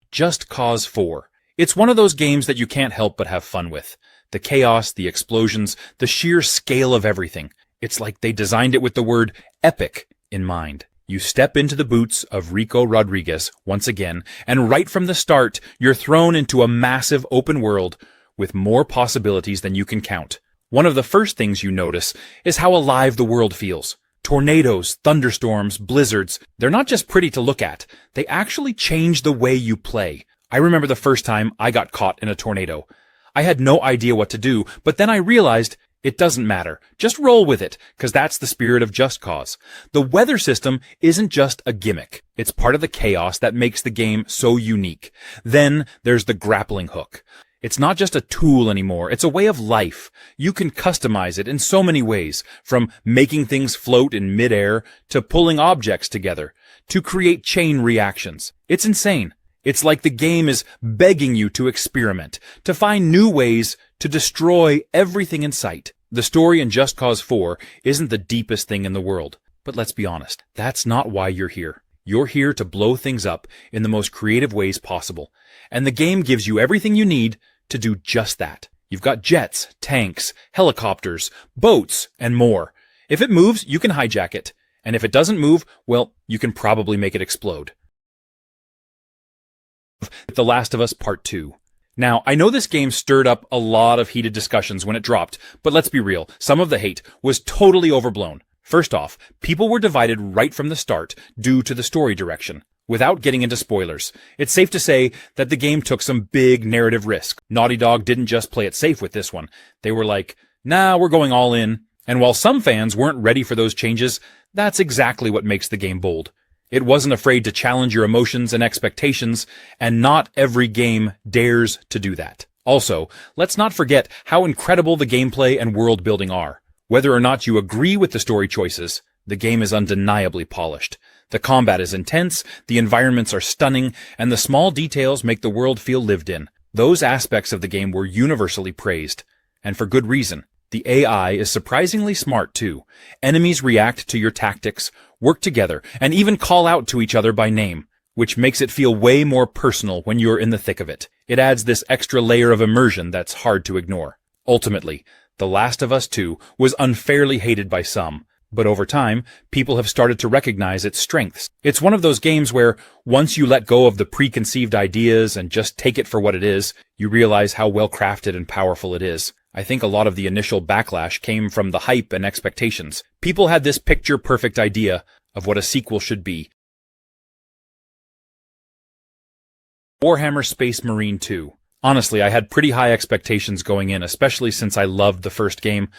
Just Cause 4. It's one of those games that you can't help but have fun with. The chaos, the explosions, the sheer scale of everything. It's like they designed it with the word epic in mind. You step into the boots of Rico Rodriguez once again, and right from the start, you're thrown into a massive open world with more possibilities than you can count. One of the first things you notice is how alive the world feels. Tornadoes, thunderstorms, blizzards, they're not just pretty to look at, they actually change the way you play. I remember the first time I got caught in a tornado. I had no idea what to do, but then I realized it doesn't matter. Just roll with it, because that's the spirit of Just Cause. The weather system isn't just a gimmick. It's part of the chaos that makes the game so unique. Then there's the grappling hook. It's not just a tool anymore, it's a way of life. You can customize it in so many ways, from making things float in midair, to pulling objects together, to create chain reactions. It's insane. It's like the game is begging you to experiment, to find new ways to destroy everything in sight. The story in Just Cause 4 isn't the deepest thing in the world, but let's be honest, that's not why you're here. You're here to blow things up in the most creative ways possible, and the game gives you everything you need to do just that. You've got jets, tanks, helicopters, boats, and more. If it moves, you can hijack it, and if it doesn't move, well, you can probably make it explode. The Last of Us Part 2. Now, I know this game stirred up a lot of heated discussions when it dropped, but let's be real, some of the hate was totally overblown. First off, people were divided right from the start due to the story direction. Without getting into spoilers, it's safe to say that the game took some big narrative risk. Naughty Dog didn't just play it safe with this one. They were like, nah, we're going all in. And while some fans weren't ready for those changes, that's exactly what makes the game bold. It wasn't afraid to challenge your emotions and expectations, and not every game dares to do that. Also, let's not forget how incredible the gameplay and world building are. Whether or not you agree with the story choices, the game is undeniably polished. The combat is intense, the environments are stunning, and the small details make the world feel lived in. Those aspects of the game were universally praised. And for good reason. The AI is surprisingly smart too. Enemies react to your tactics, work together, and even call out to each other by name. which makes it feel way more personal when you're in the thick of it. It adds this extra layer of immersion that's hard to ignore. Ultimately, The Last of Us 2 was unfairly hated by some, but over time, people have started to recognize its strengths. It's one of those games where, once you let go of the preconceived ideas and just take it for what it is, you realize how well-crafted and powerful it is. I think a lot of the initial backlash came from the hype and expectations. People had this picture-perfect idea of what a sequel should be. Warhammer Space Marine 2. Honestly, I had pretty high expectations going in, especially since I loved the first game,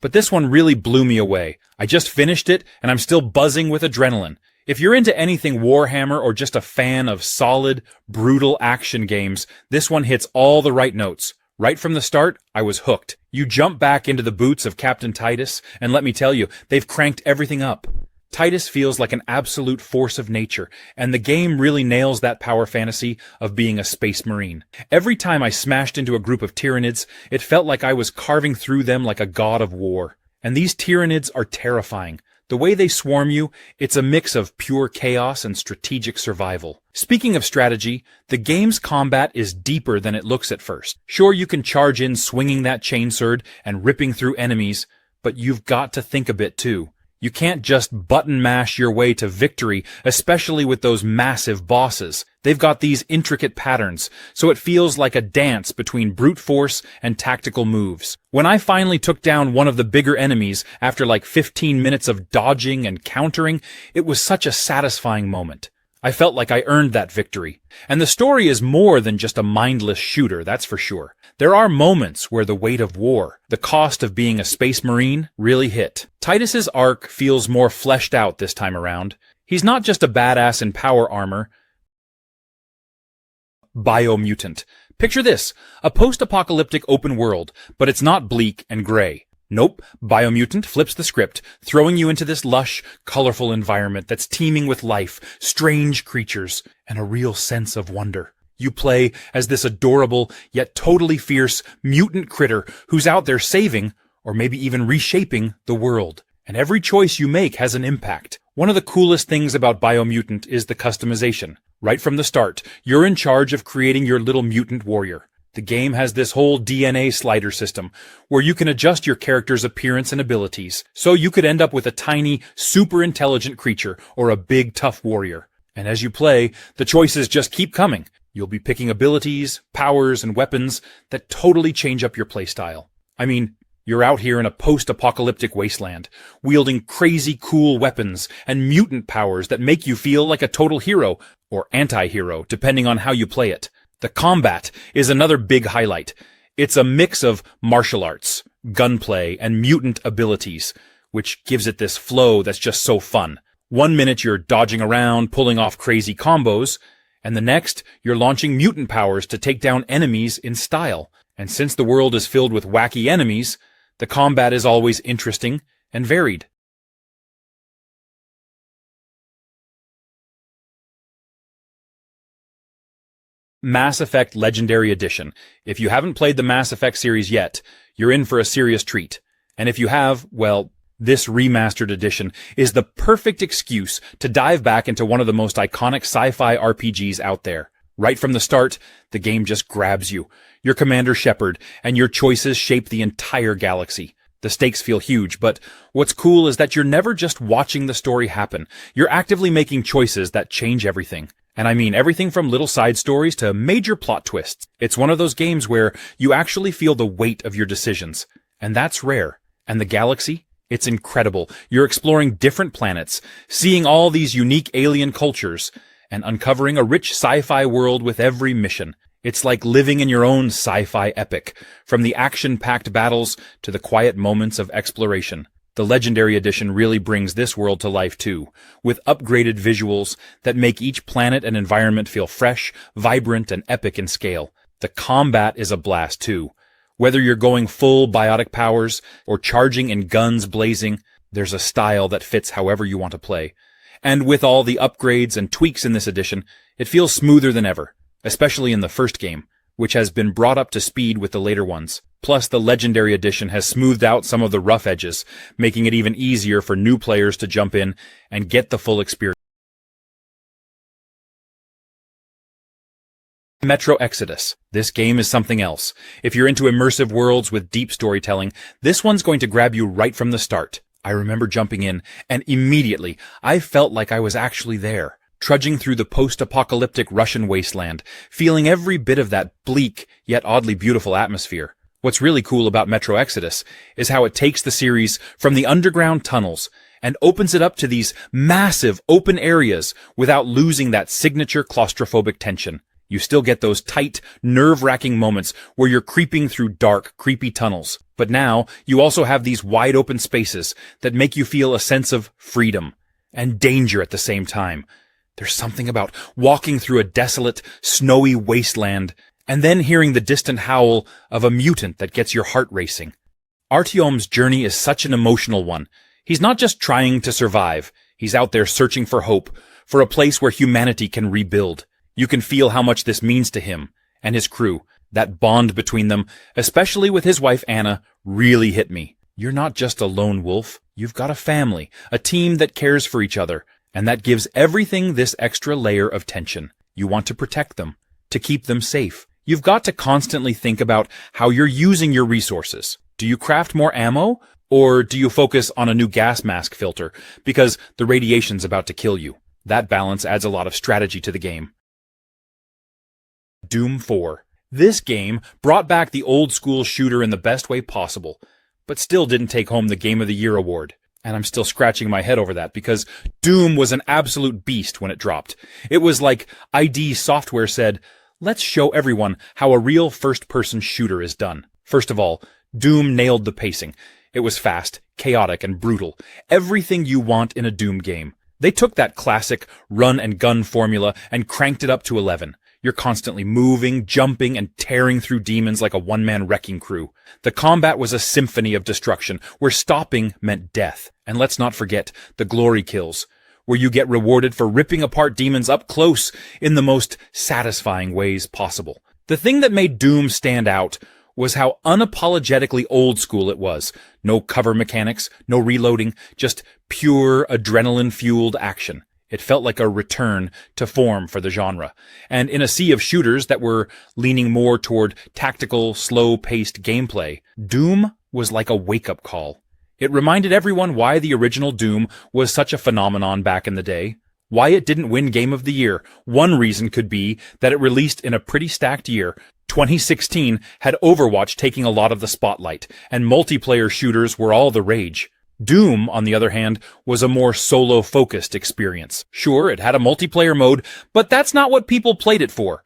but this one really blew me away. I just finished it, and I'm still buzzing with adrenaline. If you're into anything Warhammer or just a fan of solid, brutal action games, this one hits all the right notes. Right from the start, I was hooked. You jump back into the boots of Captain Titus, and let me tell you, they've cranked everything up. Titus feels like an absolute force of nature, and the game really nails that power fantasy of being a space marine. Every time I smashed into a group of Tyranids, it felt like I was carving through them like a god of war. And these Tyranids are terrifying. The way they swarm you, it's a mix of pure chaos and strategic survival. Speaking of strategy, the game's combat is deeper than it looks at first. Sure, you can charge in swinging that chainsword and ripping through enemies, but you've got to think a bit too. You can't just button mash your way to victory, especially with those massive bosses. They've got these intricate patterns, so it feels like a dance between brute force and tactical moves. When I finally took down one of the bigger enemies after like 15 minutes of dodging and countering, it was such a satisfying moment. I felt like I earned that victory. And the story is more than just a mindless shooter, that's for sure. There are moments where the weight of war, the cost of being a space marine, really hit. Titus's arc feels more fleshed out this time around. He's not just a badass in power armor. Biomutant. Picture this, a post-apocalyptic open world, but it's not bleak and gray. Nope, Biomutant flips the script, throwing you into this lush, colorful environment that's teeming with life, strange creatures, and a real sense of wonder. You play as this adorable, yet totally fierce, mutant critter who's out there saving, or maybe even reshaping, the world. And every choice you make has an impact. One of the coolest things about Biomutant is the customization. Right from the start, you're in charge of creating your little mutant warrior. The game has this whole DNA slider system, where you can adjust your character's appearance and abilities, so you could end up with a tiny, super intelligent creature or a big, tough warrior. And as you play, the choices just keep coming. You'll be picking abilities, powers, and weapons that totally change up your playstyle. I mean, you're out here in a post-apocalyptic wasteland, wielding crazy cool weapons and mutant powers that make you feel like a total hero, or anti-hero, depending on how you play it. The combat is another big highlight. It's a mix of martial arts, gunplay, and mutant abilities, which gives it this flow that's just so fun. One minute you're dodging around, pulling off crazy combos, and the next you're launching mutant powers to take down enemies in style. And since the world is filled with wacky enemies, the combat is always interesting and varied. Mass Effect Legendary Edition. If you haven't played the Mass Effect series yet, you're in for a serious treat. And if you have, well, this remastered edition is the perfect excuse to dive back into one of the most iconic sci-fi RPGs out there. Right from the start, the game just grabs you. You're Commander Shepard, and your choices shape the entire galaxy. The stakes feel huge, but what's cool is that you're never just watching the story happen. You're actively making choices that change everything. And I mean everything from little side stories to major plot twists. It's one of those games where you actually feel the weight of your decisions. And that's rare. And the galaxy? It's incredible. You're exploring different planets, seeing all these unique alien cultures, and uncovering a rich sci-fi world with every mission. It's like living in your own sci-fi epic, from the action-packed battles to the quiet moments of exploration. The Legendary Edition really brings this world to life too, with upgraded visuals that make each planet and environment feel fresh, vibrant, and epic in scale. The combat is a blast too. Whether you're going full biotic powers or charging in guns blazing, there's a style that fits however you want to play. And with all the upgrades and tweaks in this edition, it feels smoother than ever, especially in the first game, which has been brought up to speed with the later ones. Plus, the Legendary Edition has smoothed out some of the rough edges, making it even easier for new players to jump in and get the full experience. Metro Exodus. This game is something else. If you're into immersive worlds with deep storytelling, this one's going to grab you right from the start. I remember jumping in, and immediately, I felt like I was actually there, trudging through the post-apocalyptic Russian wasteland, feeling every bit of that bleak, yet oddly beautiful atmosphere. What's really cool about Metro Exodus is how it takes the series from the underground tunnels and opens it up to these massive open areas without losing that signature claustrophobic tension. You still get those tight, nerve-wracking moments where you're creeping through dark, creepy tunnels. But now, you also have these wide-open spaces that make you feel a sense of freedom and danger at the same time. There's something about walking through a desolate, snowy wasteland and then hearing the distant howl of a mutant that gets your heart racing. Artyom's journey is such an emotional one. He's not just trying to survive. He's out there searching for hope, for a place where humanity can rebuild. You can feel how much this means to him and his crew. That bond between them, especially with his wife Anna, really hit me. You're not just a lone wolf. You've got a family, a team that cares for each other, and that gives everything this extra layer of tension. You want to protect them, to keep them safe. You've got to constantly think about how you're using your resources. Do you craft more ammo, or do you focus on a new gas mask filter because the radiation's about to kill you? That balance adds a lot of strategy to the game. Doom 4. This game brought back the old-school shooter in the best way possible, but still didn't take home the Game of the Year award. And I'm still scratching my head over that because Doom was an absolute beast when it dropped. It was like ID Software said, let's show everyone how a real first-person shooter is done. First of all, Doom nailed the pacing. It was fast, chaotic, and brutal. Everything you want in a Doom game. They took that classic run-and-gun formula and cranked it up to 11. You're constantly moving, jumping, and tearing through demons like a one-man wrecking crew. The combat was a symphony of destruction, where stopping meant death. And let's not forget the glory kills, where you get rewarded for ripping apart demons up close in the most satisfying ways possible. The thing that made Doom stand out was how unapologetically old school it was. No cover mechanics, no reloading, just pure adrenaline-fueled action. It felt like a return to form for the genre. And in a sea of shooters that were leaning more toward tactical, slow-paced gameplay, Doom was like a wake-up call. It reminded everyone why the original Doom was such a phenomenon back in the day. Why it didn't win Game of the Year. One reason could be that it released in a pretty stacked year. 2016 had Overwatch taking a lot of the spotlight, and multiplayer shooters were all the rage. Doom, on the other hand, was a more solo-focused experience. Sure, it had a multiplayer mode, but that's not what people played it for.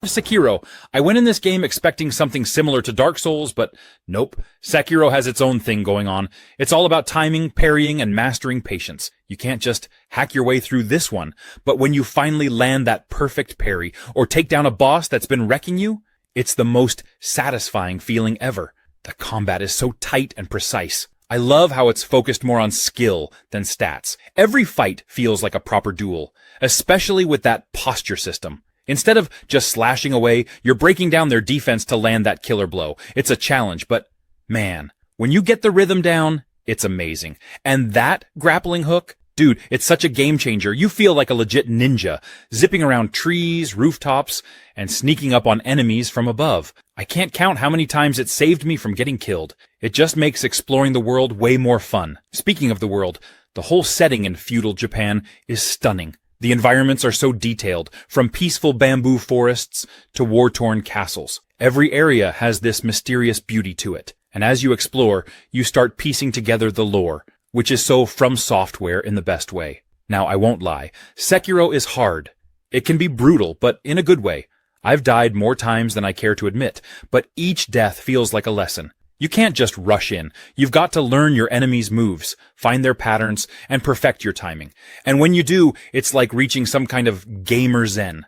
Sekiro. I went in this game expecting something similar to Dark Souls, but nope. Sekiro has its own thing going on. It's all about timing, parrying, and mastering patience. You can't just hack your way through this one, but when you finally land that perfect parry, or take down a boss that's been wrecking you, it's the most satisfying feeling ever. The combat is so tight and precise. I love how it's focused more on skill than stats. Every fight feels like a proper duel, especially with that posture system. Instead of just slashing away, you're breaking down their defense to land that killer blow. It's a challenge, but man, when you get the rhythm down, it's amazing. And that grappling hook, dude, it's such a game changer. You feel like a legit ninja, zipping around trees, rooftops, and sneaking up on enemies from above. I can't count how many times it saved me from getting killed. It just makes exploring the world way more fun. Speaking of the world, the whole setting in feudal Japan is stunning. The environments are so detailed, from peaceful bamboo forests to war-torn castles. Every area has this mysterious beauty to it. And as you explore, you start piecing together the lore, which is so From Software in the best way. Now, I won't lie. Sekiro is hard. It can be brutal, but in a good way. I've died more times than I care to admit, but each death feels like a lesson. You can't just rush in. You've got to learn your enemy's moves, find their patterns, and perfect your timing. And when you do, it's like reaching some kind of gamer zen.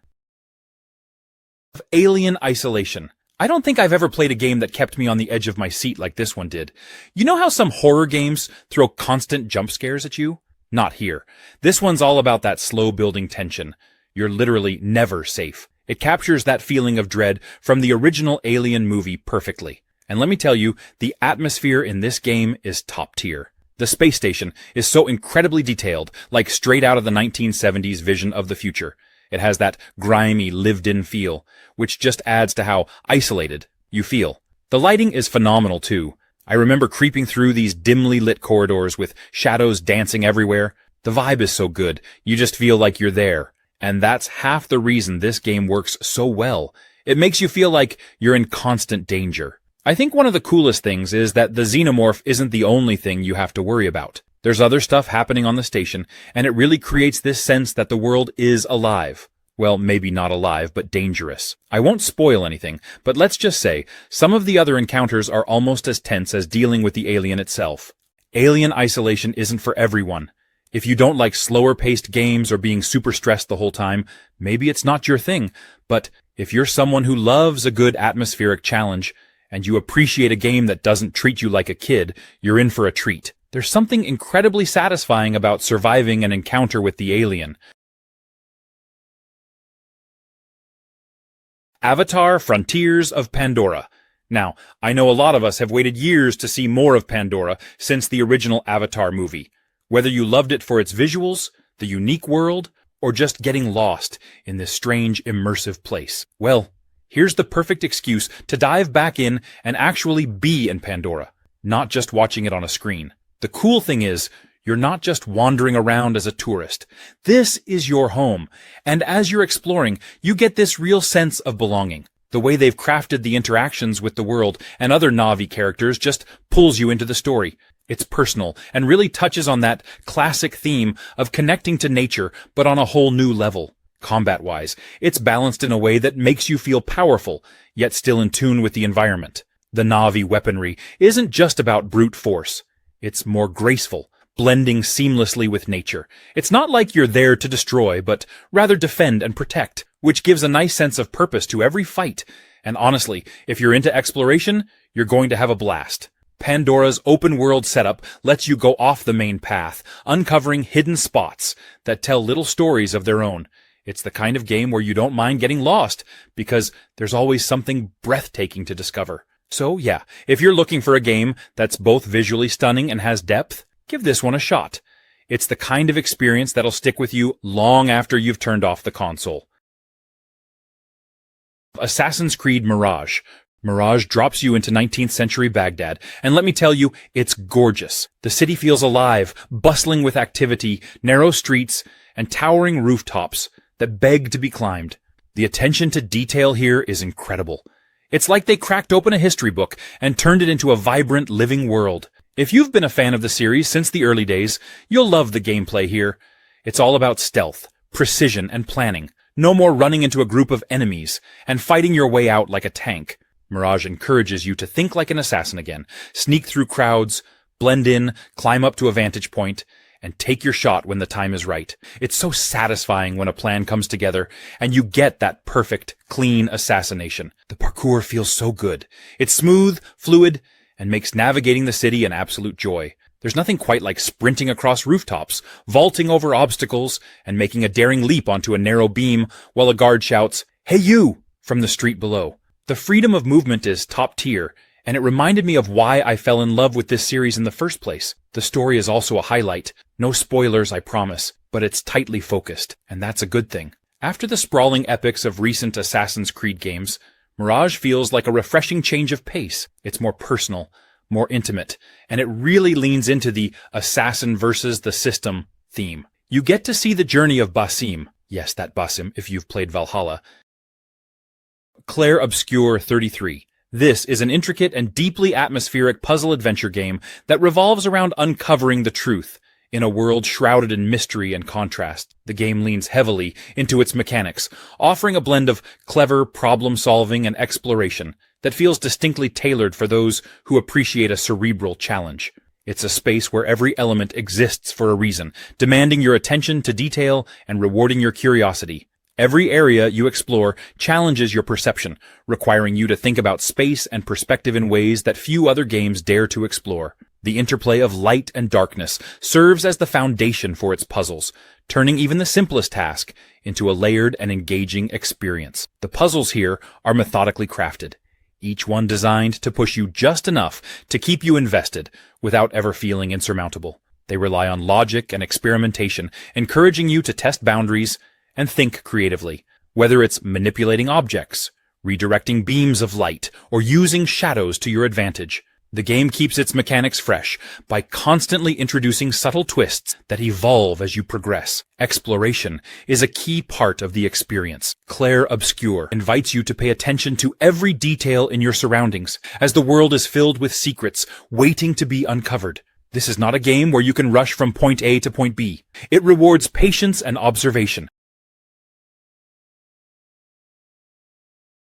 Alien Isolation. I don't think I've ever played a game that kept me on the edge of my seat like this one did. You know how some horror games throw constant jump scares at you? Not here. This one's all about that slow building tension. You're literally never safe. It captures that feeling of dread from the original Alien movie perfectly. And let me tell you, the atmosphere in this game is top tier. The space station is so incredibly detailed, like straight out of the 1970s vision of the future. It has that grimy, lived-in feel, which just adds to how isolated you feel. The lighting is phenomenal too. I remember creeping through these dimly lit corridors with shadows dancing everywhere. The vibe is so good, you just feel like you're there. And that's half the reason this game works so well. It makes you feel like you're in constant danger. I think one of the coolest things is that the xenomorph isn't the only thing you have to worry about. There's other stuff happening on the station, and it really creates this sense that the world is alive. Well, maybe not alive, but dangerous. I won't spoil anything, but let's just say, some of the other encounters are almost as tense as dealing with the alien itself. Alien isolation isn't for everyone. If you don't like slower-paced games or being super stressed the whole time, maybe it's not your thing. But if you're someone who loves a good atmospheric challenge, and you appreciate a game that doesn't treat you like a kid, you're in for a treat. There's something incredibly satisfying about surviving an encounter with the alien. Avatar: Frontiers of Pandora. Now, I know a lot of us have waited years to see more of Pandora since the original Avatar movie. Whether you loved it for its visuals, the unique world, or just getting lost in this strange, immersive place. Well, here's the perfect excuse to dive back in and actually be in Pandora, not just watching it on a screen. The cool thing is, you're not just wandering around as a tourist. This is your home, and as you're exploring, you get this real sense of belonging. The way they've crafted the interactions with the world and other Na'vi characters just pulls you into the story. It's personal and really touches on that classic theme of connecting to nature, but on a whole new level. Combat-wise, it's balanced in a way that makes you feel powerful, yet still in tune with the environment. The Na'vi weaponry isn't just about brute force. It's more graceful, blending seamlessly with nature. It's not like you're there to destroy, but rather defend and protect, which gives a nice sense of purpose to every fight. And honestly, if you're into exploration, you're going to have a blast. Pandora's open-world setup lets you go off the main path, uncovering hidden spots that tell little stories of their own. It's the kind of game where you don't mind getting lost, because there's always something breathtaking to discover. So yeah, if you're looking for a game that's both visually stunning and has depth, give this one a shot. It's the kind of experience that'll stick with you long after you've turned off the console. Assassin's Creed Mirage. Mirage drops you into 19th century Baghdad, and let me tell you, it's gorgeous. The city feels alive, bustling with activity, narrow streets, and towering rooftops that beg to be climbed. The attention to detail here is incredible. It's like they cracked open a history book and turned it into a vibrant, living world. If you've been a fan of the series since the early days, you'll love the gameplay here. It's all about stealth, precision, and planning. No more running into a group of enemies and fighting your way out like a tank. Mirage encourages you to think like an assassin again, sneak through crowds, blend in, climb up to a vantage point, and take your shot when the time is right. It's so satisfying when a plan comes together, and you get that perfect, clean assassination. The parkour feels so good. It's smooth, fluid, and makes navigating the city an absolute joy. There's nothing quite like sprinting across rooftops, vaulting over obstacles, and making a daring leap onto a narrow beam while a guard shouts, "Hey you!" from the street below. The freedom of movement is top tier, and it reminded me of why I fell in love with this series in the first place. The story is also a highlight. No spoilers, I promise, but it's tightly focused, and that's a good thing. After the sprawling epics of recent Assassin's Creed games, Mirage feels like a refreshing change of pace. It's more personal, more intimate, and it really leans into the assassin versus the system theme. You get to see the journey of Basim. Yes, that Basim, if you've played Valhalla. CLAIR OBSCUR 33. This is an intricate and deeply atmospheric puzzle-adventure game that revolves around uncovering the truth. In a world shrouded in mystery and contrast, the game leans heavily into its mechanics, offering a blend of clever problem-solving and exploration that feels distinctly tailored for those who appreciate a cerebral challenge. It's a space where every element exists for a reason, demanding your attention to detail and rewarding your curiosity. Every area you explore challenges your perception, requiring you to think about space and perspective in ways that few other games dare to explore. The interplay of light and darkness serves as the foundation for its puzzles, turning even the simplest task into a layered and engaging experience. The puzzles here are methodically crafted, each one designed to push you just enough to keep you invested without ever feeling insurmountable. They rely on logic and experimentation, encouraging you to test boundaries and think creatively. Whether it's manipulating objects, redirecting beams of light, or using shadows to your advantage, the game keeps its mechanics fresh by constantly introducing subtle twists that evolve as you progress. Exploration is a key part of the experience. CLAIR OBSCUR invites you to pay attention to every detail in your surroundings, as the world is filled with secrets waiting to be uncovered. This is not a game where you can rush from point A to point B. It rewards patience and observation.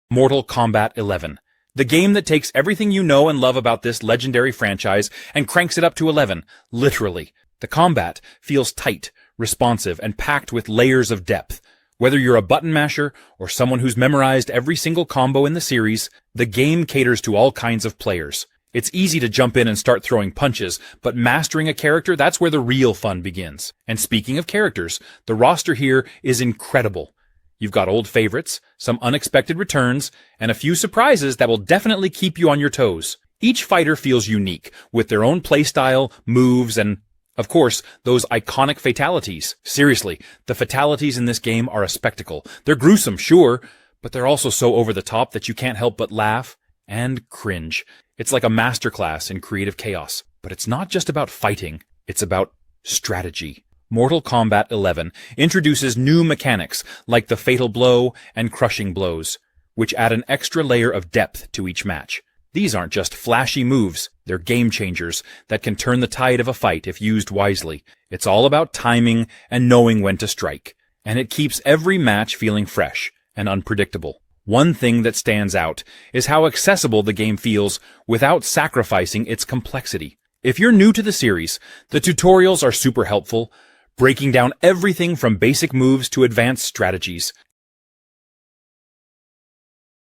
Mortal Kombat 11. The game that takes everything you know and love about this legendary franchise and cranks it up to 11, literally. The combat feels tight, responsive, and packed with layers of depth. Whether you're a button masher or someone who's memorized every single combo in the series, the game caters to all kinds of players. It's easy to jump in and start throwing punches, but mastering a character, that's where the real fun begins. And speaking of characters, the roster here is incredible. You've got old favorites, some unexpected returns, and a few surprises that will definitely keep you on your toes. Each fighter feels unique, with their own playstyle, moves, and, of course, those iconic fatalities. Seriously, the fatalities in this game are a spectacle. They're gruesome, sure, but they're also so over the top that you can't help but laugh and cringe. It's like a masterclass in creative chaos. But it's not just about fighting, it's about strategy. Mortal Kombat 11 introduces new mechanics like the fatal blow and crushing blows, which add an extra layer of depth to each match. These aren't just flashy moves, they're game changers that can turn the tide of a fight if used wisely. It's all about timing and knowing when to strike, and it keeps every match feeling fresh and unpredictable. One thing that stands out is how accessible the game feels without sacrificing its complexity. If you're new to the series, the tutorials are super helpful, breaking down everything from basic moves to advanced strategies.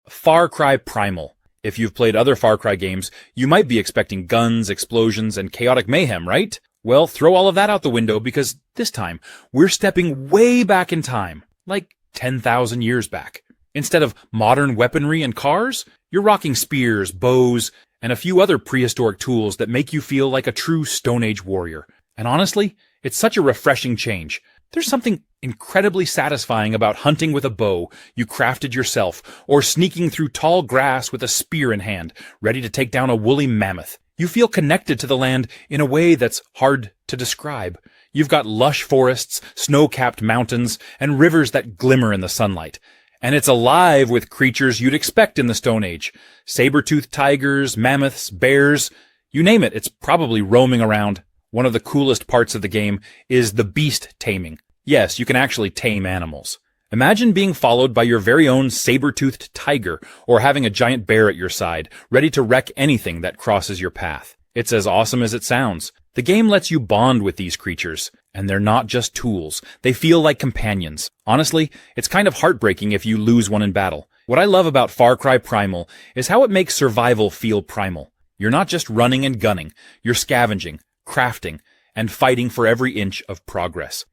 Far Cry Primal. If you've played other Far Cry games, you might be expecting guns, explosions, and chaotic mayhem, right? Well, throw all of that out the window because this time, we're stepping way back in time, like 10,000 years back. Instead of modern weaponry and cars, you're rocking spears, bows, and a few other prehistoric tools that make you feel like a true Stone Age warrior. And honestly, it's such a refreshing change. There's something incredibly satisfying about hunting with a bow you crafted yourself, or sneaking through tall grass with a spear in hand, ready to take down a woolly mammoth. You feel connected to the land in a way that's hard to describe. You've got lush forests, snow-capped mountains, and rivers that glimmer in the sunlight. And it's alive with creatures you'd expect in the Stone Age. Saber-toothed tigers, mammoths, bears, you name it, it's probably roaming around. One of the coolest parts of the game is the beast taming. Yes, you can actually tame animals. Imagine being followed by your very own saber-toothed tiger, or having a giant bear at your side, ready to wreck anything that crosses your path. It's as awesome as it sounds. The game lets you bond with these creatures, and they're not just tools. They feel like companions. Honestly, it's kind of heartbreaking if you lose one in battle. What I love about Far Cry Primal is how it makes survival feel primal. You're not just running and gunning, you're scavenging, crafting, and fighting for every inch of progress.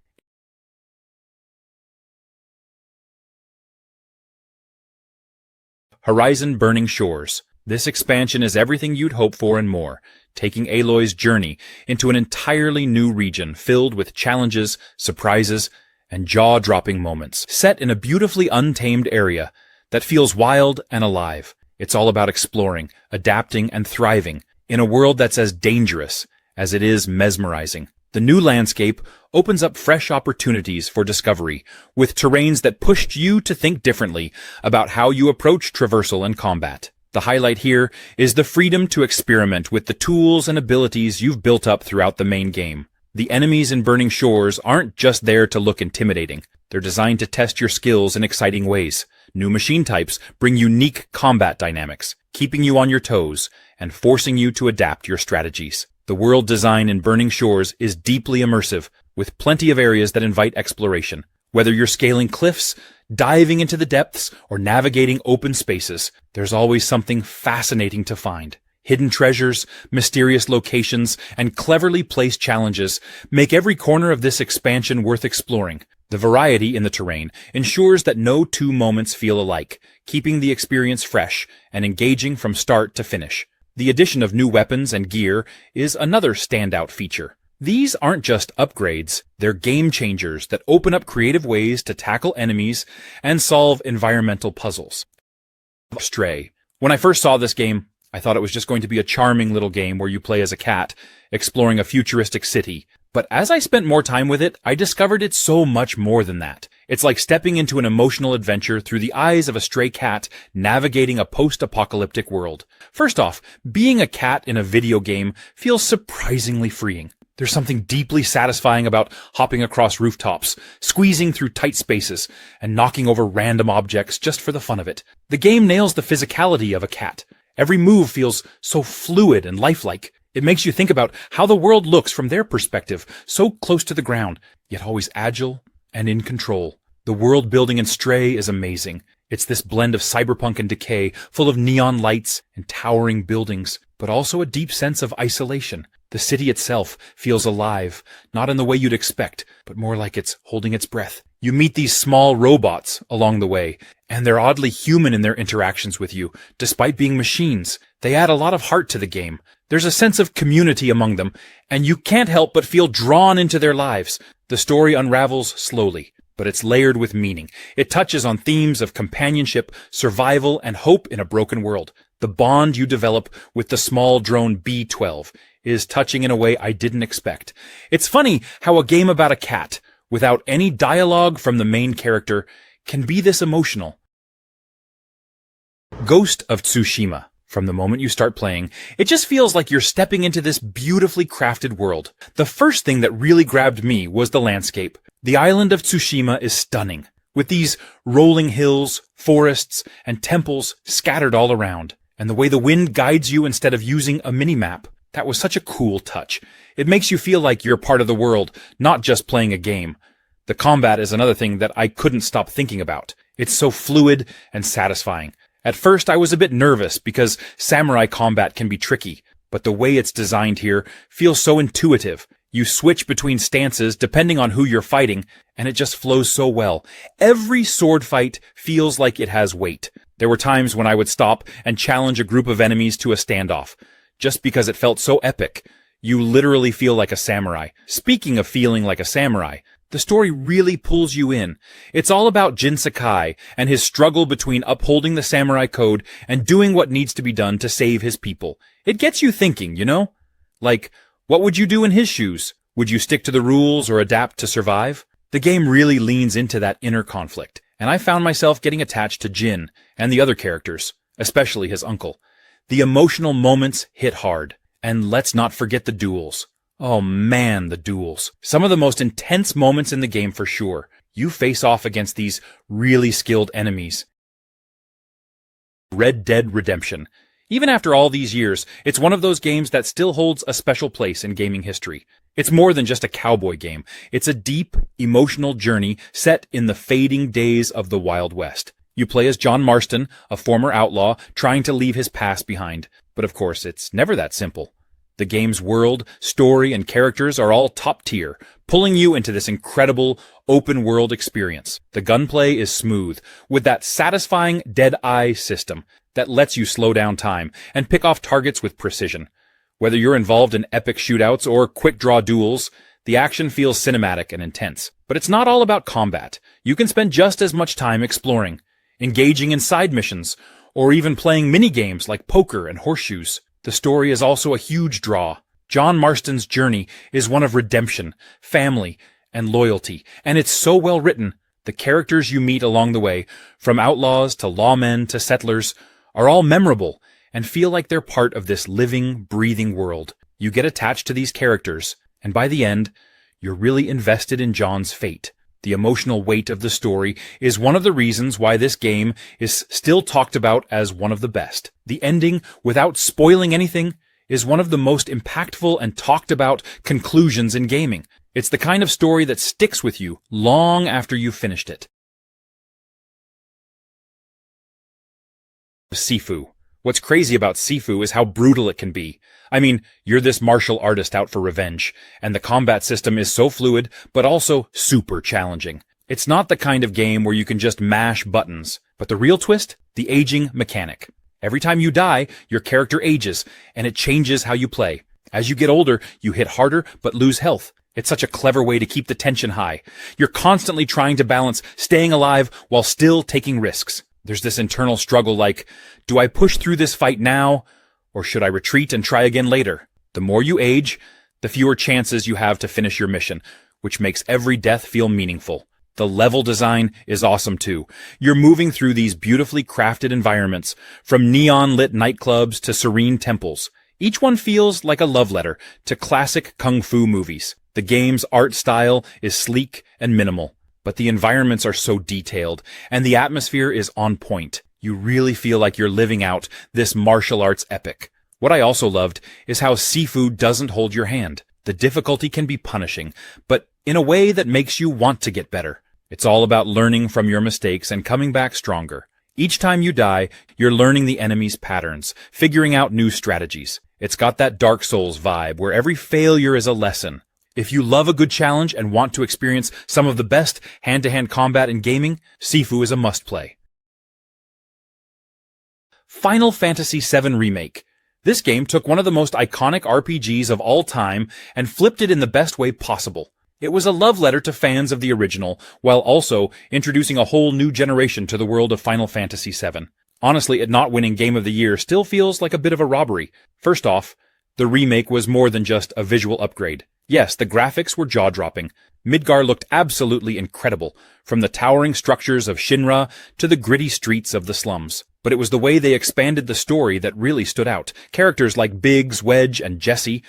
Horizon Burning Shores. This expansion is everything you'd hope for and more, taking Aloy's journey into an entirely new region filled with challenges, surprises, and jaw-dropping moments. Set in a beautifully untamed area that feels wild and alive. It's all about exploring, adapting, and thriving in a world that's as dangerous as it is mesmerizing. The new landscape opens up fresh opportunities for discovery, with terrains that pushed you to think differently about how you approach traversal and combat. The highlight here is the freedom to experiment with the tools and abilities you've built up throughout the main game. The enemies in Burning Shores aren't just there to look intimidating. They're designed to test your skills in exciting ways. New machine types bring unique combat dynamics, keeping you on your toes and forcing you to adapt your strategies. The world design in Burning Shores is deeply immersive, with plenty of areas that invite exploration. Whether you're scaling cliffs, diving into the depths, or navigating open spaces, there's always something fascinating to find. Hidden treasures, mysterious locations, and cleverly placed challenges make every corner of this expansion worth exploring. The variety in the terrain ensures that no two moments feel alike, keeping the experience fresh and engaging from start to finish. The addition of new weapons and gear is another standout feature. These aren't just upgrades, they're game changers that open up creative ways to tackle enemies and solve environmental puzzles. Stray. When I first saw this game, I thought it was just going to be a charming little game where you play as a cat, exploring a futuristic city. But as I spent more time with it, I discovered it's so much more than that. It's like stepping into an emotional adventure through the eyes of a stray cat navigating a post-apocalyptic world. First off, being a cat in a video game feels surprisingly freeing. There's something deeply satisfying about hopping across rooftops, squeezing through tight spaces, and knocking over random objects just for the fun of it. The game nails the physicality of a cat. Every move feels so fluid and lifelike. It makes you think about how the world looks from their perspective, so close to the ground, yet always agile and in control. The world building in Stray is amazing. It's this blend of cyberpunk and decay, full of neon lights and towering buildings, but also a deep sense of isolation. The city itself feels alive, not in the way you'd expect, but more like it's holding its breath. You meet these small robots along the way, and they're oddly human in their interactions with you, despite being machines. They add a lot of heart to the game. There's a sense of community among them, and you can't help but feel drawn into their lives. The story unravels slowly, but it's layered with meaning. It touches on themes of companionship, survival, and hope in a broken world. The bond you develop with the small drone B-12 is touching in a way I didn't expect. It's funny how a game about a cat, without any dialogue from the main character, can be this emotional. Ghost of Tsushima. From the moment you start playing, it just feels like you're stepping into this beautifully crafted world. The first thing that really grabbed me was the landscape. The island of Tsushima is stunning, with these rolling hills, forests, and temples scattered all around. And the way the wind guides you instead of using a mini-map. That was such a cool touch. It makes you feel like you're part of the world, not just playing a game. The combat is another thing that I couldn't stop thinking about. It's so fluid and satisfying. At first, I was a bit nervous because samurai combat can be tricky, but the way it's designed here feels so intuitive. You switch between stances depending on who you're fighting, and it just flows so well. Every sword fight feels like it has weight. There were times when I would stop and challenge a group of enemies to a standoff, just because it felt so epic. You literally feel like a samurai. Speaking of feeling like a samurai, the story really pulls you in. It's all about Jin Sakai and his struggle between upholding the samurai code and doing what needs to be done to save his people. It gets you thinking, you know? Like, what would you do in his shoes? Would you stick to the rules or adapt to survive? The game really leans into that inner conflict, and I found myself getting attached to Jin and the other characters, especially his uncle. The emotional moments hit hard, and let's not forget the duels. Oh man, the duels. Some of the most intense moments in the game for sure. You face off against these really skilled enemies. Red Dead Redemption. Even after all these years, it's one of those games that still holds a special place in gaming history. It's more than just a cowboy game. It's a deep, emotional journey set in the fading days of the Wild West. You play as John Marston, a former outlaw, trying to leave his past behind. But of course, it's never that simple. The game's world, story, and characters are all top tier, pulling you into this incredible open-world experience. The gunplay is smooth, with that satisfying dead-eye system that lets you slow down time and pick off targets with precision. Whether you're involved in epic shootouts or quick-draw duels, the action feels cinematic and intense. But it's not all about combat. You can spend just as much time exploring, engaging in side missions, or even playing mini-games like poker and horseshoes. The story is also a huge draw. John Marston's journey is one of redemption, family, and loyalty, and it's so well written. The characters you meet along the way, from outlaws to lawmen to settlers, are all memorable and feel like they're part of this living, breathing world. You get attached to these characters, and by the end, you're really invested in John's fate. The emotional weight of the story is one of the reasons why this game is still talked about as one of the best. The ending, without spoiling anything, is one of the most impactful and talked about conclusions in gaming. It's the kind of story that sticks with you long after you've finished it. SIFU. What's crazy about SIFU is how brutal it can be. I mean, you're this martial artist out for revenge, and the combat system is so fluid, but also super challenging. It's not the kind of game where you can just mash buttons, but the real twist? The aging mechanic. Every time you die, your character ages, and it changes how you play. As you get older, you hit harder but lose health. It's such a clever way to keep the tension high. You're constantly trying to balance staying alive while still taking risks. There's this internal struggle like, do I push through this fight now, or should I retreat and try again later? The more you age, the fewer chances you have to finish your mission, which makes every death feel meaningful. The level design is awesome too. You're moving through these beautifully crafted environments, from neon-lit nightclubs to serene temples. Each one feels like a love letter to classic kung fu movies. The game's art style is sleek and minimal, but the environments are so detailed, and the atmosphere is on point. You really feel like you're living out this martial arts epic. What I also loved is how SIFU doesn't hold your hand. The difficulty can be punishing, but in a way that makes you want to get better. It's all about learning from your mistakes and coming back stronger. Each time you die, you're learning the enemy's patterns, figuring out new strategies. It's got that Dark Souls vibe where every failure is a lesson. If you love a good challenge and want to experience some of the best hand-to-hand combat in gaming, SIFU is a must-play. Final Fantasy VII Remake. This game took one of the most iconic RPGs of all time and flipped it in the best way possible. It was a love letter to fans of the original, while also introducing a whole new generation to the world of Final Fantasy VII. Honestly, it not winning Game of the Year still feels like a bit of a robbery. First off, the remake was more than just a visual upgrade. Yes, the graphics were jaw-dropping. Midgar looked absolutely incredible, from the towering structures of Shinra to the gritty streets of the slums. But it was the way they expanded the story that really stood out. Characters like Biggs, Wedge, and Jesse,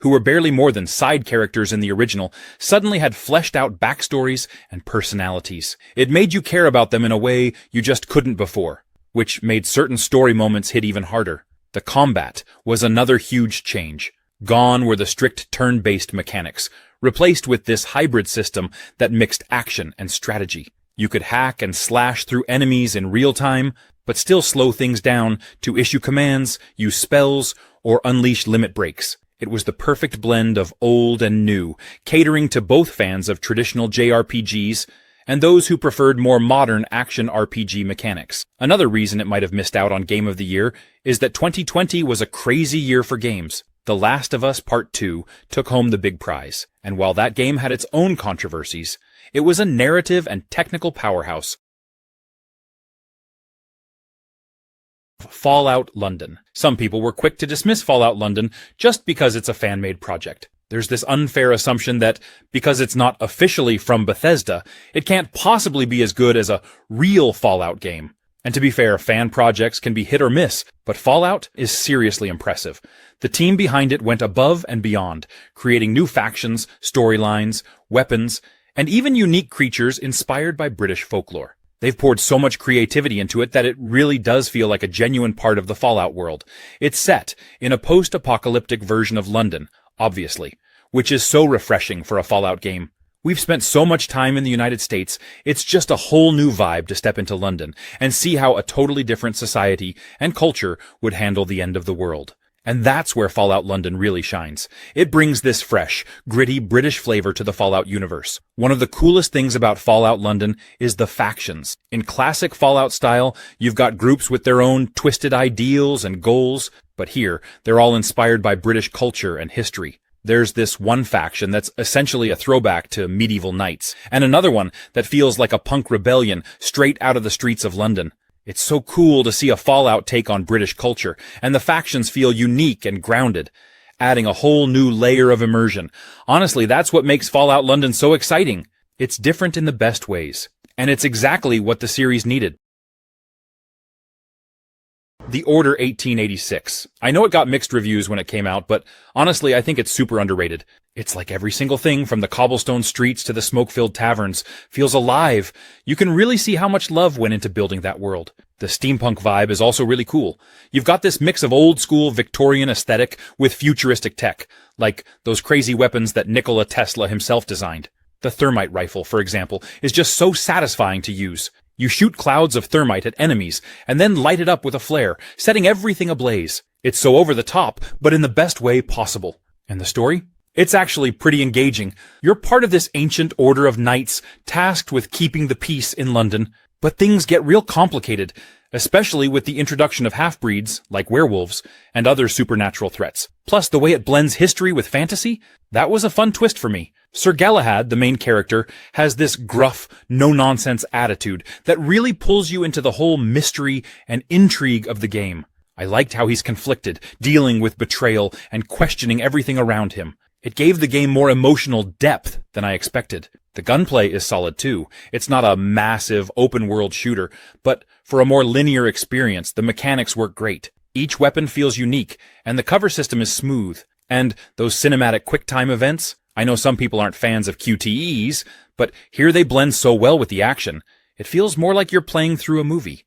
who were barely more than side characters in the original, suddenly had fleshed-out backstories and personalities. It made you care about them in a way you just couldn't before, which made certain story moments hit even harder. The combat was another huge change. Gone were the strict turn-based mechanics, replaced with this hybrid system that mixed action and strategy. You could hack and slash through enemies in real time, but still slow things down to issue commands, use spells, or unleash limit breaks. It was the perfect blend of old and new, catering to both fans of traditional JRPGs and those who preferred more modern action RPG mechanics. Another reason it might have missed out on Game of the Year is that 2020 was a crazy year for games. The Last of Us Part 2 took home the big prize, and while that game had its own controversies, it was a narrative and technical powerhouse. Fallout London. Some people were quick to dismiss Fallout London just because it's a fan-made project. There's this unfair assumption that because it's not officially from Bethesda, it can't possibly be as good as a real Fallout game. And to be fair, fan projects can be hit or miss, but Fallout is seriously impressive. The team behind it went above and beyond, creating new factions, storylines, weapons, and even unique creatures inspired by British folklore. They've poured so much creativity into it that it really does feel like a genuine part of the Fallout world. It's set in a post-apocalyptic version of London, obviously, which is so refreshing for a Fallout game. We've spent so much time in the United States, it's just a whole new vibe to step into London and see how a totally different society and culture would handle the end of the world. And that's where Fallout London really shines. It brings this fresh, gritty British flavor to the Fallout universe. One of the coolest things about Fallout London is the factions. In classic Fallout style, you've got groups with their own twisted ideals and goals, but here, they're all inspired by British culture and history. There's this one faction that's essentially a throwback to medieval knights, and another one that feels like a punk rebellion straight out of the streets of London. It's so cool to see a Fallout take on British culture, and the factions feel unique and grounded, adding a whole new layer of immersion. Honestly, that's what makes Fallout London so exciting. It's different in the best ways, and it's exactly what the series needed. The Order 1886. I know it got mixed reviews when it came out, but honestly, I think it's super underrated. It's like every single thing from the cobblestone streets to the smoke-filled taverns feels alive. You can really see how much love went into building that world. The steampunk vibe is also really cool. You've got this mix of old-school Victorian aesthetic with futuristic tech, like those crazy weapons that Nikola Tesla himself designed. The thermite rifle, for example, is just so satisfying to use. You shoot clouds of thermite at enemies, and then light it up with a flare, setting everything ablaze. It's so over the top, but in the best way possible. And the story? It's actually pretty engaging. You're part of this ancient order of knights tasked with keeping the peace in London, but things get real complicated, especially with the introduction of half-breeds, like werewolves, and other supernatural threats. Plus, the way it blends history with fantasy, that was a fun twist for me. Sir Galahad, the main character, has this gruff, no-nonsense attitude that really pulls you into the whole mystery and intrigue of the game. I liked how he's conflicted, dealing with betrayal and questioning everything around him. It gave the game more emotional depth than I expected. The gunplay is solid too. It's not a massive open-world shooter, but for a more linear experience, the mechanics work great. Each weapon feels unique, and the cover system is smooth. And those cinematic QuickTime events, I know some people aren't fans of QTEs, but here they blend so well with the action. It feels more like you're playing through a movie.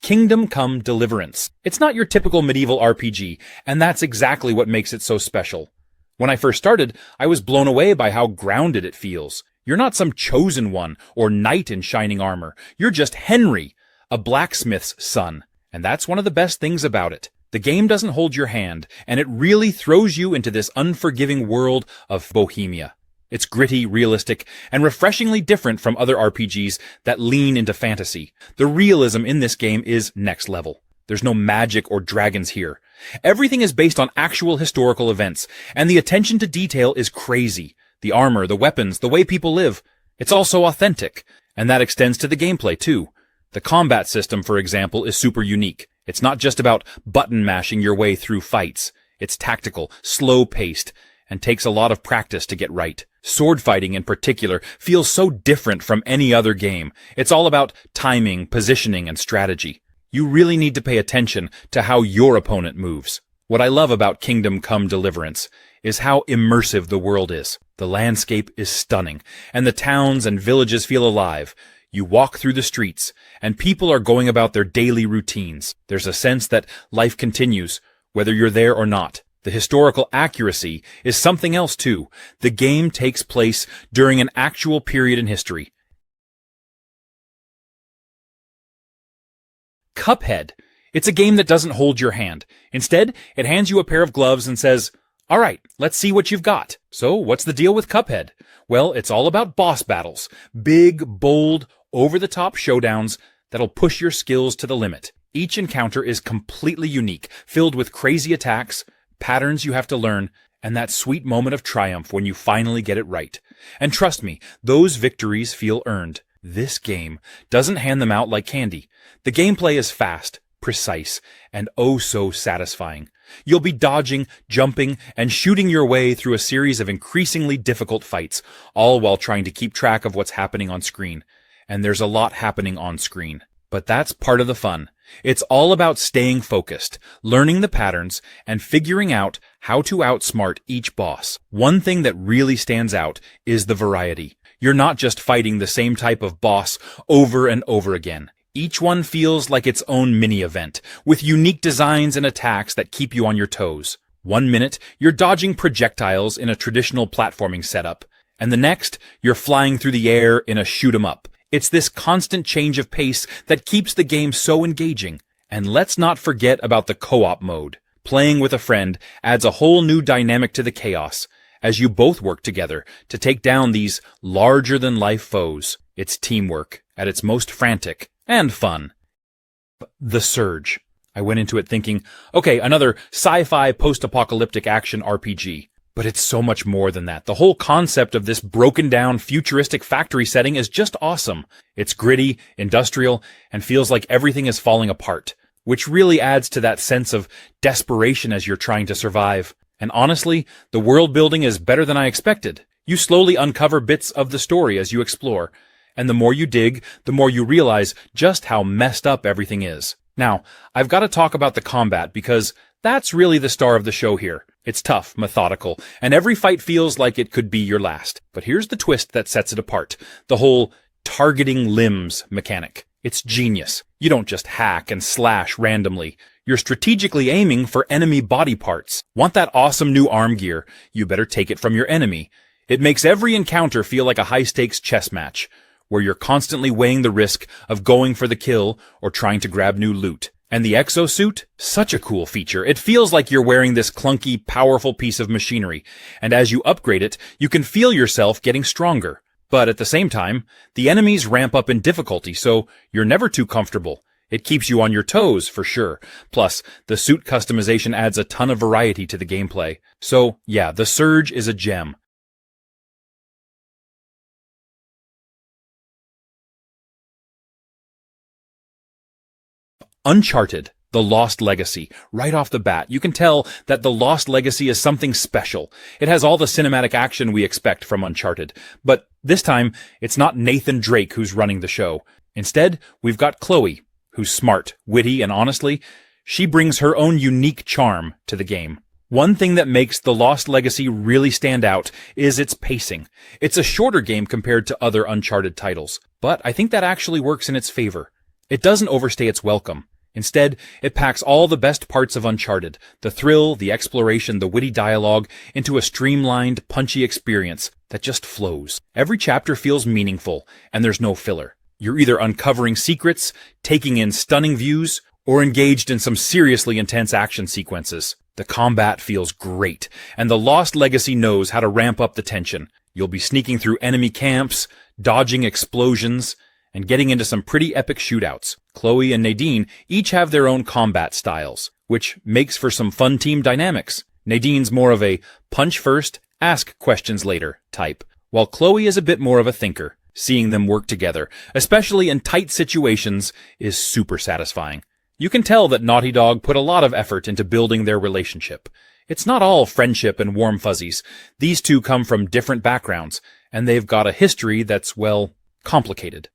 Kingdom Come Deliverance. It's not your typical medieval RPG, and that's exactly what makes it so special. When I first started, I was blown away by how grounded it feels. You're not some chosen one or knight in shining armor. You're just Henry, a blacksmith's son. And that's one of the best things about it. The game doesn't hold your hand, and it really throws you into this unforgiving world of Bohemia. It's gritty, realistic, and refreshingly different from other RPGs that lean into fantasy. The realism in this game is next level. There's no magic or dragons here. Everything is based on actual historical events, and the attention to detail is crazy. The armor, the weapons, the way people live. It's also authentic, and that extends to the gameplay too. The combat system, for example, is super unique. It's not just about button mashing your way through fights. It's tactical, slow-paced, and takes a lot of practice to get right. Sword fighting in particular feels so different from any other game. It's all about timing, positioning, and strategy. You really need to pay attention to how your opponent moves. What I love about Kingdom Come Deliverance is how immersive the world is. The landscape is stunning, and the towns and villages feel alive. You walk through the streets, and people are going about their daily routines. There's a sense that life continues, whether you're there or not. The historical accuracy is something else too. The game takes place during an actual period in history. Cuphead. It's a game that doesn't hold your hand. Instead, it hands you a pair of gloves and says, "All right, let's see what you've got." So, what's the deal with Cuphead? Well, it's all about boss battles. Big, bold, over-the-top showdowns that'll push your skills to the limit. Each encounter is completely unique, filled with crazy attacks, patterns you have to learn, and that sweet moment of triumph when you finally get it right. And trust me, those victories feel earned. This game doesn't hand them out like candy. The gameplay is fast, precise, and oh so satisfying. You'll be dodging, jumping, and shooting your way through a series of increasingly difficult fights, all while trying to keep track of what's happening on screen. And there's a lot happening on screen. But that's part of the fun. It's all about staying focused, learning the patterns, and figuring out how to outsmart each boss. One thing that really stands out is the variety. You're not just fighting the same type of boss over and over again. Each one feels like its own mini-event, with unique designs and attacks that keep you on your toes. One minute, you're dodging projectiles in a traditional platforming setup, and the next, you're flying through the air in a shoot-'em-up. It's this constant change of pace that keeps the game so engaging. And let's not forget about the co-op mode. Playing with a friend adds a whole new dynamic to the chaos, as you both work together to take down these larger-than-life foes. It's teamwork at its most frantic and fun. The Surge. I went into it thinking, okay, another sci-fi post-apocalyptic action RPG. But it's so much more than that. The whole concept of this broken-down, futuristic factory setting is just awesome. It's gritty, industrial, and feels like everything is falling apart, which really adds to that sense of desperation as you're trying to survive. And honestly, the world building is better than I expected. You slowly uncover bits of the story as you explore, and the more you dig, the more you realize just how messed up everything is. Now, I've got to talk about the combat because that's really the star of the show here. It's tough, methodical, and every fight feels like it could be your last. But here's the twist that sets it apart. The whole targeting limbs mechanic. It's genius. You don't just hack and slash randomly. You're strategically aiming for enemy body parts. Want that awesome new arm gear? You better take it from your enemy. It makes every encounter feel like a high-stakes chess match, where you're constantly weighing the risk of going for the kill or trying to grab new loot. And the exosuit? Such a cool feature. It feels like you're wearing this clunky, powerful piece of machinery, and as you upgrade it, you can feel yourself getting stronger. But at the same time, the enemies ramp up in difficulty, so you're never too comfortable. It keeps you on your toes, for sure. Plus, the suit customization adds a ton of variety to the gameplay. So, yeah, the Surge is a gem. Uncharted, The Lost Legacy. Right off the bat, you can tell that The Lost Legacy is something special. It has all the cinematic action we expect from Uncharted. But this time, it's not Nathan Drake who's running the show. Instead, we've got Chloe, who's smart, witty, and honestly, she brings her own unique charm to the game. One thing that makes The Lost Legacy really stand out is its pacing. It's a shorter game compared to other Uncharted titles, but I think that actually works in its favor. It doesn't overstay its welcome. Instead, it packs all the best parts of Uncharted, the thrill, the exploration, the witty dialogue, into a streamlined, punchy experience that just flows. Every chapter feels meaningful, and there's no filler. You're either uncovering secrets, taking in stunning views, or engaged in some seriously intense action sequences. The combat feels great, and The Lost Legacy knows how to ramp up the tension. You'll be sneaking through enemy camps, dodging explosions, and getting into some pretty epic shootouts. Chloe and Nadine each have their own combat styles, which makes for some fun team dynamics. Nadine's more of a punch first, ask questions later type, while Chloe is a bit more of a thinker. Seeing them work together, especially in tight situations, is super satisfying. You can tell that Naughty Dog put a lot of effort into building their relationship. It's not all friendship and warm fuzzies. These two come from different backgrounds, and they've got a history that's, well, complicated.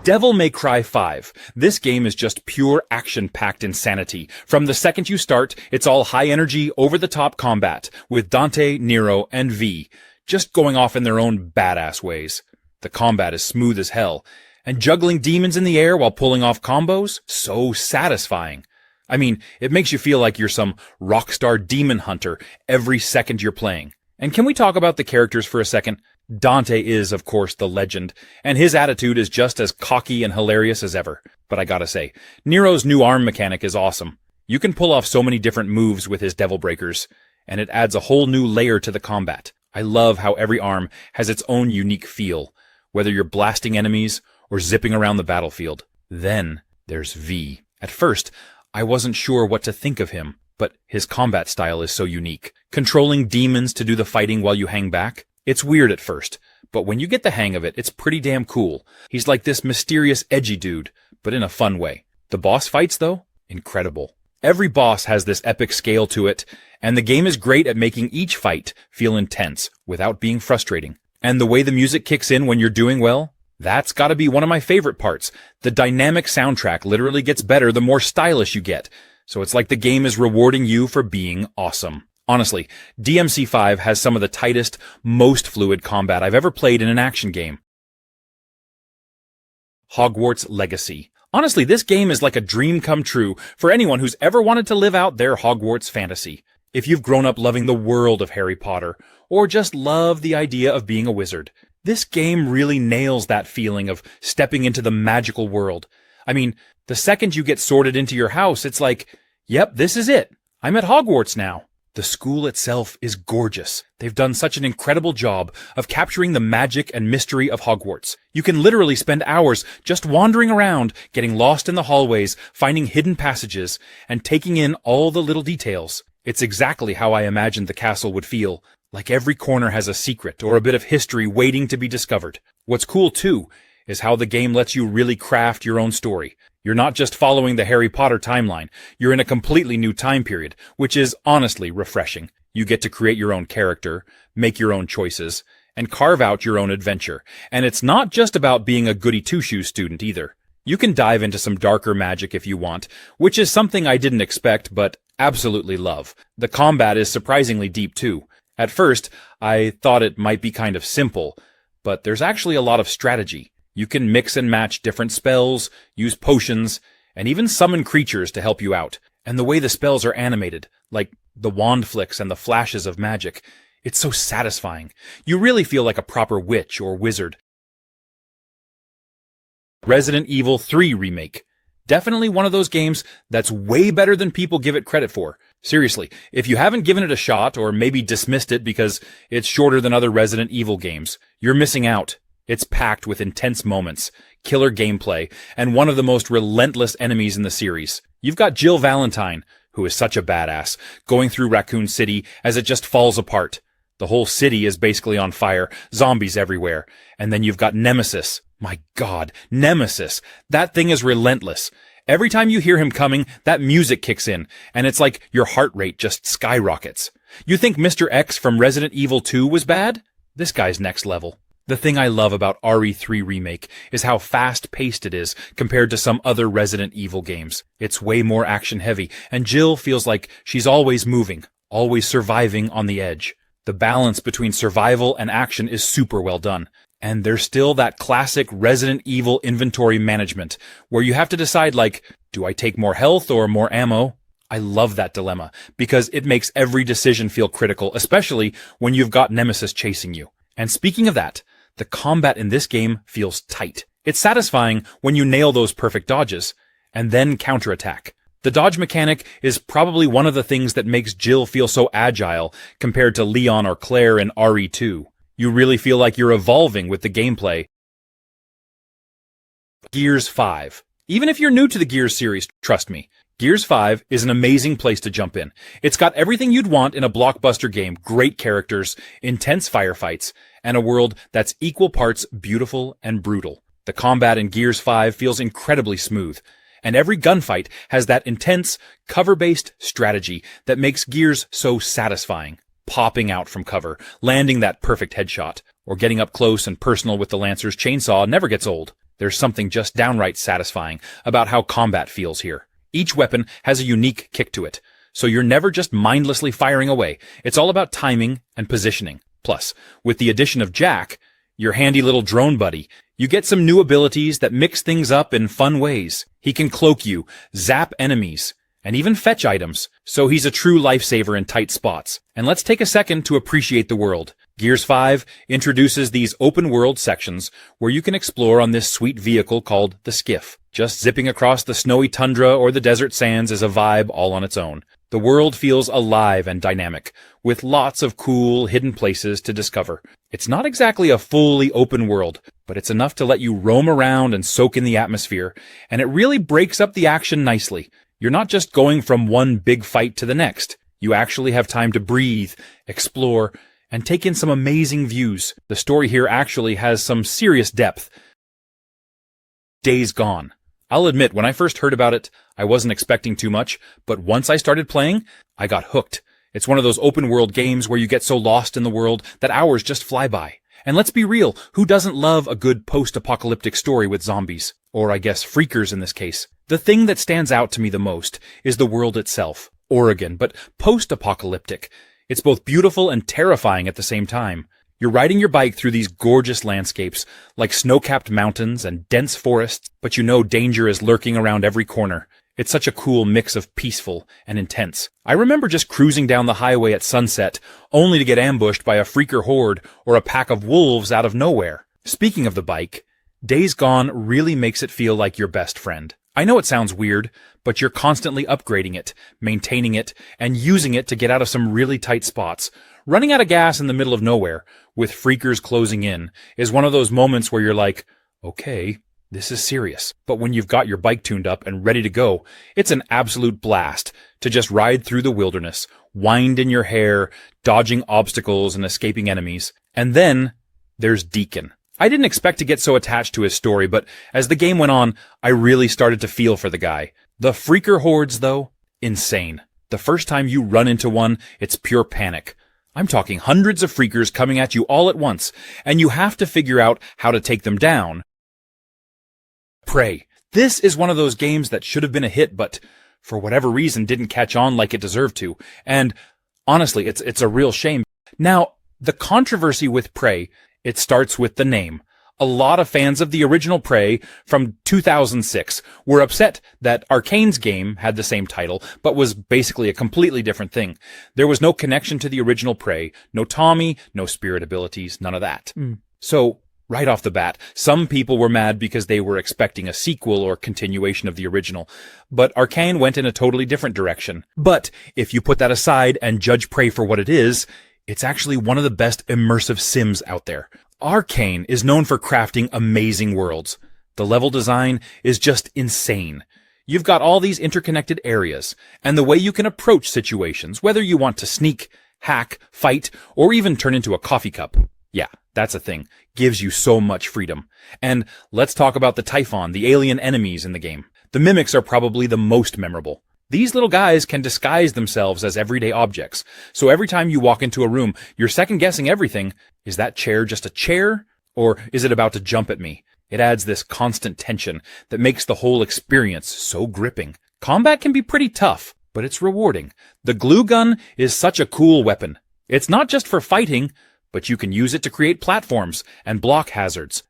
Devil May Cry 5. This game is just pure action-packed insanity. From the second you start, it's all high-energy, over-the-top combat, with Dante, Nero, and V just going off in their own badass ways. The combat is smooth as hell, and juggling demons in the air while pulling off combos? So satisfying. I mean, it makes you feel like you're some rockstar demon hunter every second you're playing. And can we talk about the characters for a second? Dante is, of course, the legend, and his attitude is just as cocky and hilarious as ever. But I gotta say, Nero's new arm mechanic is awesome. You can pull off so many different moves with his Devil Breakers, and it adds a whole new layer to the combat. I love how every arm has its own unique feel, whether you're blasting enemies or zipping around the battlefield. Then there's V. At first, I wasn't sure what to think of him, but his combat style is so unique. Controlling demons to do the fighting while you hang back? It's weird at first, but when you get the hang of it, it's pretty damn cool. He's like this mysterious, edgy dude, but in a fun way. The boss fights, though? Incredible. Every boss has this epic scale to it, and the game is great at making each fight feel intense without being frustrating. And the way the music kicks in when you're doing well? That's gotta be one of my favorite parts. The dynamic soundtrack literally gets better the more stylish you get, so it's like the game is rewarding you for being awesome. Honestly, DMC5 has some of the tightest, most fluid combat I've ever played in an action game. Hogwarts Legacy. Honestly, this game is like a dream come true for anyone who's ever wanted to live out their Hogwarts fantasy. If you've grown up loving the world of Harry Potter, or just love the idea of being a wizard, this game really nails that feeling of stepping into the magical world. I mean, the second you get sorted into your house, it's like, yep, this is it. I'm at Hogwarts now. The school itself is gorgeous. They've done such an incredible job of capturing the magic and mystery of Hogwarts. You can literally spend hours just wandering around, getting lost in the hallways, finding hidden passages, and taking in all the little details. It's exactly how I imagined the castle would feel, like every corner has a secret or a bit of history waiting to be discovered. What's cool, too, is how the game lets you really craft your own story. You're not just following the Harry Potter timeline. You're in a completely new time period, which is honestly refreshing. You get to create your own character, make your own choices, and carve out your own adventure. And it's not just about being a goody-two-shoes student either. You can dive into some darker magic if you want, which is something I didn't expect but absolutely love. The combat is surprisingly deep too. At first, I thought it might be kind of simple, but there's actually a lot of strategy. You can mix and match different spells, use potions, and even summon creatures to help you out. And the way the spells are animated, like the wand flicks and the flashes of magic, it's so satisfying. You really feel like a proper witch or wizard. Resident Evil 3 Remake. Definitely one of those games that's way better than people give it credit for. Seriously, if you haven't given it a shot or maybe dismissed it because it's shorter than other Resident Evil games, you're missing out. It's packed with intense moments, killer gameplay, and one of the most relentless enemies in the series. You've got Jill Valentine, who is such a badass, going through Raccoon City as it just falls apart. The whole city is basically on fire, zombies everywhere. And then you've got Nemesis. My God, Nemesis. That thing is relentless. Every time you hear him coming, that music kicks in, and it's like your heart rate just skyrockets. You think Mr. X from Resident Evil 2 was bad? This guy's next level. The thing I love about RE3 Remake is how fast-paced it is compared to some other Resident Evil games. It's way more action-heavy, and Jill feels like she's always moving, always surviving on the edge. The balance between survival and action is super well done. And there's still that classic Resident Evil inventory management, where you have to decide like, do I take more health or more ammo? I love that dilemma, because it makes every decision feel critical, especially when you've got Nemesis chasing you. And speaking of that, the combat in this game feels tight. It's satisfying when you nail those perfect dodges, and then counterattack. The dodge mechanic is probably one of the things that makes Jill feel so agile compared to Leon or Claire in RE2. You really feel like you're evolving with the gameplay. Gears 5. Even if you're new to the Gears series, trust me, Gears 5 is an amazing place to jump in. It's got everything you'd want in a blockbuster game, great characters, intense firefights, and a world that's equal parts beautiful and brutal. The combat in Gears 5 feels incredibly smooth, and every gunfight has that intense, cover-based strategy that makes Gears so satisfying. Popping out from cover, landing that perfect headshot, or getting up close and personal with the Lancer's chainsaw never gets old. There's something just downright satisfying about how combat feels here. Each weapon has a unique kick to it, so you're never just mindlessly firing away. It's all about timing and positioning. Plus, with the addition of Jack, your handy little drone buddy, you get some new abilities that mix things up in fun ways. He can cloak you, zap enemies, and even fetch items, so he's a true lifesaver in tight spots. And let's take a second to appreciate the world. Gears 5 introduces these open-world sections where you can explore on this sweet vehicle called the Skiff. Just zipping across the snowy tundra or the desert sands is a vibe all on its own. The world feels alive and dynamic, with lots of cool, hidden places to discover. It's not exactly a fully open world, but it's enough to let you roam around and soak in the atmosphere, and it really breaks up the action nicely. You're not just going from one big fight to the next. You actually have time to breathe, explore, and take in some amazing views. The story here actually has some serious depth. Days Gone. I'll admit, when I first heard about it, I wasn't expecting too much, but once I started playing, I got hooked. It's one of those open-world games where you get so lost in the world that hours just fly by. And let's be real, who doesn't love a good post-apocalyptic story with zombies? Or I guess freakers in this case. The thing that stands out to me the most is the world itself. Oregon, but post-apocalyptic. It's both beautiful and terrifying at the same time. You're riding your bike through these gorgeous landscapes, like snow-capped mountains and dense forests, but you know danger is lurking around every corner. It's such a cool mix of peaceful and intense. I remember just cruising down the highway at sunset, only to get ambushed by a freaker horde or a pack of wolves out of nowhere. Speaking of the bike, Days Gone really makes it feel like your best friend. I know it sounds weird, but you're constantly upgrading it, maintaining it, and using it to get out of some really tight spots. Running out of gas in the middle of nowhere, with freakers closing in, is one of those moments where you're like, okay, this is serious. But when you've got your bike tuned up and ready to go, it's an absolute blast to just ride through the wilderness, wind in your hair, dodging obstacles and escaping enemies. And then there's Deacon. I didn't expect to get so attached to his story, but as the game went on, I really started to feel for the guy. The freaker hordes, though, insane. The first time you run into one, it's pure panic. I'm talking hundreds of freakers coming at you all at once, and you have to figure out how to take them down. Prey. This is one of those games that should have been a hit, but for whatever reason didn't catch on like it deserved to. And honestly, it's a real shame. Now, the controversy with Prey, it starts with the name. A lot of fans of the original Prey from 2006 were upset that Arcane's game had the same title, but was basically a completely different thing. There was no connection to the original Prey, no Tommy, no spirit abilities, none of that. So, Right off the bat, some people were mad because they were expecting a sequel or continuation of the original, but Arcane went in a totally different direction. But if you put that aside and judge Prey for what it is, it's actually one of the best immersive sims out there. Arcane is known for crafting amazing worlds. The level design is just insane. You've got all these interconnected areas, and the way you can approach situations, whether you want to sneak, hack, fight, or even turn into a coffee cup. Yeah, that's a thing. Gives you so much freedom. And let's talk about the Typhon, the alien enemies in the game. The mimics are probably the most memorable. These little guys can disguise themselves as everyday objects, so every time you walk into a room, you're second-guessing everything. Is that chair just a chair? Or is it about to jump at me? It adds this constant tension that makes the whole experience so gripping. Combat can be pretty tough, but it's rewarding. The glue gun is such a cool weapon. It's not just for fighting, but you can use it to create platforms and block hazards.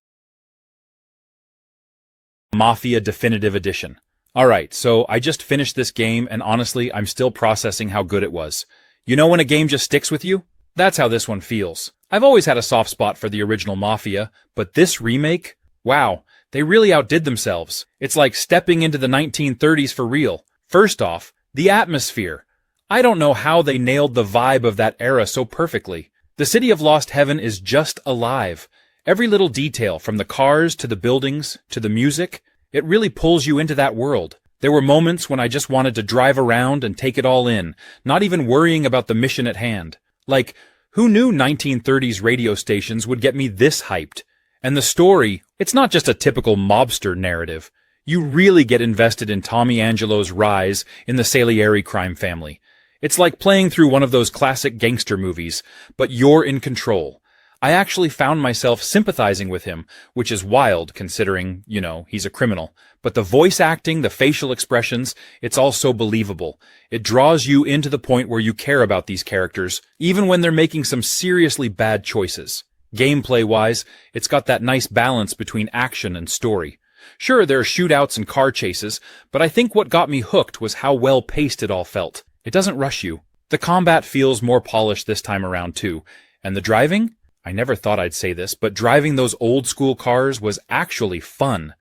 Mafia Definitive Edition. Alright, so I just finished this game, and honestly, I'm still processing how good it was. You know when a game just sticks with you? That's how this one feels. I've always had a soft spot for the original Mafia, but this remake? Wow, they really outdid themselves. It's like stepping into the 1930s for real. First off, the atmosphere. I don't know how they nailed the vibe of that era so perfectly. The city of Lost Heaven is just alive. Every little detail, from the cars to the buildings to the music, it really pulls you into that world. There were moments when I just wanted to drive around and take it all in, not even worrying about the mission at hand. Like, who knew 1930s radio stations would get me this hyped? And the story, it's not just a typical mobster narrative. You really get invested in Tommy Angelo's rise in the Salieri crime family. It's like playing through one of those classic gangster movies, but you're in control. I actually found myself sympathizing with him, which is wild considering, he's a criminal. But the voice acting, the facial expressions, it's all so believable. It draws you into the point where you care about these characters, even when they're making some seriously bad choices. Gameplay-wise, it's got that nice balance between action and story. Sure, there are shootouts and car chases, but I think what got me hooked was how well-paced it all felt. It doesn't rush you. The combat feels more polished this time around too. And the driving? I never thought I'd say this, but driving those old-school cars was actually fun.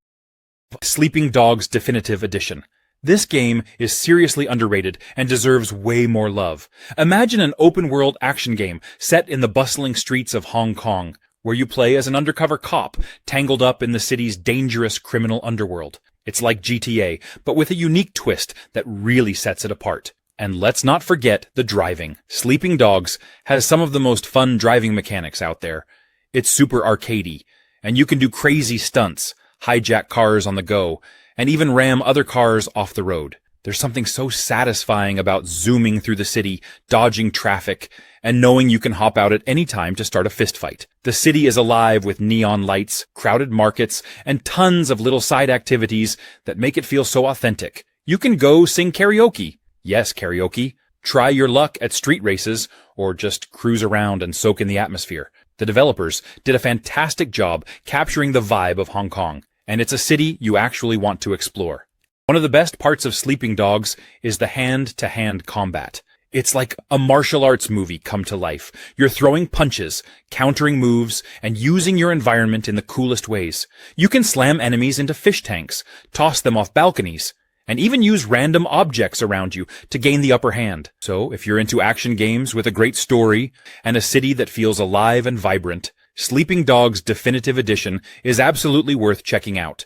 Sleeping Dogs Definitive Edition. This game is seriously underrated and deserves way more love. Imagine an open-world action game set in the bustling streets of Hong Kong, where you play as an undercover cop tangled up in the city's dangerous criminal underworld. It's like GTA, but with a unique twist that really sets it apart. And let's not forget the driving. Sleeping Dogs has some of the most fun driving mechanics out there. It's super arcadey, and you can do crazy stunts, hijack cars on the go, and even ram other cars off the road. There's something so satisfying about zooming through the city, dodging traffic, and knowing you can hop out at any time to start a fistfight. The city is alive with neon lights, crowded markets, and tons of little side activities that make it feel so authentic. You can go sing karaoke. Yes, karaoke. Try your luck at street races, or just cruise around and soak in the atmosphere. The developers did a fantastic job capturing the vibe of Hong Kong, and it's a city you actually want to explore. One of the best parts of Sleeping Dogs is the hand-to-hand combat. It's like a martial arts movie come to life. You're throwing punches, countering moves, and using your environment in the coolest ways. You can slam enemies into fish tanks, toss them off balconies, and even use random objects around you to gain the upper hand. So, if you're into action games with a great story and a city that feels alive and vibrant, Sleeping Dogs Definitive Edition is absolutely worth checking out.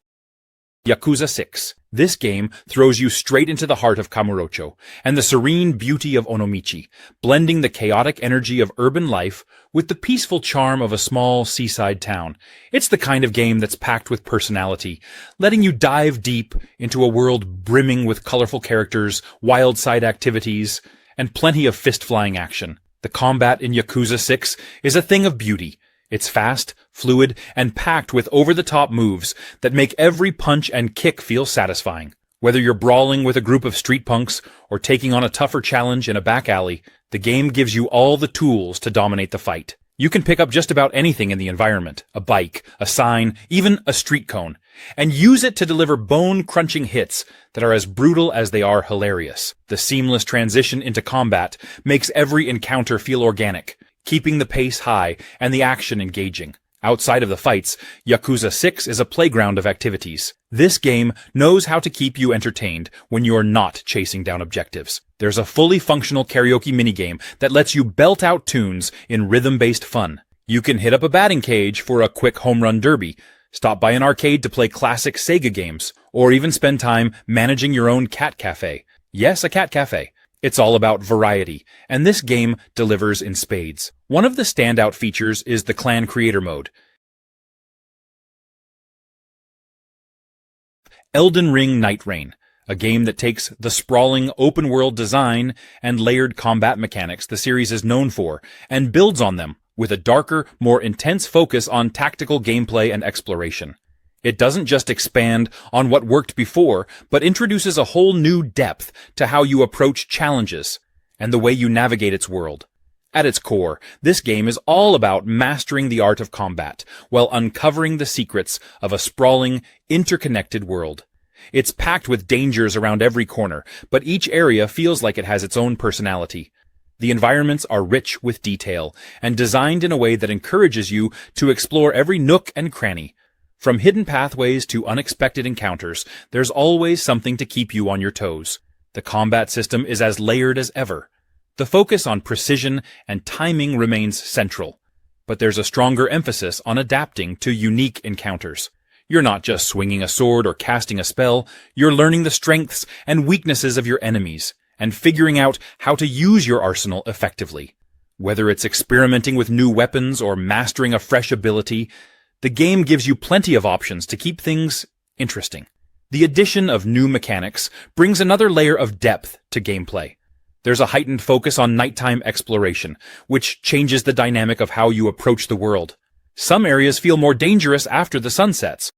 Yakuza 6. This game throws you straight into the heart of Kamurocho and the serene beauty of Onomichi, blending the chaotic energy of urban life with the peaceful charm of a small seaside town. It's the kind of game that's packed with personality, letting you dive deep into a world brimming with colorful characters, wild side activities, and plenty of fist-flying action. The combat in Yakuza 6 is a thing of beauty. It's fast, fluid, and packed with over-the-top moves that make every punch and kick feel satisfying. Whether you're brawling with a group of street punks or taking on a tougher challenge in a back alley, the game gives you all the tools to dominate the fight. You can pick up just about anything in the environment, a bike, a sign, even a street cone, and use it to deliver bone-crunching hits that are as brutal as they are hilarious. The seamless transition into combat makes every encounter feel organic, keeping the pace high and the action engaging. Outside of the fights, Yakuza 6 is a playground of activities. This game knows how to keep you entertained when you're not chasing down objectives. There's a fully functional karaoke minigame that lets you belt out tunes in rhythm-based fun. You can hit up a batting cage for a quick home run derby, stop by an arcade to play classic Sega games, or even spend time managing your own cat cafe. Yes, a cat cafe. It's all about variety, and this game delivers in spades. One of the standout features is the clan creator mode. Elden Ring Night Rain, a game that takes the sprawling open-world design and layered combat mechanics the series is known for, and builds on them with a darker, more intense focus on tactical gameplay and exploration. It doesn't just expand on what worked before, but introduces a whole new depth to how you approach challenges and the way you navigate its world. At its core, this game is all about mastering the art of combat while uncovering the secrets of a sprawling, interconnected world. It's packed with dangers around every corner, but each area feels like it has its own personality. The environments are rich with detail and designed in a way that encourages you to explore every nook and cranny. From hidden pathways to unexpected encounters, there's always something to keep you on your toes. The combat system is as layered as ever. The focus on precision and timing remains central, but there's a stronger emphasis on adapting to unique encounters. You're not just swinging a sword or casting a spell, you're learning the strengths and weaknesses of your enemies, and figuring out how to use your arsenal effectively. Whether it's experimenting with new weapons or mastering a fresh ability, the game gives you plenty of options to keep things interesting. The addition of new mechanics brings another layer of depth to gameplay. There's a heightened focus on nighttime exploration, which changes the dynamic of how you approach the world. Some areas feel more dangerous after the sun sets.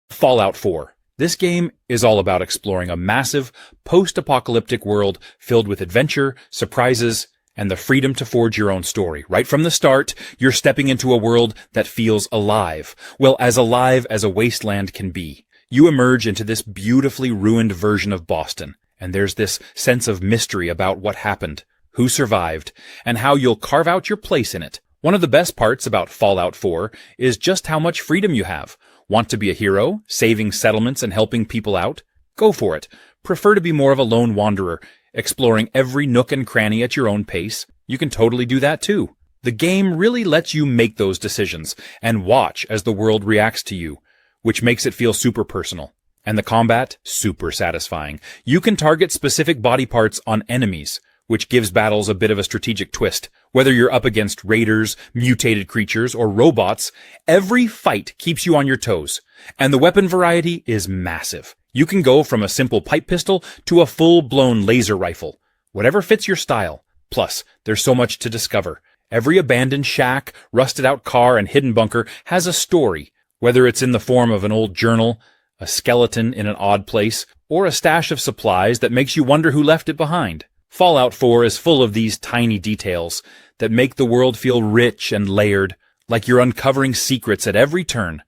Fallout 4. This game is all about exploring a massive, post-apocalyptic world filled with adventure, surprises, and the freedom to forge your own story. Right from the start, you're stepping into a world that feels alive. Well, as alive as a wasteland can be. You emerge into this beautifully ruined version of Boston, and there's this sense of mystery about what happened, who survived, and how you'll carve out your place in it. One of the best parts about Fallout 4 is just how much freedom you have. Want to be a hero, saving settlements and helping people out? Go for it. Prefer to be more of a lone wanderer, exploring every nook and cranny at your own pace? You can totally do that too. The game really lets you make those decisions and watch as the world reacts to you, which makes it feel super personal. And the combat, super satisfying. You can target specific body parts on enemies, which gives battles a bit of a strategic twist. Whether you're up against raiders, mutated creatures, or robots, every fight keeps you on your toes. And the weapon variety is massive. You can go from a simple pipe pistol to a full-blown laser rifle. Whatever fits your style. Plus, there's so much to discover. Every abandoned shack, rusted-out car, and hidden bunker has a story, whether it's in the form of an old journal, a skeleton in an odd place, or a stash of supplies that makes you wonder who left it behind. Fallout 4 is full of these tiny details that make the world feel rich and layered, like you're uncovering secrets at every turn.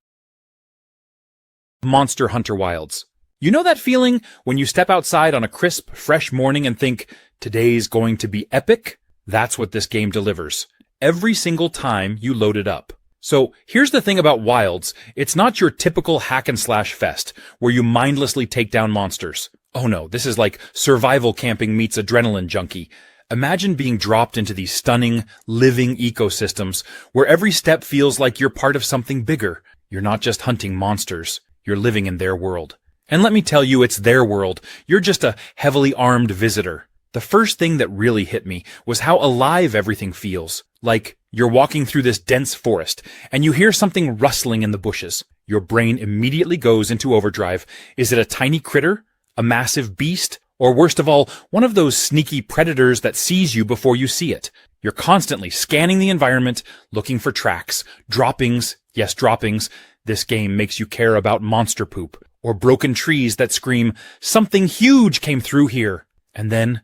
Monster Hunter Wilds. You know that feeling when you step outside on a crisp, fresh morning and think, today's going to be epic? That's what this game delivers. Every single time you load it up. So here's the thing about Wilds. It's not your typical hack-and-slash fest where you mindlessly take down monsters. Oh no, this is like survival camping meets adrenaline junkie. Imagine being dropped into these stunning, living ecosystems where every step feels like you're part of something bigger. You're not just hunting monsters. You're living in their world. And let me tell you, it's their world. You're just a heavily armed visitor. The first thing that really hit me was how alive everything feels. Like you're walking through this dense forest, and you hear something rustling in the bushes. Your brain immediately goes into overdrive. Is it a tiny critter? A massive beast? Or worst of all, one of those sneaky predators that sees you before you see it? You're constantly scanning the environment, looking for tracks, droppings. Yes, droppings. This game makes you care about monster poop. Or broken trees that scream, something huge came through here. And then,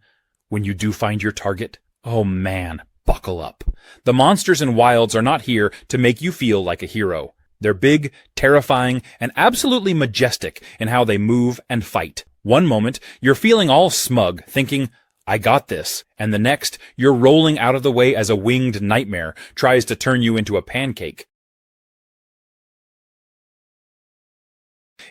when you do find your target, oh man, buckle up. The monsters in Wilds are not here to make you feel like a hero. They're big, terrifying, and absolutely majestic in how they move and fight. One moment, you're feeling all smug, thinking, I got this, and the next, you're rolling out of the way as a winged nightmare tries to turn you into a pancake.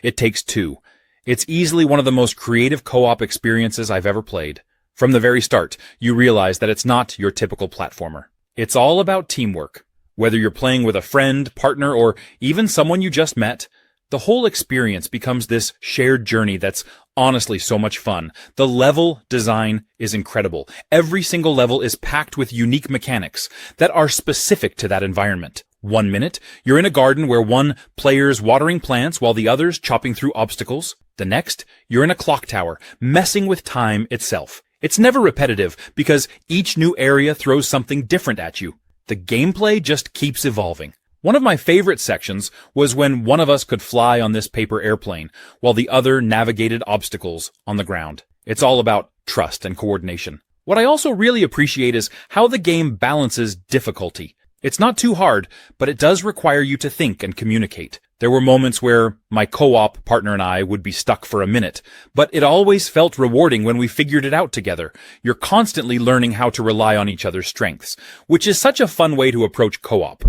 It Takes Two. It's easily one of the most creative co-op experiences I've ever played. From the very start, you realize that it's not your typical platformer. It's all about teamwork. Whether you're playing with a friend, partner, or even someone you just met, the whole experience becomes this shared journey that's honestly so much fun. The level design is incredible. Every single level is packed with unique mechanics that are specific to that environment. 1 minute, you're in a garden where one player's watering plants while the other's chopping through obstacles. The next, you're in a clock tower, messing with time itself. It's never repetitive because each new area throws something different at you. The gameplay just keeps evolving. One of my favorite sections was when one of us could fly on this paper airplane while the other navigated obstacles on the ground. It's all about trust and coordination. What I also really appreciate is how the game balances difficulty. It's not too hard, but it does require you to think and communicate. There were moments where my co-op partner and I would be stuck for a minute, but it always felt rewarding when we figured it out together. You're constantly learning how to rely on each other's strengths, which is such a fun way to approach co-op.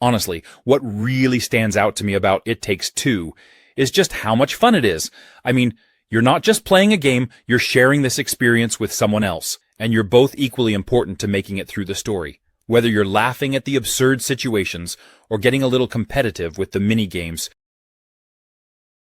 Honestly, what really stands out to me about It Takes Two is just how much fun it is. I mean, you're not just playing a game, you're sharing this experience with someone else, and you're both equally important to making it through the story. Whether you're laughing at the absurd situations or getting a little competitive with the mini-games,